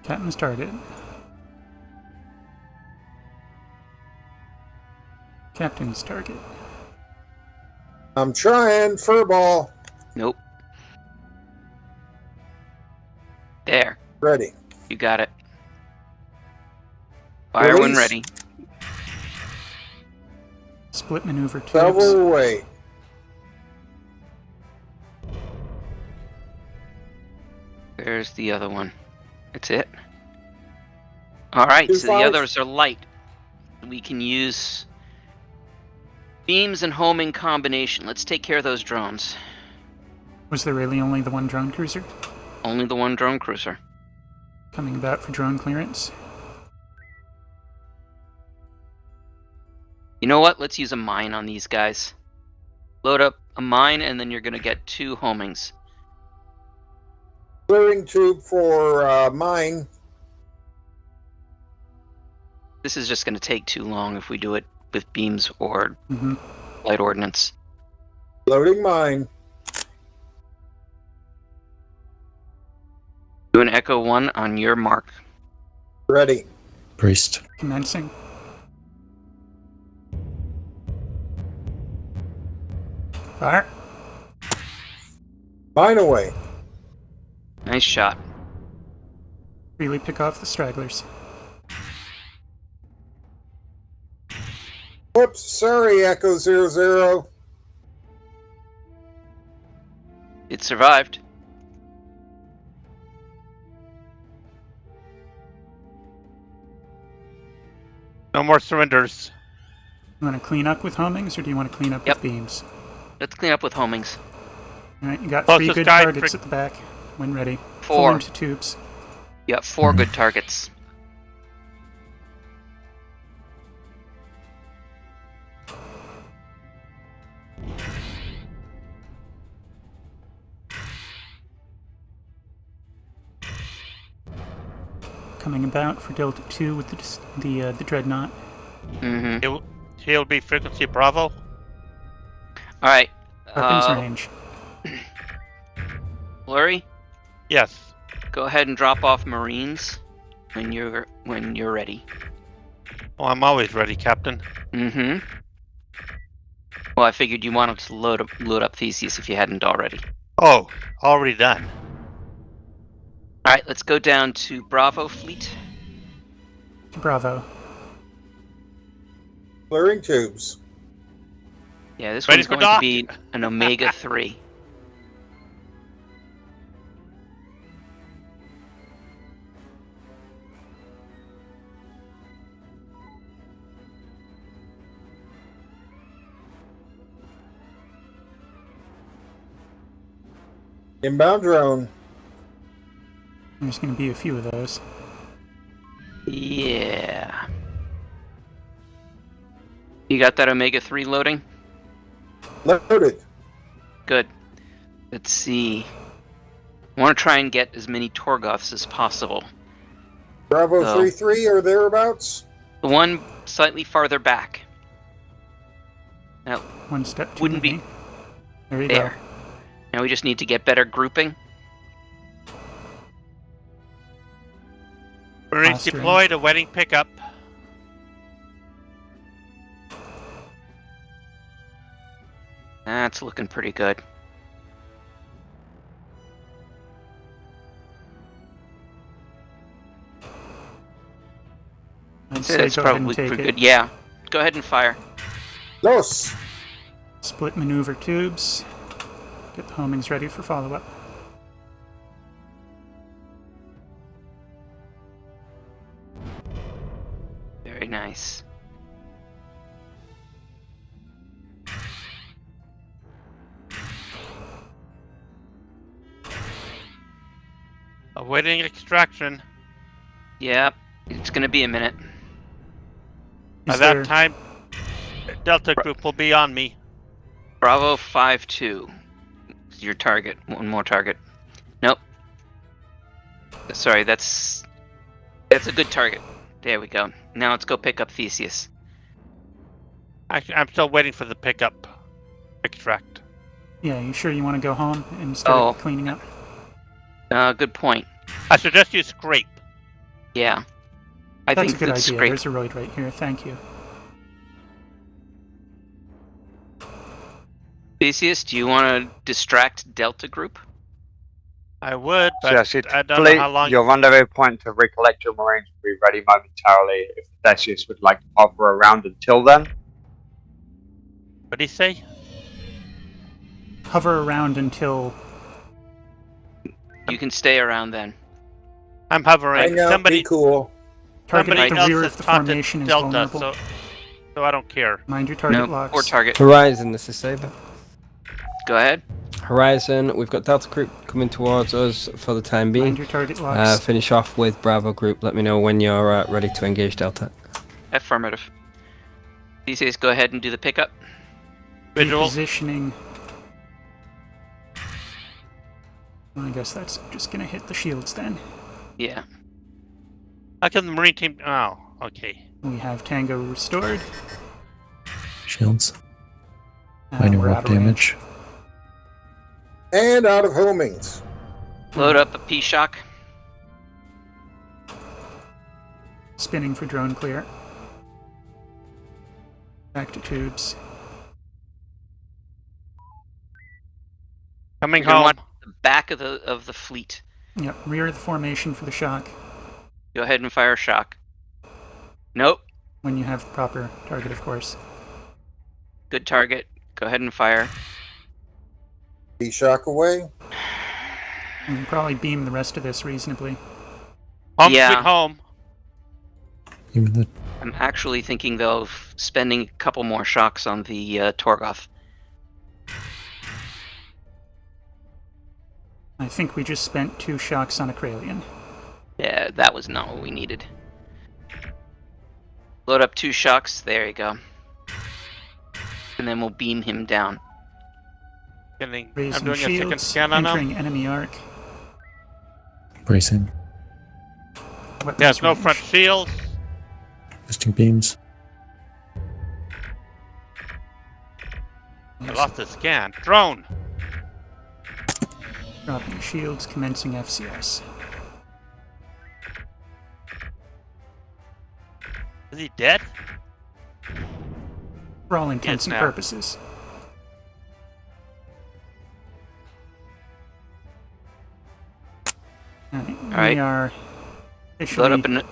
Captain's target. Captain's target. I'm trying. Furball. Nope. There. Ready. You got it. Fire when Release. ready. Split maneuver tubes. Travel away. There's the other one. That's it. Alright, so the 2-5. others are light. We can use beams and homing combination. Let's take care of those drones. Was there really only the one drone cruiser? Only the one drone cruiser. Coming about for drone clearance. You know what? Let's use a mine on these guys. Load up a mine and then you're going to get 2 homings. Clearing tube for mine. This is just going to take too long if we do it with beams or Mm-hmm. light ordnance. Loading mine. Do an Echo 1 on your mark. Ready. Priest. Commencing. Fire. Mine away. Nice shot. Really pick off the stragglers. Whoops, sorry, Echo 00. It survived. No more surrenders. You want to clean up with homings, or do you want to clean up Yep. with beams? Let's clean up with homings. Alright, you got 3 Closest good guy, targets trick- at the back. When ready. Full 4. into tubes. You got 4 good targets. Coming about for Delta 2 with the Dreadnought. Mm-hmm. He'll be frequency Bravo. Alright. Weapons range. Blurry, Yes. go ahead and drop off Marines when you're ready. Oh, I'm always ready, Captain. Mm-hmm. Well, I figured you wanted to load up Theseus if you hadn't already. Oh, already done. Alright, let's go down to Bravo Fleet. Bravo. Clearing tubes. Yeah, this Ready one's for going to dock. be an Omega 3. Inbound drone. There's going to be a few of those. Yeah. You got that Omega 3 loading? Loaded. Good. Let's see. I want to try and get as many Torgoths as possible. Bravo Oh. 3-3 or thereabouts. The one slightly farther back. Now, One step too Wouldn't be- many. There you there. Now we just need to get better grouping. Marines Mastering. deployed, awaiting pickup. That's looking pretty good. I'd I'd say say that's go ahead and probably take pretty it. good. Yeah. Go ahead and fire. Los. Split maneuver tubes. Get the homings ready for follow-up. Very nice. Awaiting extraction. Yep. It's gonna be a minute. By Is that there- time, Delta Group will be on me. Bravo 5-2. Is your target. One more target. Nope. Sorry, that's a good target. There we go. Now let's go pick up Theseus. Actually, I'm still waiting for the pickup. Extract. Yeah, you sure you want to go home instead Oh. of cleaning up? Good point. I suggest you scrape. Yeah. I That's think a good idea. scrape. There's a roid right here. Thank you. Theseus, do you want to distract Delta Group? I would, but Suggested I don't know fleet, how long. your rendezvous point to recollect your marines will be ready momentarily if Theseus would like to hover around until then. What did he say? Hover around until... You can stay around then. I'm hovering. Hang out, be cool. Target Somebody at the else rear has of the taunted formation is Delta, vulnerable. so I don't care. Mind your target No, locks. or target. Horizon, this is Saber. Go ahead. Horizon, we've got Delta Group coming towards us for the time being. Mind your target locks. Finish off with Bravo Group. Let me know when you're ready to engage Delta. Affirmative. Theseus, go ahead and do the pickup. Visual. Repositioning. Well, I guess that's just gonna hit the shields then. Yeah. How come the Marine team? Oh, okay. We have Tango restored. Shields. Minor We're rock out of range. damage. And out of homings. Load up a P-Shock. Spinning for drone clear. Back to tubes. Coming You're gonna home. want the back of the fleet. Yep, rear of the formation for the shock. Go ahead and fire shock. Nope. When you have the proper target, of course. Good target. Go ahead and fire. P-Shock away. You can probably beam the rest of this reasonably. Home Yeah. sweet home. Even the I'm actually thinking, though, of spending a couple more shocks on the Torgoth. I think we just spent 2 shocks on a Kralian. Yeah, that was not what we needed. Load up 2 shocks. There you go. And then we'll beam him down. I'm Raising doing a second shields, scan on him. entering enemy arc. bracing, Weapons Yes, no range. front shields. boosting beams. I lost the scan. Drone. Dropping shields, commencing FCS. Is he dead? For all intents Yes, and now. purposes. Alright. We are Load officially up and...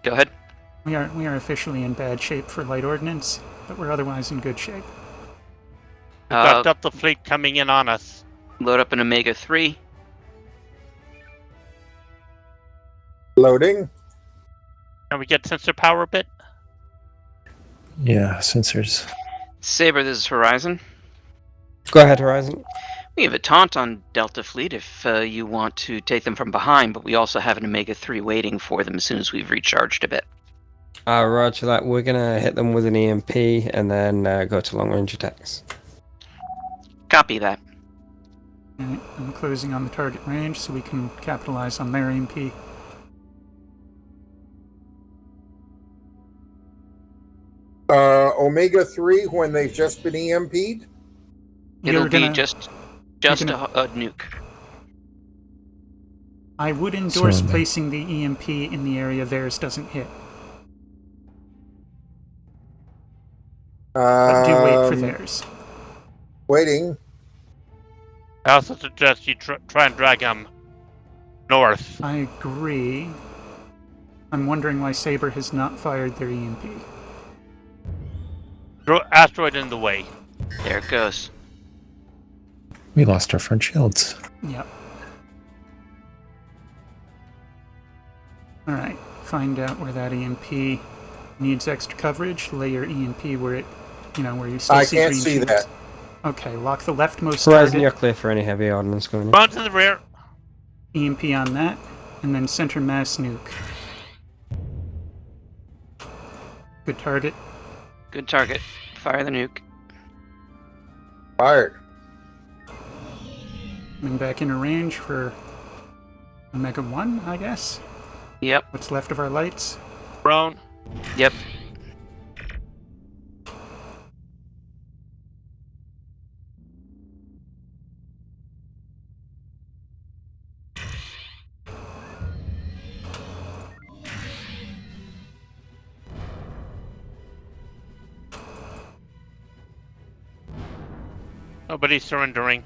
Go ahead. we are officially in bad shape for light ordnance, but we're otherwise in good shape. Got Delta fleet coming in on us. Load up an Omega 3. Loading. Can we get sensor power a bit? Yeah, sensors. Saber, this is Horizon. Go ahead, Horizon. We have a taunt on Delta Fleet if you want to take them from behind, but we also have an Omega 3 waiting for them as soon as we've recharged a bit. Roger that. We're gonna hit them with an EMP and then go to long range attacks. Copy that. Alright, I'm closing on the target range so we can capitalize on their EMP. Omega 3 when they've just been EMP'd? It'll You're be gonna- just a nuke. I would endorse Surrender. placing the EMP in the area theirs doesn't hit. But do wait for theirs. Waiting. I also suggest you try and drag him north. I agree. I'm wondering why Saber has not fired their EMP. Throw asteroid in the way. There it goes. We lost our front shields. Yep. Alright, find out where that EMP needs extra coverage. Lay your EMP where it, where you still I see can't green see shields. that. Okay, lock the leftmost Horizon, target. you're clear for any heavy ordnance going in. Run to the rear. EMP on that, and then center mass nuke. Good target. Good target. Fire the nuke. Fired. Coming back into range for Omega 1, I guess. Yep. What's left of our lights? Drone. Yep. Nobody's surrendering.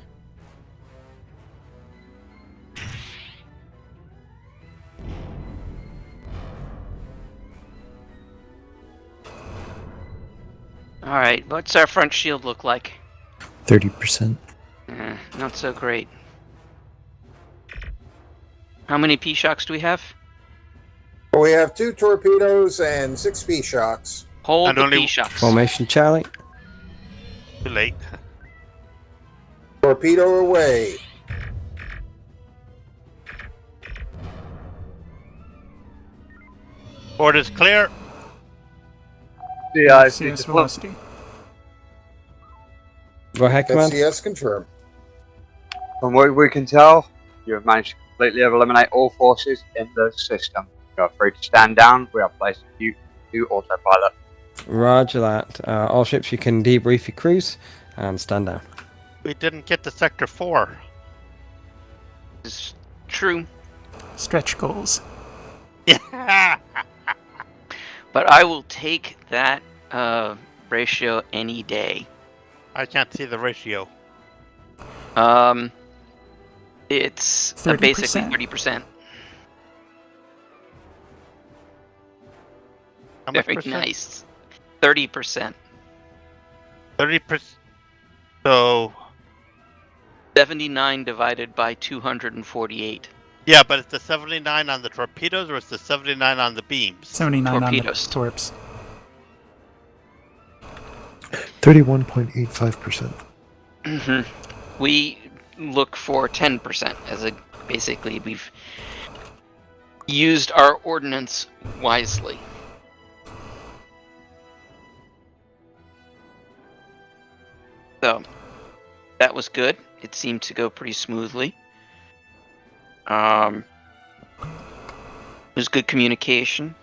All right, what's our front shield look like? 30%. Not so great. How many P-shocks do we have? We have 2 torpedoes and 6 P-shocks. Hold And the only- P-shocks. Formation Charlie. Too late. Torpedo away. Board is clear. CS velocity. Go ahead, command. FCS confirmed. From what we can tell, you have managed to completely eliminate all forces in the system. You are free to stand down. We are placing you to autopilot. Roger that. All ships, you can debrief your crews and stand down. We didn't get to Sector 4. It's true. Stretch goals. Yeah. But I will take that ratio any day. I can't see the ratio. It's 30%. basically 30%. How much Very percent? nice. 30%. 30%. So 79 divided by 248. yeah, but it's the 79 on the torpedoes or it's the 79 on the beams? 79 Torpedoes. on the torps. 31.85%. We look for 10% as a basically we've used our ordnance wisely. So that was good. It seemed to go pretty smoothly. It was good communication.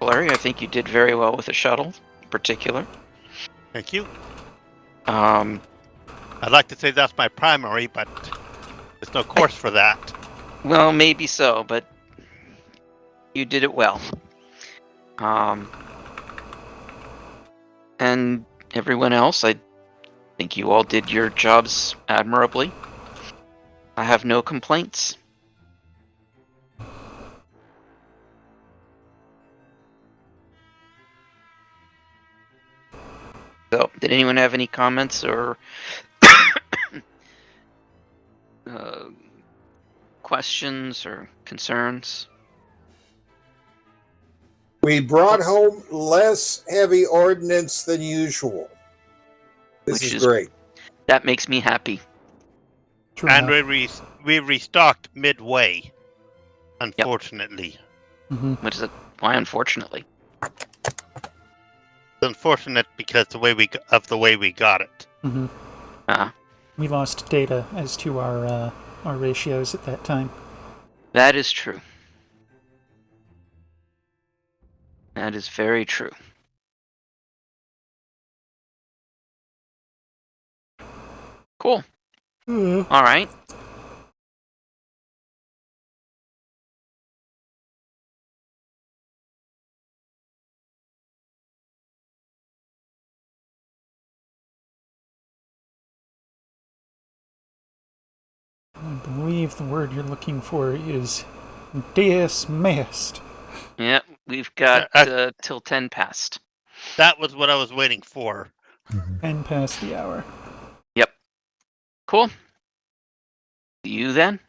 Larry, I think you did very well with the shuttle in particular. Thank you. Um, I'd like to say that's my primary, but there's no course for that. Well, maybe so, but you did it well. And everyone else, I think you all did your jobs admirably. I have no complaints. So, did anyone have any comments or questions or concerns? We brought home less heavy ordnance than usual. This Which is is- great. That makes me happy. True And enough. we restocked midway, unfortunately. What is it? Why, unfortunately? It's unfortunate because the way we got it. We lost data as to our ratios at that time. That is true. That is very true. Cool. All right. I believe the word you're looking for is dismissed. Yeah, we've got till 10 past. That was what I was waiting for. 10 past the hour. Yep. Cool. See you then.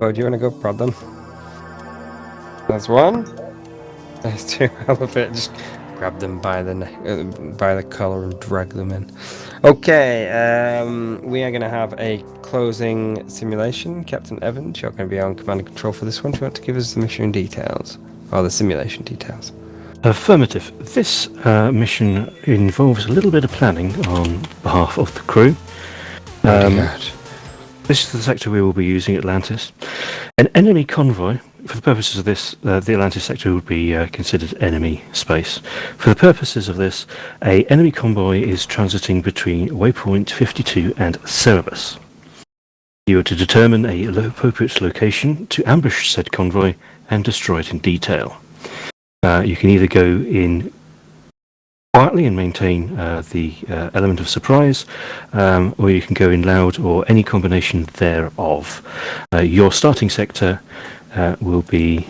Oh, do you want to go prod them? That's one. There's two. Elephant. Just grab them by the by the collar and drag them in. Okay. We are going to have a closing simulation. Captain Evans, you're going to be on command and control for this one. Do you want to give us the mission details or the simulation details? Affirmative. This mission involves a little bit of planning on behalf of the crew. This is the sector we will be using, Atlantis. An enemy convoy, for the purposes of this, the Atlantis sector would be considered enemy space. For the purposes of this, an enemy convoy is transiting between waypoint 52 and Cerebus. You are to determine a appropriate location to ambush said convoy and destroy it in detail. You can either go in quietly and maintain the element of surprise, or you can go in loud, or any combination thereof. Your starting sector will be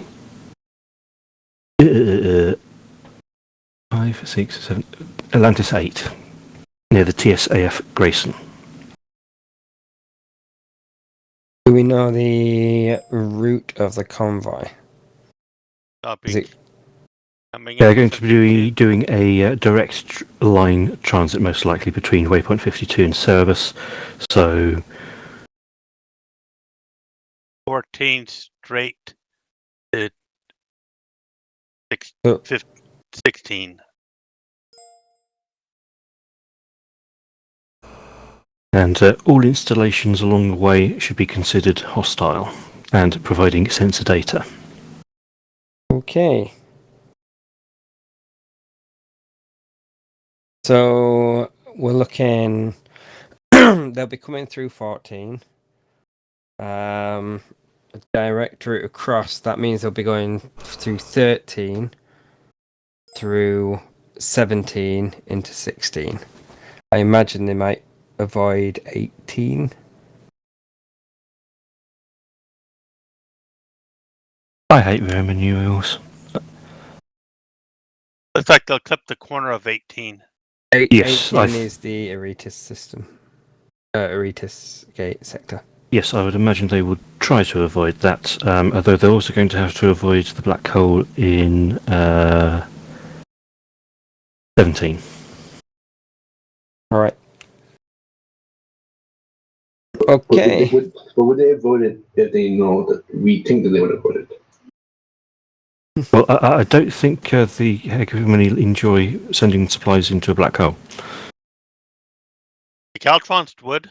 5, 6, 7, Atlantis 8, near the TSAF Grayson. Do we know the route of the convoy? Is it? They're going to be doing a direct line transit, most likely between waypoint 52 and Cerebus. So 14 straight to 16. And all installations along the way should be considered hostile and providing sensor data. Okay. So we're looking. They'll be coming through 14. A direct route across. That means they'll be going through 13, through 17 into 16. I imagine they might avoid 18. I hate Roman numerals. Looks like they'll clip the corner of 18. Yes, 18 is the Eretus system. Eretus gate sector. Yes, I would imagine they would try to avoid that, although they're also going to have to avoid the black hole in 17. All right. Okay. But would they avoid it if they know that we think that they would avoid it? Well, I don't think the Hegemony enjoy sending supplies into a black hole. The Caltrons would.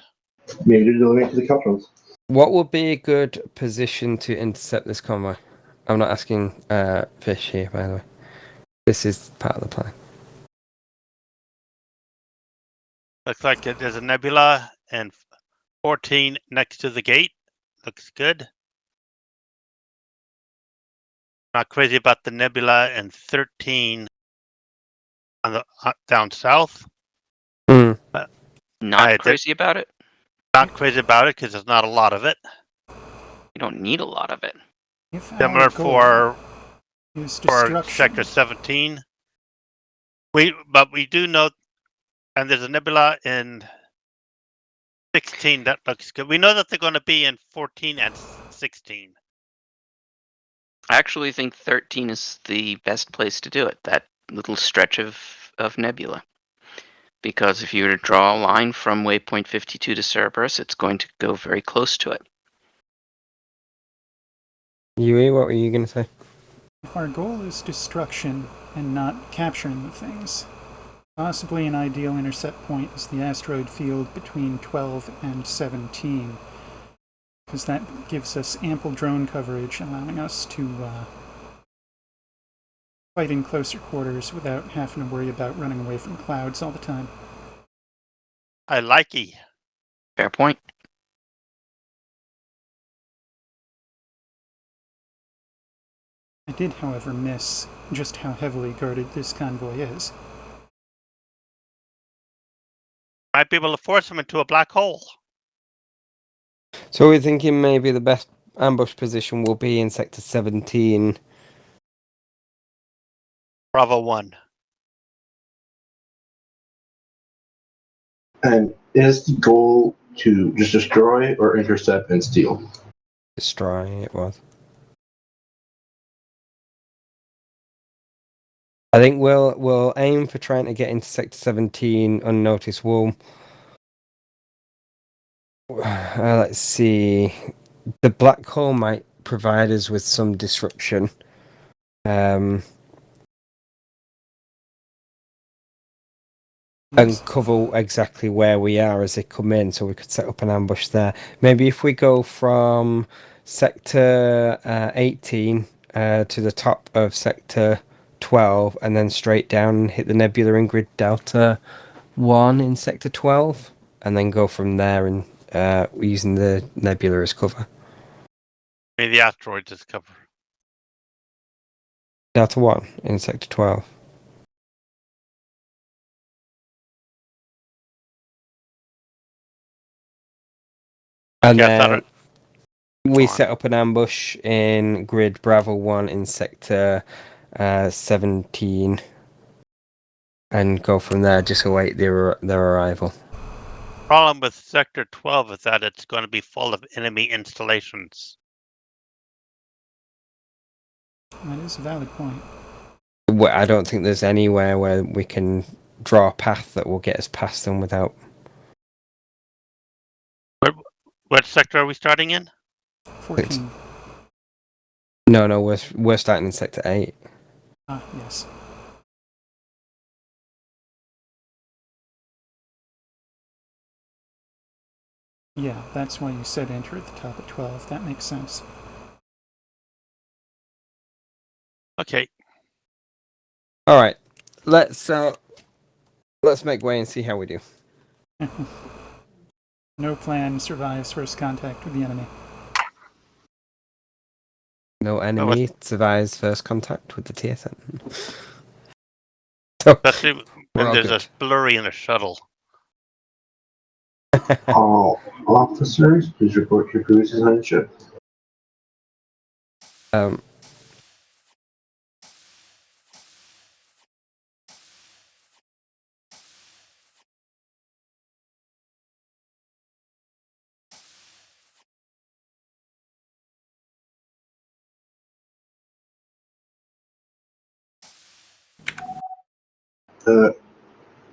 Maybe they're delivering to the Caltrons. What would be a good position to intercept this convoy? I'm not asking Fish here, by the way. This is part of the plan. Looks like there's a nebula and 14 next to the gate. Looks good. Not crazy about the nebula and 13 on the down south. Not crazy about it? Not crazy about it because there's not a lot of it. You don't need a lot of it. Similar for destruction. Sector 17. But we do know, and there's a nebula in 16 that looks good. We know that they're going to be in 14 and 16. I actually think 13 is the best place to do it, that little stretch of nebula. Because if you were to draw a line from waypoint 52 to Cerberus, it's going to go very close to it. Yui, what were you going to say? If our goal is destruction and not capturing the things, possibly an ideal intercept point is the asteroid field between 12 and 17, because that gives us ample drone coverage, allowing us to fight in closer quarters without having to worry about running away from clouds all the time. I like it. Fair point. I did, however, miss just how heavily guarded this convoy is. Might be able to force them into a black hole. So we're thinking maybe the best ambush position will be in Sector 17. Bravo 1. And is the goal to just destroy or intercept and steal? destroy it was. I think we'll aim for trying to get into Sector 17 unnoticed. Let's see. The black hole might provide us with some disruption. And cover exactly where we are as they come in, so we could set up an ambush there. Maybe if we go from Sector 18 to the top of Sector 12 and then straight down and hit the nebula in grid Delta 1 in Sector 12 and then go from there and using the nebula as cover. Maybe the asteroids as cover. Delta 1 in Sector 12. And then we set up an ambush in grid Bravo 1 in Sector 17 and go from there, just await their arrival. Problem with Sector 12 is that it's going to be full of enemy installations. That is a valid point. I don't think there's anywhere where we can draw a path that will get us past them without... What sector are we starting in? 14. No, we're starting in Sector 8. Ah, yes. Yeah, that's why you said enter at the top of 12. That makes sense. Okay. All right. Let's make way and see how we do. No plan survives first contact with the enemy. No enemy survives first contact with the TSN. So, especially when there's a blurry in a shuttle. All officers, please report your cruises on ship.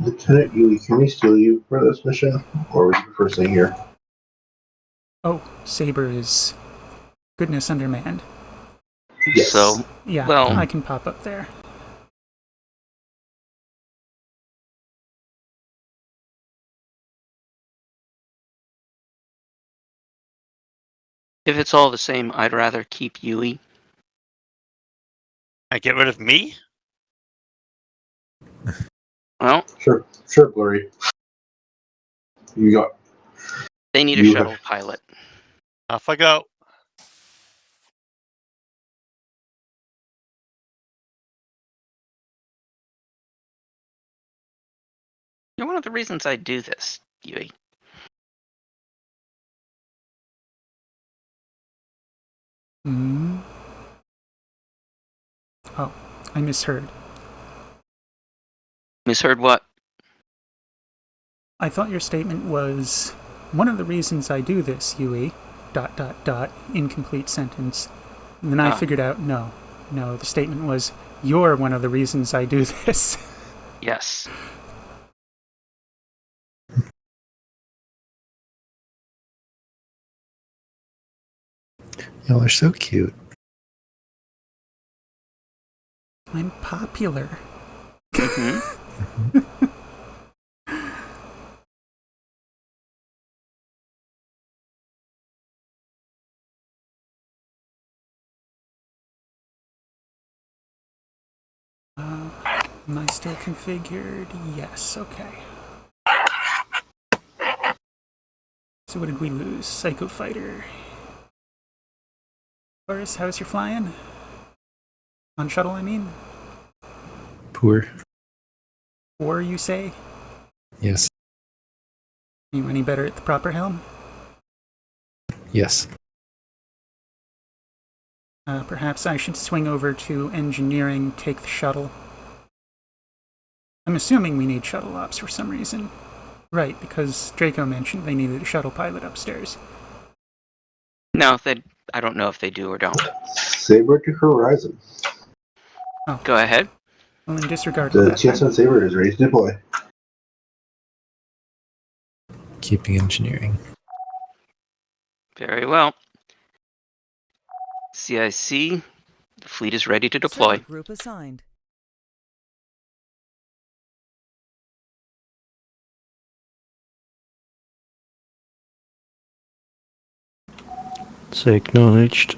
Lieutenant Yui, can we steal you for this mission, or would you prefer staying here? Oh, Saber is goodness undermanned. Yes. So, yeah, well, I can pop up there. if it's all the same, I'd rather keep Yui. I get rid of me? Well, Sure, Blurry. They need a shuttle pilot. Off I go. You're one of the reasons I do this, Yui. Oh, I misheard. Misheard what? I thought your statement was, one of the reasons I do this, Yui, ... incomplete sentence. And then I figured out, no, the statement was, you're one of the reasons I do this. Yes. Y'all are so cute. I'm popular. Mm-hmm. Am I still configured? Yes, okay. So what did we lose? Psycho Fighter. Boris, how's your flying? On shuttle, I mean? Poor. Or you say? Yes. You any better at the proper helm? Yes. Perhaps I should swing over to engineering, take the shuttle. I'm assuming we need shuttle ops for some reason. Right, because Draco mentioned they needed a shuttle pilot upstairs. No, they I don't know if they do or don't. Saber to Horizon. Go ahead. Well, in disregard The of that, TSN Saber is ready to deploy. Keeping engineering. Very well. CIC, the fleet is ready to deploy. Server group assigned. So acknowledged.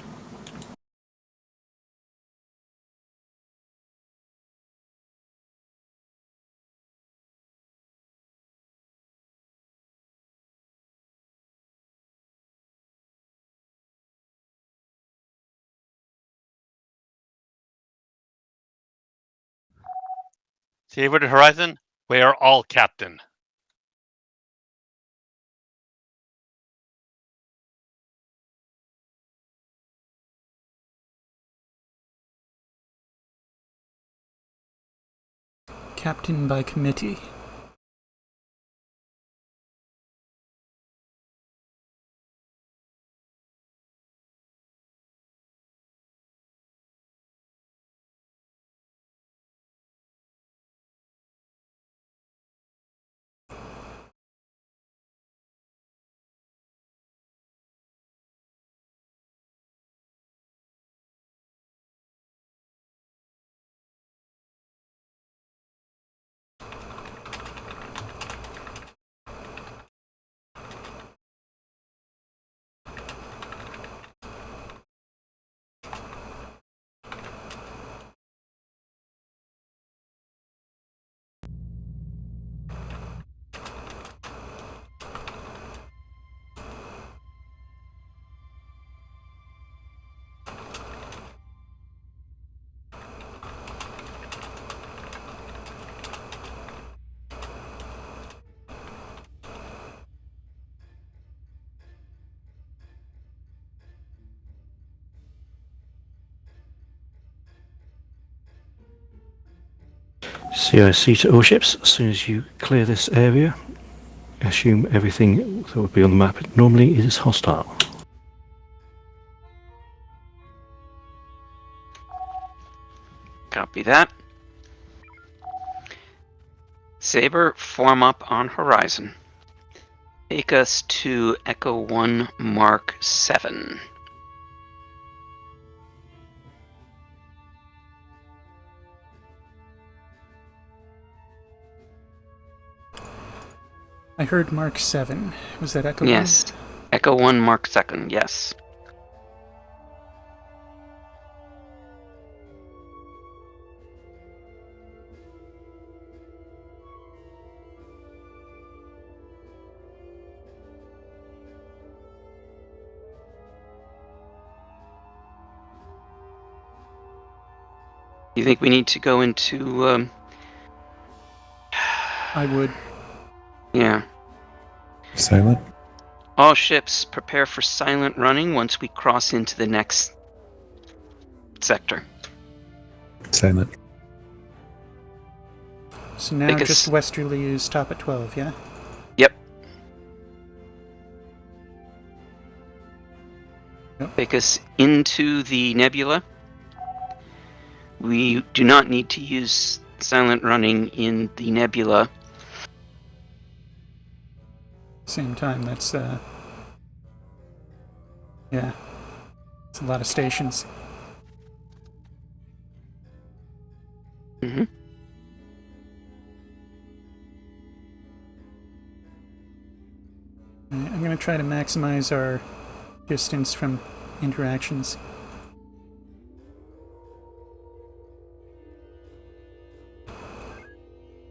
Saber to Horizon, we are all captain. captain by committee. CIC to all ships. As soon as you clear this area, assume everything that would be on the map normally is hostile. Copy that. Saber, form up on Horizon. Take us to Echo 1 Mark 7. I heard Mark 7. Was that Echo Yes. Echo 1 Mark 2nd, yes. You think we need to go into, I would. Yeah. Silent? All ships prepare for silent running once we cross into the next sector. Silent. So now Take us- just westerly is stop at 12, yeah? Yep. Yep. Take us into the nebula. We do not need to use silent running in the nebula. Same time, that's, yeah. It's a lot of stations. Mm-hmm. Alright, I'm gonna try to maximize our distance from interactions.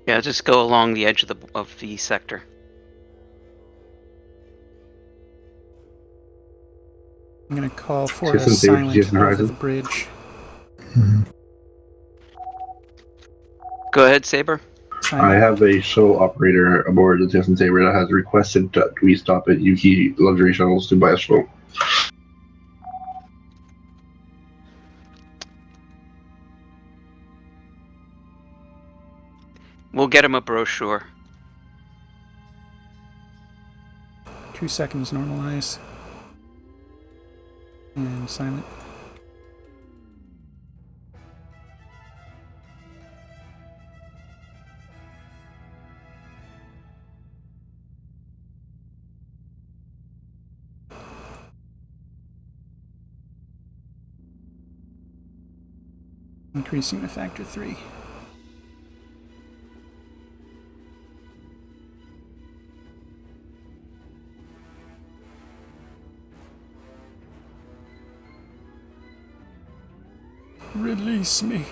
Yeah, just go along the edge of the sector. I'm gonna call for a TSN Saber, silent TSN over Horizon. the bridge. Go ahead, Saber. Silent. I have a shuttle operator aboard the TSN Saber that has requested that we stop at Yuki luxury shuttles to buy a shuttle. We'll get him a brochure. 2 seconds normalize. And silent. Increasing to factor 3. Release me.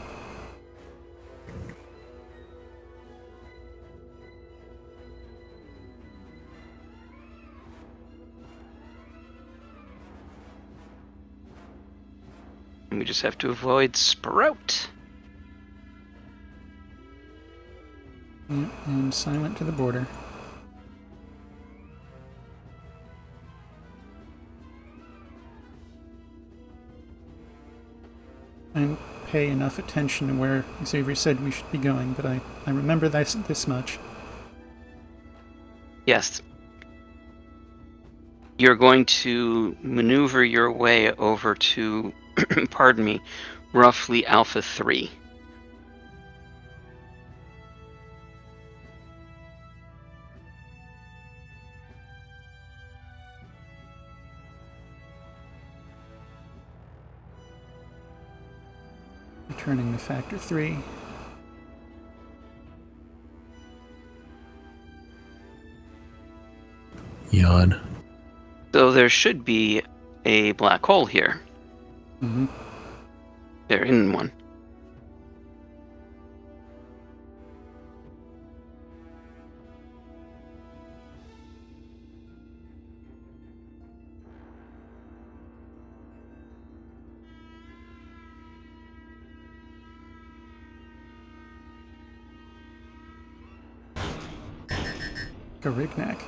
We just have to avoid Sprout. Yep, and silent to the border. And pay enough attention to where Xavier said we should be going, but I remember this much. Yes. You're going to maneuver your way over to, pardon me, roughly Alpha 3. Returning to factor 3. Yawn. So there should be a black hole here. Mm-hmm. There isn't one. Garignac.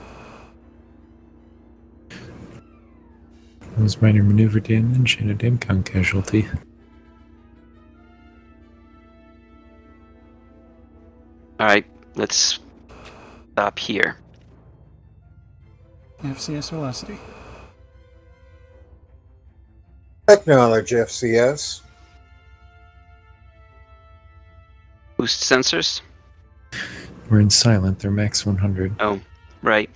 Was minor maneuver damage and a damcon casualty. Alright, let's stop here. FCS velocity. Acknowledge FCS. Boost sensors? We're in silent, they're max 100. Oh, right.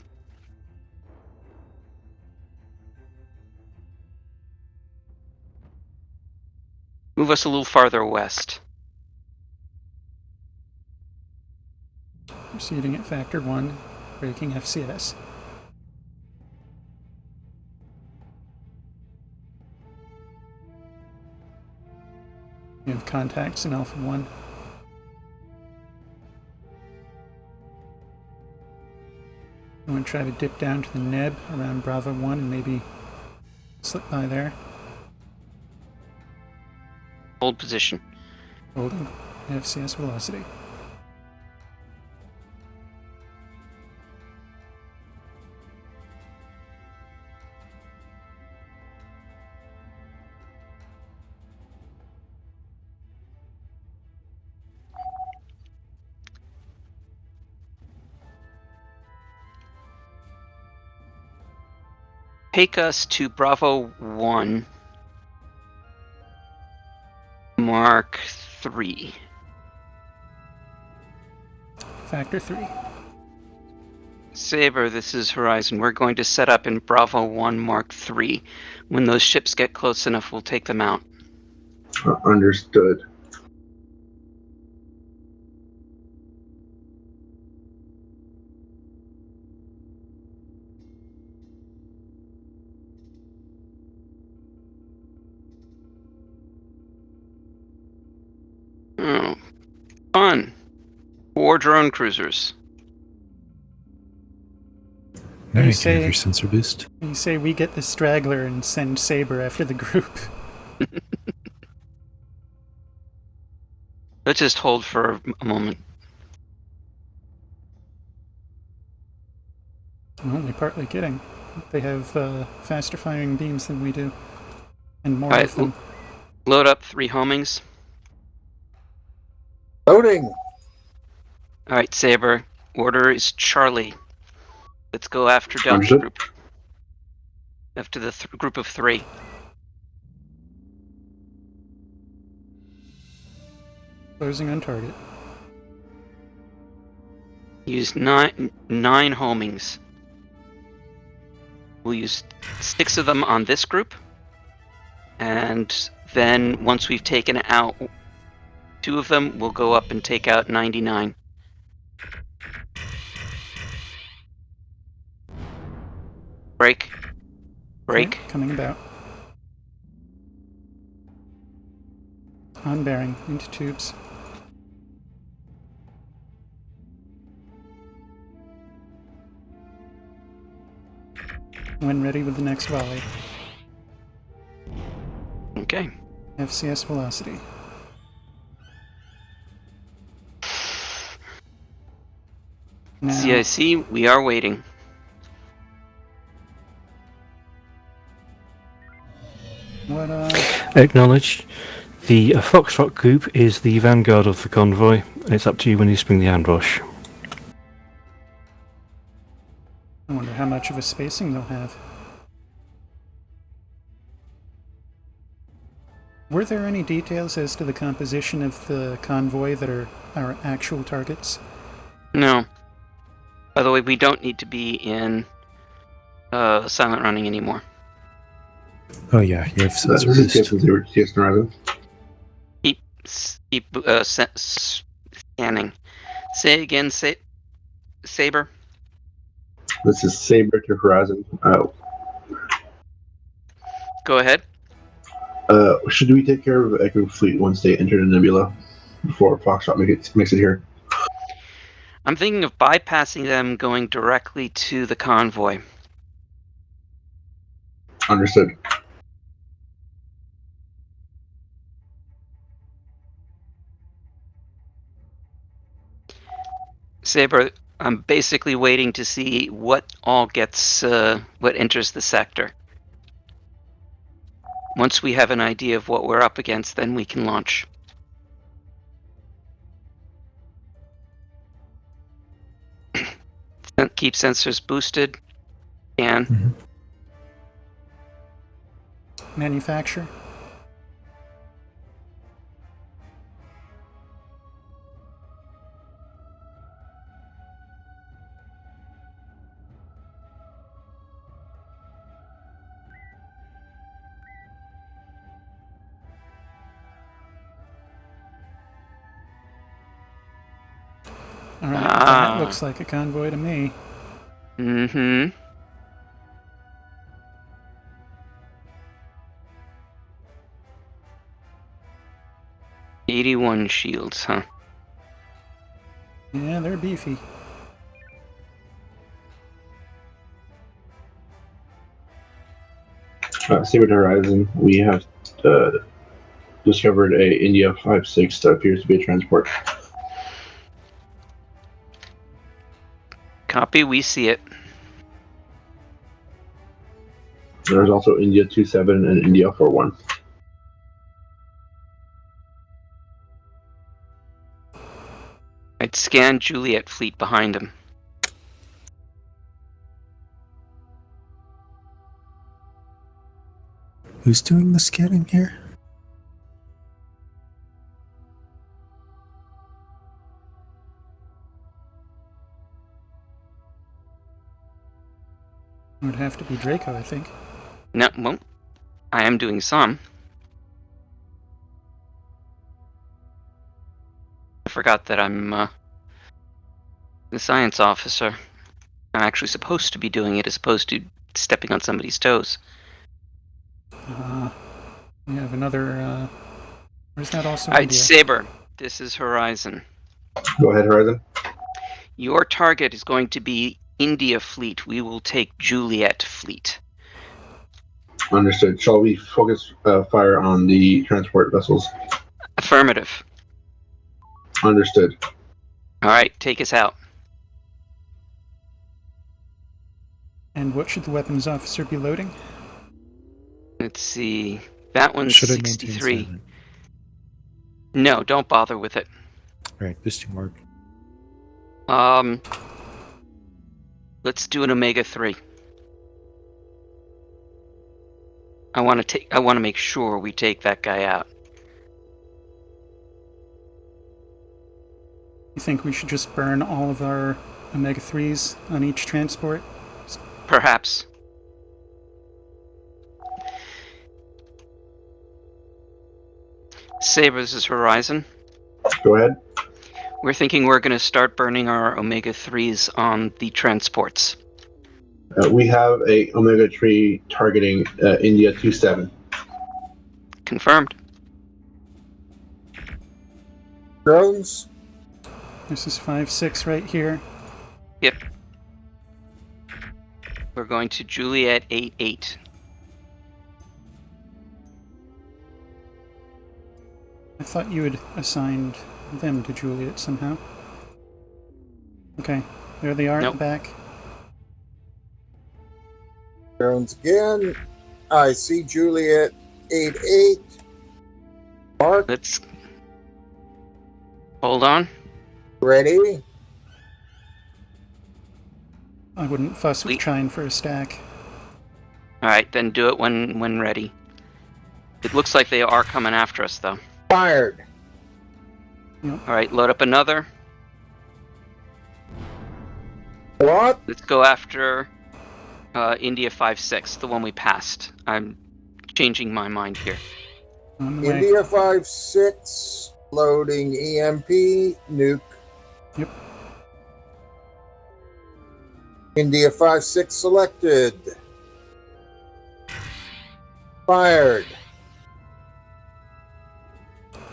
Move us a little farther west. Proceeding at factor 1, breaking FCS. We have contacts in Alpha 1. I'm going to try to dip down to the neb around Bravo 1 and maybe slip by there. Hold position. Holding FCS velocity. Take us to Bravo 1. Mark 3. Factor 3. Saber, this is Horizon. We're going to set up in Bravo 1 Mark 3. When those ships get close enough, we'll take them out. Understood. Oh, fun. 4 drone cruisers. Now you say- can have your sensor boost. You say we get the straggler and send Saber after the group. Let's just hold for a moment. I'm only partly kidding. They have faster firing beams than we do. And more Alright, of them. Load up 3 homings. Loading. Alright, Saber. Order is Charlie. Let's go after Delta Understood. Group. After the group of 3. Closing on target. Use nine homings. We'll use 6 of them on this group. And then once we've taken out 2 of them, we'll go up and take out 99. Break. Break. Okay, coming about. On bearing, into tubes. When ready with the next volley. Okay. FCS velocity. Now, CIC, we are waiting. what, Acknowledged. The Foxtrot group is the vanguard of the convoy. It's up to you when you spring the ambush. I wonder how much of a spacing they'll have. Were there any details as to the composition of the convoy that are our actual targets? No. By the way, we don't need to be in silent running anymore. Oh yeah, you have This sensor is boost. TSN Horizon. Keep scanning. Say again, Saber. This is Saber to Horizon. Go ahead. Should we take care of Echo Fleet once they enter the nebula before Foxtrot makes it here? I'm thinking of bypassing them, going directly to the convoy. Understood. Saber, I'm basically waiting to see what all gets, what enters the sector. Once we have an idea of what we're up against, then we can launch. Keep sensors boosted. Scan. Manufacture? Alright, that looks like a convoy to me. Mm-hmm. $81 shields, huh? Yeah, they're beefy. Saber to Horizon, we have discovered a India 5-6 that appears to be a transport. Copy, we see it. There's also India 2-7 and India 4-1. I'd scan Juliet fleet behind him. Who's doing the scanning here? It would have to be Draco, I think. No, well, I am doing some. I forgot that I'm the science officer. I'm actually supposed to be doing it as opposed to stepping on somebody's toes. We have another, where's that also? Alright, India? Saber, this is Horizon. Go ahead, Horizon. Your target is going to be India fleet. We will take Juliet fleet. Understood. Shall we focus fire on the transport vessels? Affirmative. Understood. Alright, take us out. And what should the weapons officer be loading? Let's see. That one's Should I maintain 63. silent? No, don't bother with it. Alright, boosting mark. Let's do an Omega-3. I want to make sure we take that guy out. You think we should just burn all of our Omega-3s on each transport? Perhaps. Saber, this is Horizon. Go ahead. We're thinking we're going to start burning our Omega-3s on the transports. We have a Omega-3 targeting India 27. Confirmed. Drones. This is 5-6 right here. Yep. We're going to Juliet 8-8. I thought you had assigned them to Juliet somehow. Okay, there they are at the back. Drones again. I see Juliet 8-8. Mark. Let's hold on. Ready? I wouldn't fuss with trying for a stack. Alright, then do it when ready. It looks like they are coming after us, though. Fired. Yep. Alright, load up another. What? Let's go after India 5-6, the one we passed. I'm changing my mind here. On the way. India 5-6. Loading EMP. Nuke. Yep. India 5-6 selected. Fired.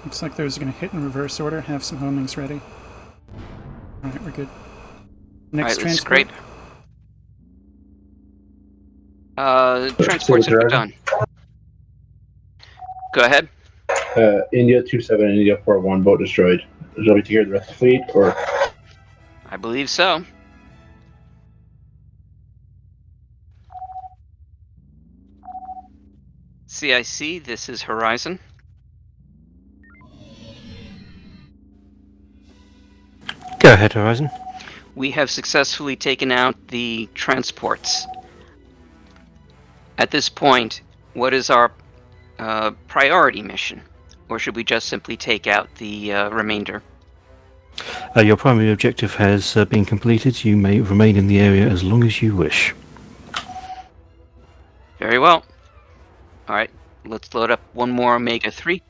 Looks like those are going to hit in reverse order. Have some homings ready. Alright, we're good. Next Alright, let's transport. scrape. Transports are done. Go ahead. India 27 and India 4-1 both destroyed. Would you like to hear the rest of the fleet, or? I believe so. CIC, this is Horizon. Go ahead, Horizon. We have successfully taken out the transports. At this point, what is our priority mission? Or should we just simply take out the remainder? Your primary objective has been completed. You may remain in the area as long as you wish. Very well. Alright, let's load up one more Omega-3.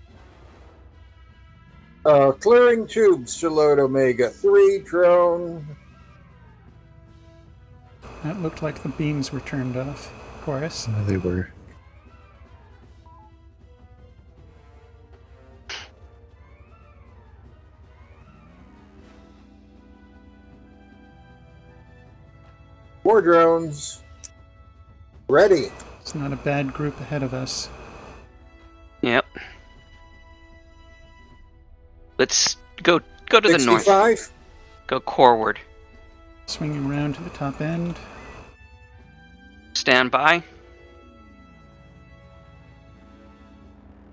Clearing tubes to load Omega-3 drone. That looked like the beams were turned off. Chorus. They were. More drones. Ready. It's not a bad group ahead of us. Yep. Let's go to the north. 65. Go coreward. Swinging around to the top end. Stand by.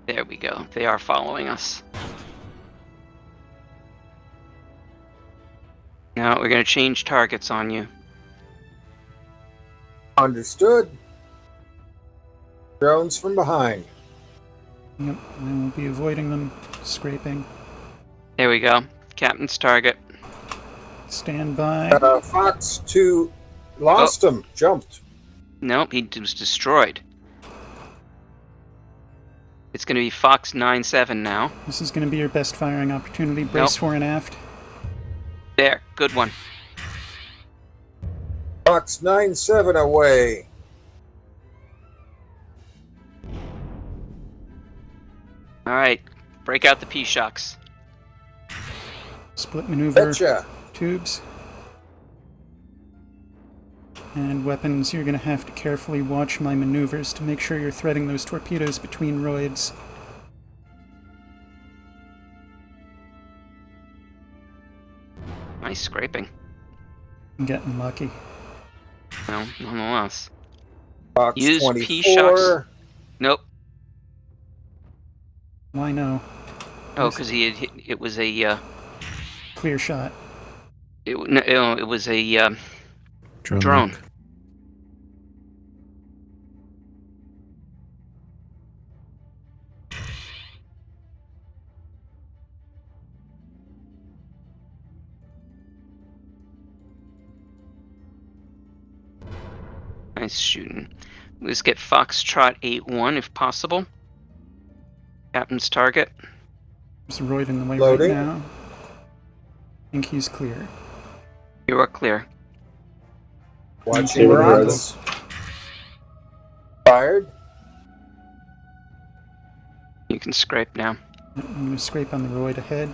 There we go. They are following us. Now we're going to change targets on you. Understood. Drones from behind. Yep, and we'll be avoiding them. Scraping. There we go. Captain's target. Stand by. Fox 2 lost him. Jumped. Nope, he was destroyed. It's going to be Fox 9-7 now. This is going to be your best firing opportunity. Brace fore and aft. There, good one. Fox 9-7 away. Alright, break out the P-shocks. Split maneuver. Betcha. Tubes. And weapons, you're going to have to carefully watch my maneuvers to make sure you're threading those torpedoes between roids. Nice scraping. I'm getting lucky. No, nonetheless. Fox Use 24. P-shocks. Nope. Why no? Oh, because he had hit, it was a Clear shot. it was a drone. Lock. Nice shooting. Let's get Foxtrot 8-1 if possible. Captain's target. There's a Royd in the way Loading. right now. I think he's clear. You are clear. Watching Saber rockets. Fired. You can scrape now. I'm going to scrape on the Royd ahead.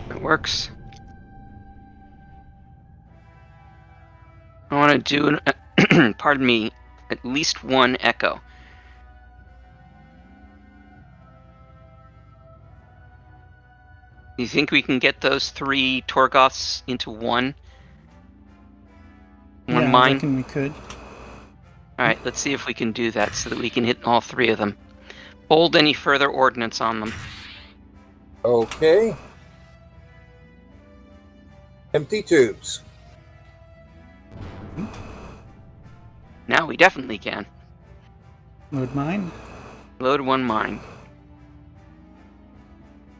That works. I want to do, pardon me, at least one echo. Do you think we can get those 3 Torgoths into one? One Yeah, I mine? reckon we could. Alright, let's see if we can do that so that we can hit all 3 of them. Hold any further ordnance on them. Okay. Empty tubes. Now we definitely can. Load mine. Load 1 mine.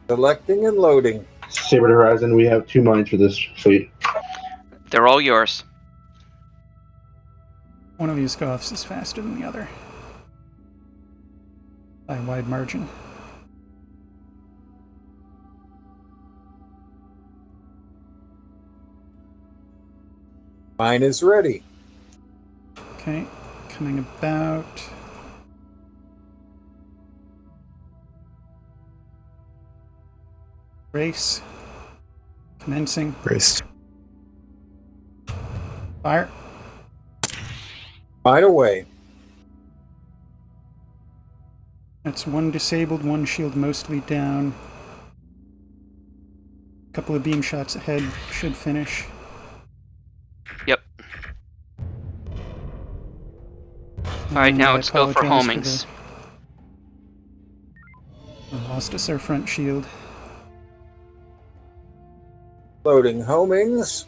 Selecting and loading. Saber Horizon, we have 2 mines for this fleet. They're all yours. One of these Goths is faster than the other. By a wide margin. Mine is ready. Okay, coming about. Race. Commencing. Braced. Fire. Mine away. That's 1 disabled, 1 shield mostly down. Couple of beam shots ahead should finish. Yep. Alright, And now I let's go for apologize homings. I lost us our front shield. Loading homings.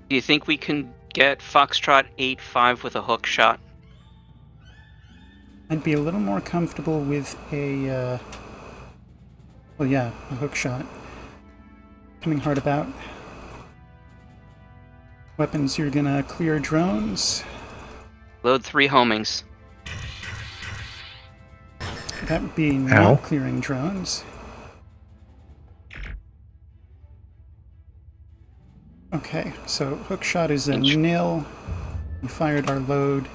Do you think we can get Foxtrot 8-5 with a hook shot? I'd be a little more comfortable with a, well, yeah, a hook shot. Coming hard about. Weapons, you're gonna clear drones. Load 3 homings. That would be Ow. not clearing drones. Okay, so hook shot is a nil. We fired our load.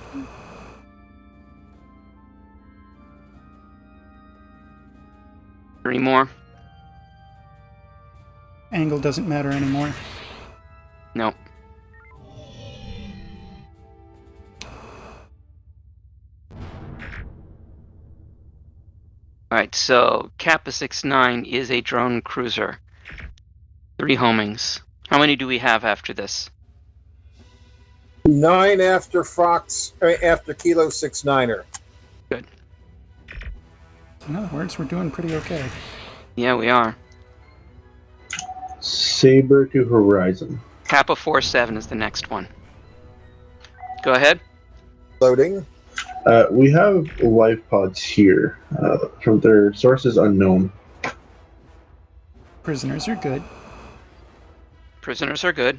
Three more. Angle doesn't matter anymore. No. Alright, so Kappa 69 is a drone cruiser. 3 homings. How many do we have after this? 9 after after Kilo 69er. Good. In other words, we're doing pretty okay. Yeah, we are. Saber to Horizon. Kappa 47 is the next one. Go ahead. Loading. We have life pods here from their sources unknown. Prisoners are good. Prisoners are good.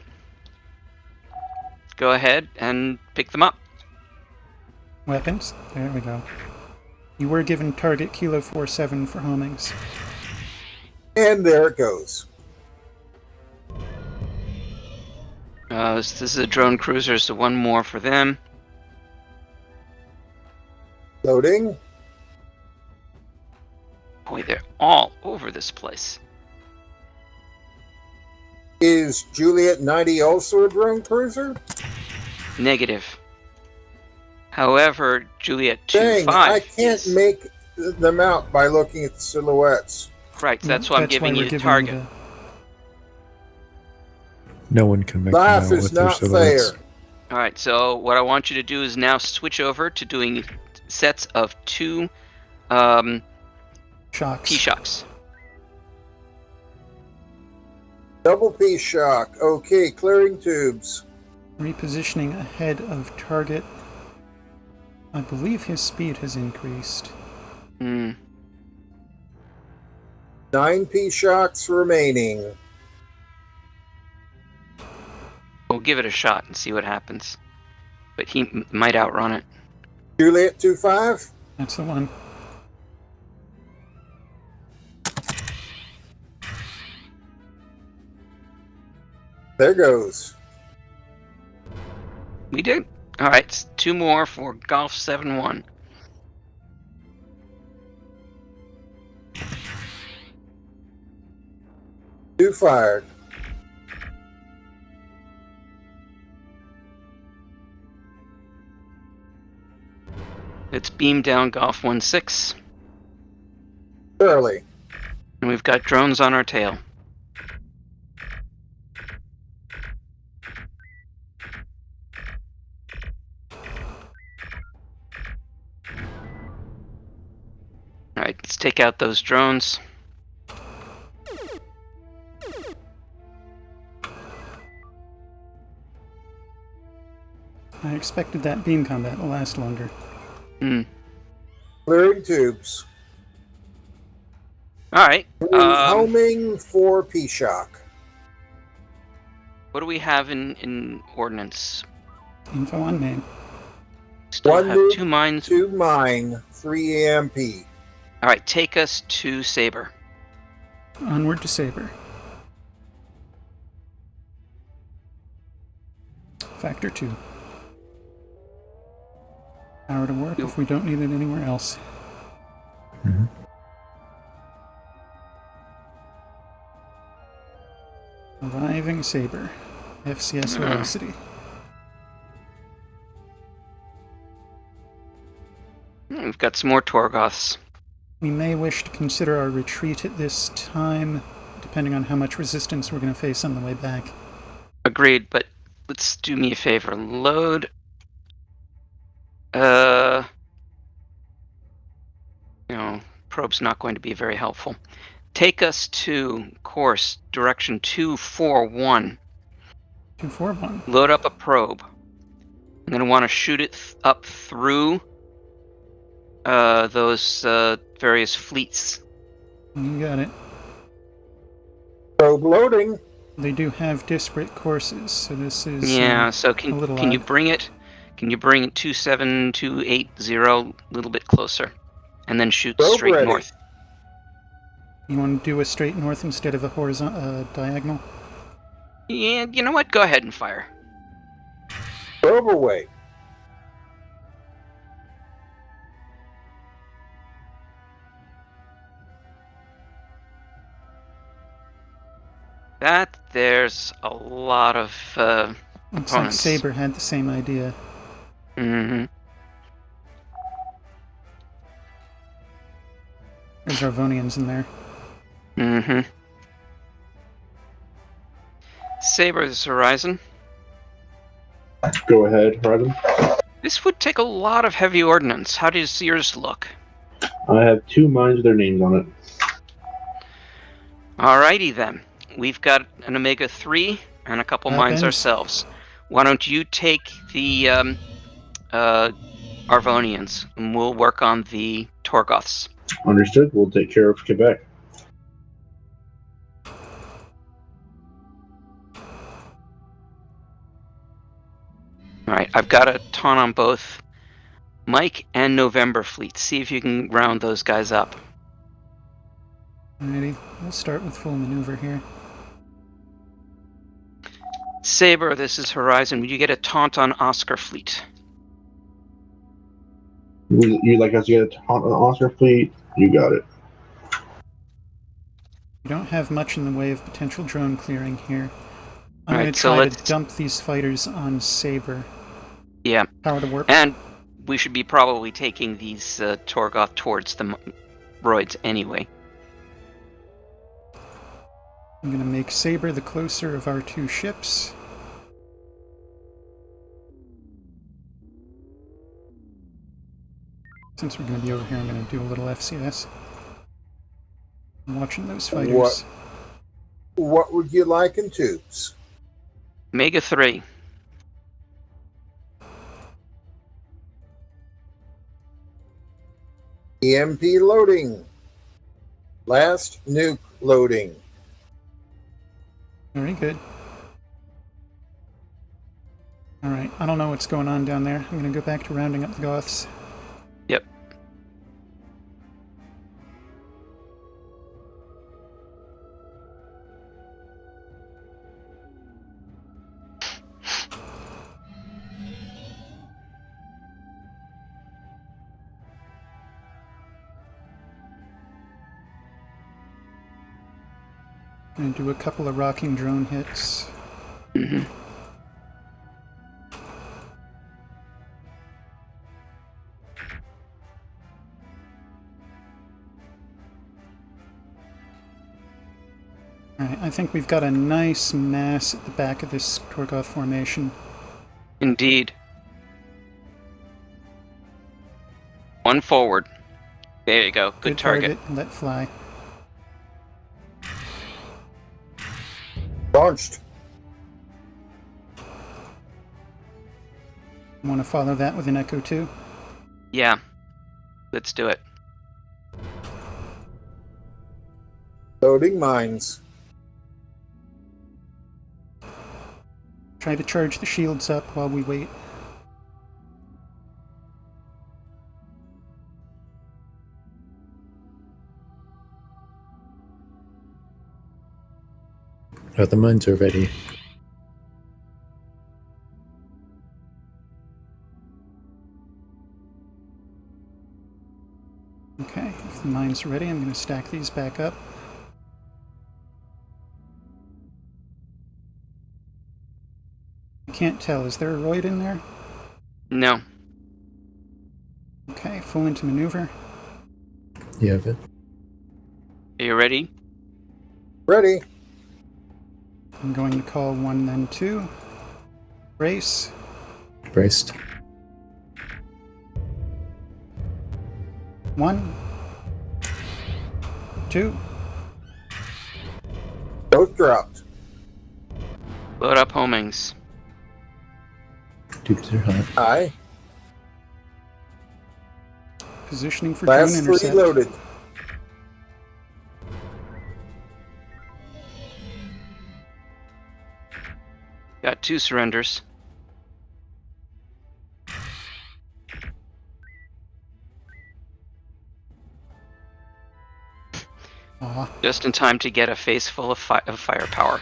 Go ahead and pick them up. Weapons. There we go. You were given target Kilo 47 for homings. And there it goes. This is a drone cruiser, so 1 more for them. Loading. Boy, they're all over this place. Is Juliet 90 also a drone cruiser? Negative. However, Juliet Dang, 2-5 I can't is... make them out by looking at the silhouettes. Right, so that's why I'm giving we're you the giving target. No one can make them Life out is with their not silhouettes. fair. Alright, so what I want you to do is now switch over to doing sets of 2 Shocks. P-shocks. Double P shock. Okay, clearing tubes. Repositioning ahead of target. I believe his speed has increased. 9 P shocks remaining. We'll give it a shot and see what happens. but he might outrun it. Juliet 2-5. That's the one. There goes. We did. All right, 2 more for Golf 7-1. Two fired. It's beam down Golf 1-6. Early. And we've got drones on our tail. All right, let's take out those drones. I expected that beam combat to last longer. Clearing tubes. All right. Homing for P-Shock. What do we have in ordnance? Info on main. Still One have nuke, 2 mines. 2 mine, 3 EMP. All right, take us to Saber. Onward to Saber. Factor 2. Power to work if we don't need it anywhere else. Mm-hmm. Arriving Saber. FCS velocity. We've got some more Torgoths. We may wish to consider our retreat at this time, depending on how much resistance we're going to face on the way back. Agreed, but let's do me a favor. Load. Probe's not going to be very helpful. Take us to course direction 241. 241. Load up a probe. I'm going to want to shoot it up through those various fleets. You got it. Probe loading. They do have disparate courses, so this is So a can little you odd. bring it? Can you bring it 27280 a little bit closer, and then shoot Probe straight ready. north? You want to do a straight north instead of a horizontal diagonal? Yeah, you know what? Go ahead and fire. Probe away. There's a lot of Looks like opponents. Saber had the same idea. Mm-hmm. There's Arvonians in there. Mm-hmm. Saber's Horizon. Go ahead, Horizon. This would take a lot of heavy ordnance. How does yours look? I have 2 mines with their names on it. Alrighty then. We've got an Omega 3 and a couple mines Weapons. ourselves. Why don't you take the Arvonians, and we'll work on the Torgoths. Understood. We'll take care of Quebec. Alright, I've got a ton on both Mike and November fleets. See if you can round those guys up. Alrighty, we'll start with full maneuver here. Saber, this is Horizon. Would you get a taunt on Oscar fleet? You'd like us to get a taunt on Oscar fleet? You got it. We don't have much in the way of potential drone clearing here. I'm Alright, going to so try let's- to dump these fighters on Saber. Yeah, Power to warp. and we should be probably taking these Torgoth towards the Roids anyway. I'm going to make Saber the closer of our 2 ships. Since we're going to be over here, I'm going to do a little FCS. I'm watching those fighters. What would you like in tubes? Mega 3. EMP loading. Last nuke loading. Very good. Alright, I don't know what's going on down there. I'm gonna go back to rounding up the Goths. Yep. Gonna do a couple of rocking drone hits. Hmm. Alright, I think we've got a nice mass at the back of this Torgoth formation. Indeed. One forward. There you go. Good target. Let fly. Launched. Want to follow that with an Echo 2? Yeah. Let's do it. Loading mines. Try to charge the shields up while we wait. Oh, the mines are ready. Okay, if the mine's ready, I'm going to stack these back up. I can't tell, is there a roid in there? No. Okay, full into maneuver. You have it. Are you ready? Ready. I'm going to call 1 then 2. Brace. Braced. 1. 2. Both dropped. Load up homings. Dukes are hot. Aye. Positioning for drone Last 3 intercept. loaded. Got 2 surrenders. Aw, Just in time to get a face full of firepower.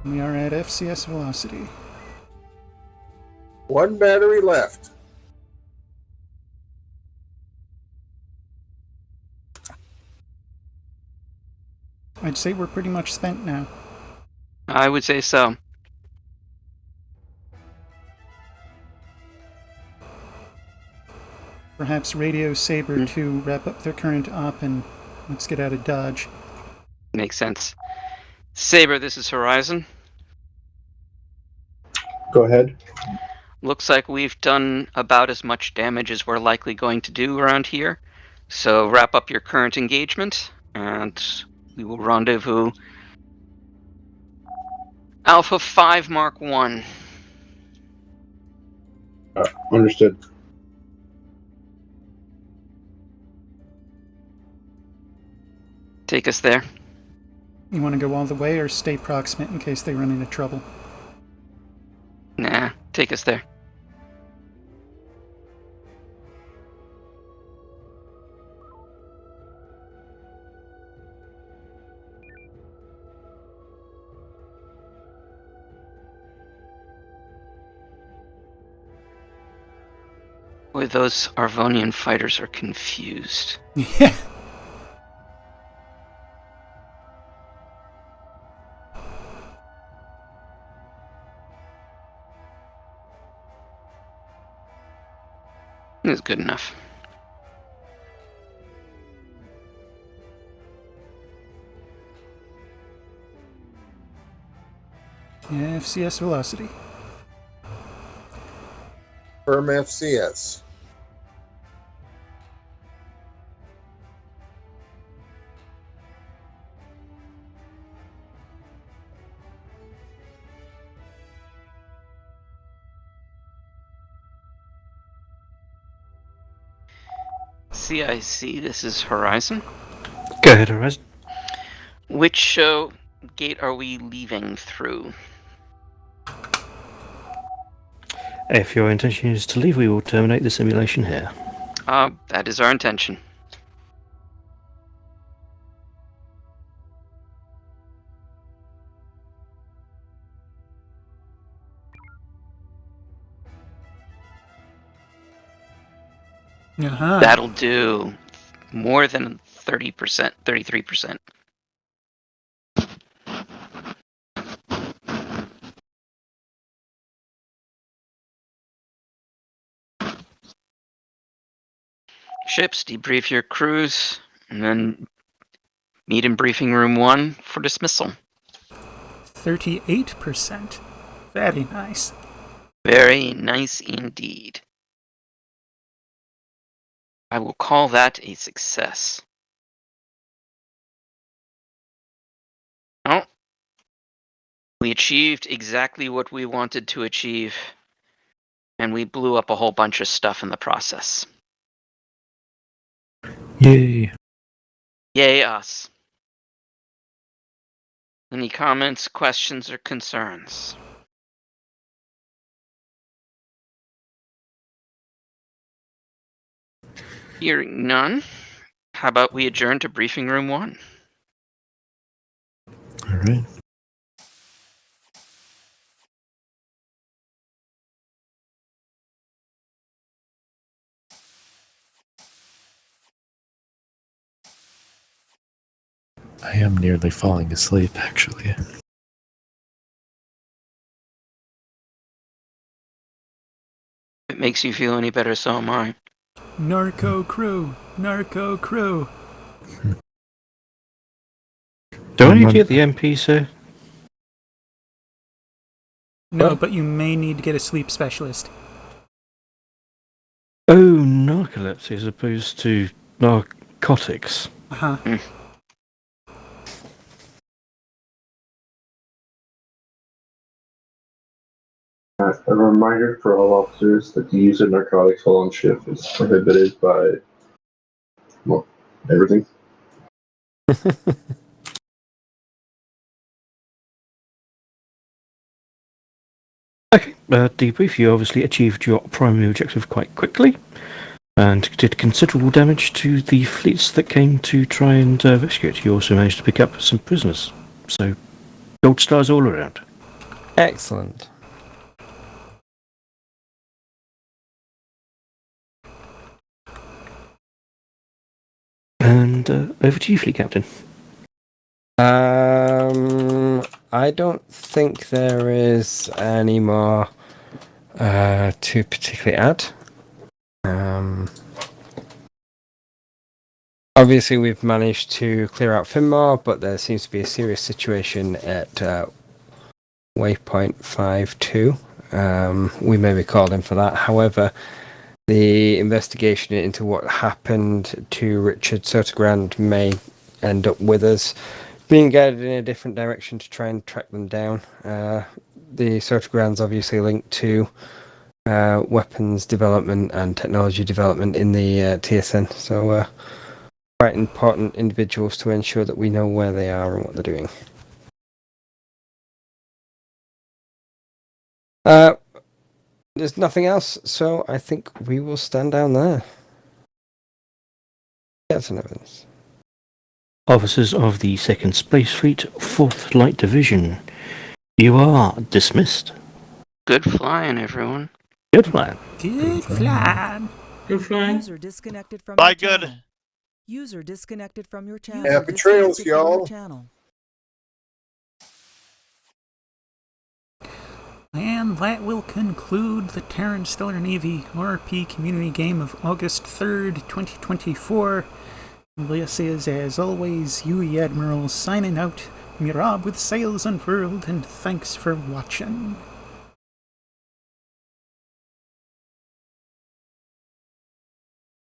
we are at FCS velocity. 1 battery left. I'd say we're pretty much spent now. I would say so. Perhaps radio Saber to wrap up their current op and let's get out of Dodge. Makes sense. Saber, this is Horizon. Go ahead. Looks like we've done about as much damage as we're likely going to do around here. So wrap up your current engagement, and we will rendezvous Alpha 5 Mark 1. Understood. Take us there. You want to go all the way or stay proximate in case they run into trouble? Nah, take us there. Boy, those Arvonian fighters are confused. Yeah. It's good enough. Yeah, FCS velocity. Firm FCS. CIC, this is Horizon. Go ahead, Horizon. Which gate are we leaving through? If your intention is to leave, we will terminate the simulation here. That is our intention. Uh-huh. That'll do. More than 30%, 33%. Ships, debrief your crews, and then meet in briefing room 1 for dismissal. 38%. Very nice. Very nice indeed. I will call that a success. Oh, we achieved exactly what we wanted to achieve, and we blew up a whole bunch of stuff in the process. Yay. Yay us. Any comments, questions, or concerns? Hearing none, how about we adjourn to briefing room 1? All right. I am nearly falling asleep, actually. If it makes you feel any better, so am I. Narco crew. Narco crew. Don't you get the MP, sir? No, What? but you may need to get a sleep specialist. Oh, narcolepsy as opposed to narcotics. Uh-huh. A reminder for all officers that the use of narcotics while on shift is prohibited by, well, everything. Okay, debrief. You obviously achieved your primary objective quite quickly and did considerable damage to the fleets that came to try and rescue it. You also managed to pick up some prisoners. So, gold stars all around. Excellent. And over to you, Fleet Captain. I don't think there is any more to particularly add. Obviously, we've managed to clear out Finmore, but there seems to be a serious situation at Waypoint 5-2. We may be called in for that. However, the investigation into what happened to Richard Sotogrand may end up with us being guided in a different direction to try and track them down. The Sotogrand's obviously linked to weapons development and technology development in the TSN, so quite important individuals to ensure that we know where they are and what they're doing. There's nothing else, so I think we will stand down there. Captain Evans. Officers of the Second Space Fleet, 4th Light Division, you are dismissed. Good flying, everyone. Good flying. Good flying. Good flying. User disconnected from Bye, your good. channel. User disconnected from your channel. Happy User trails, disconnected from your y'all. channel. And that will conclude the Terran Stellar Navy RP Community Game of August 3rd, 2024. This is, as always, Yui Admiral signing out. Mirab with sails unfurled, and thanks for watching.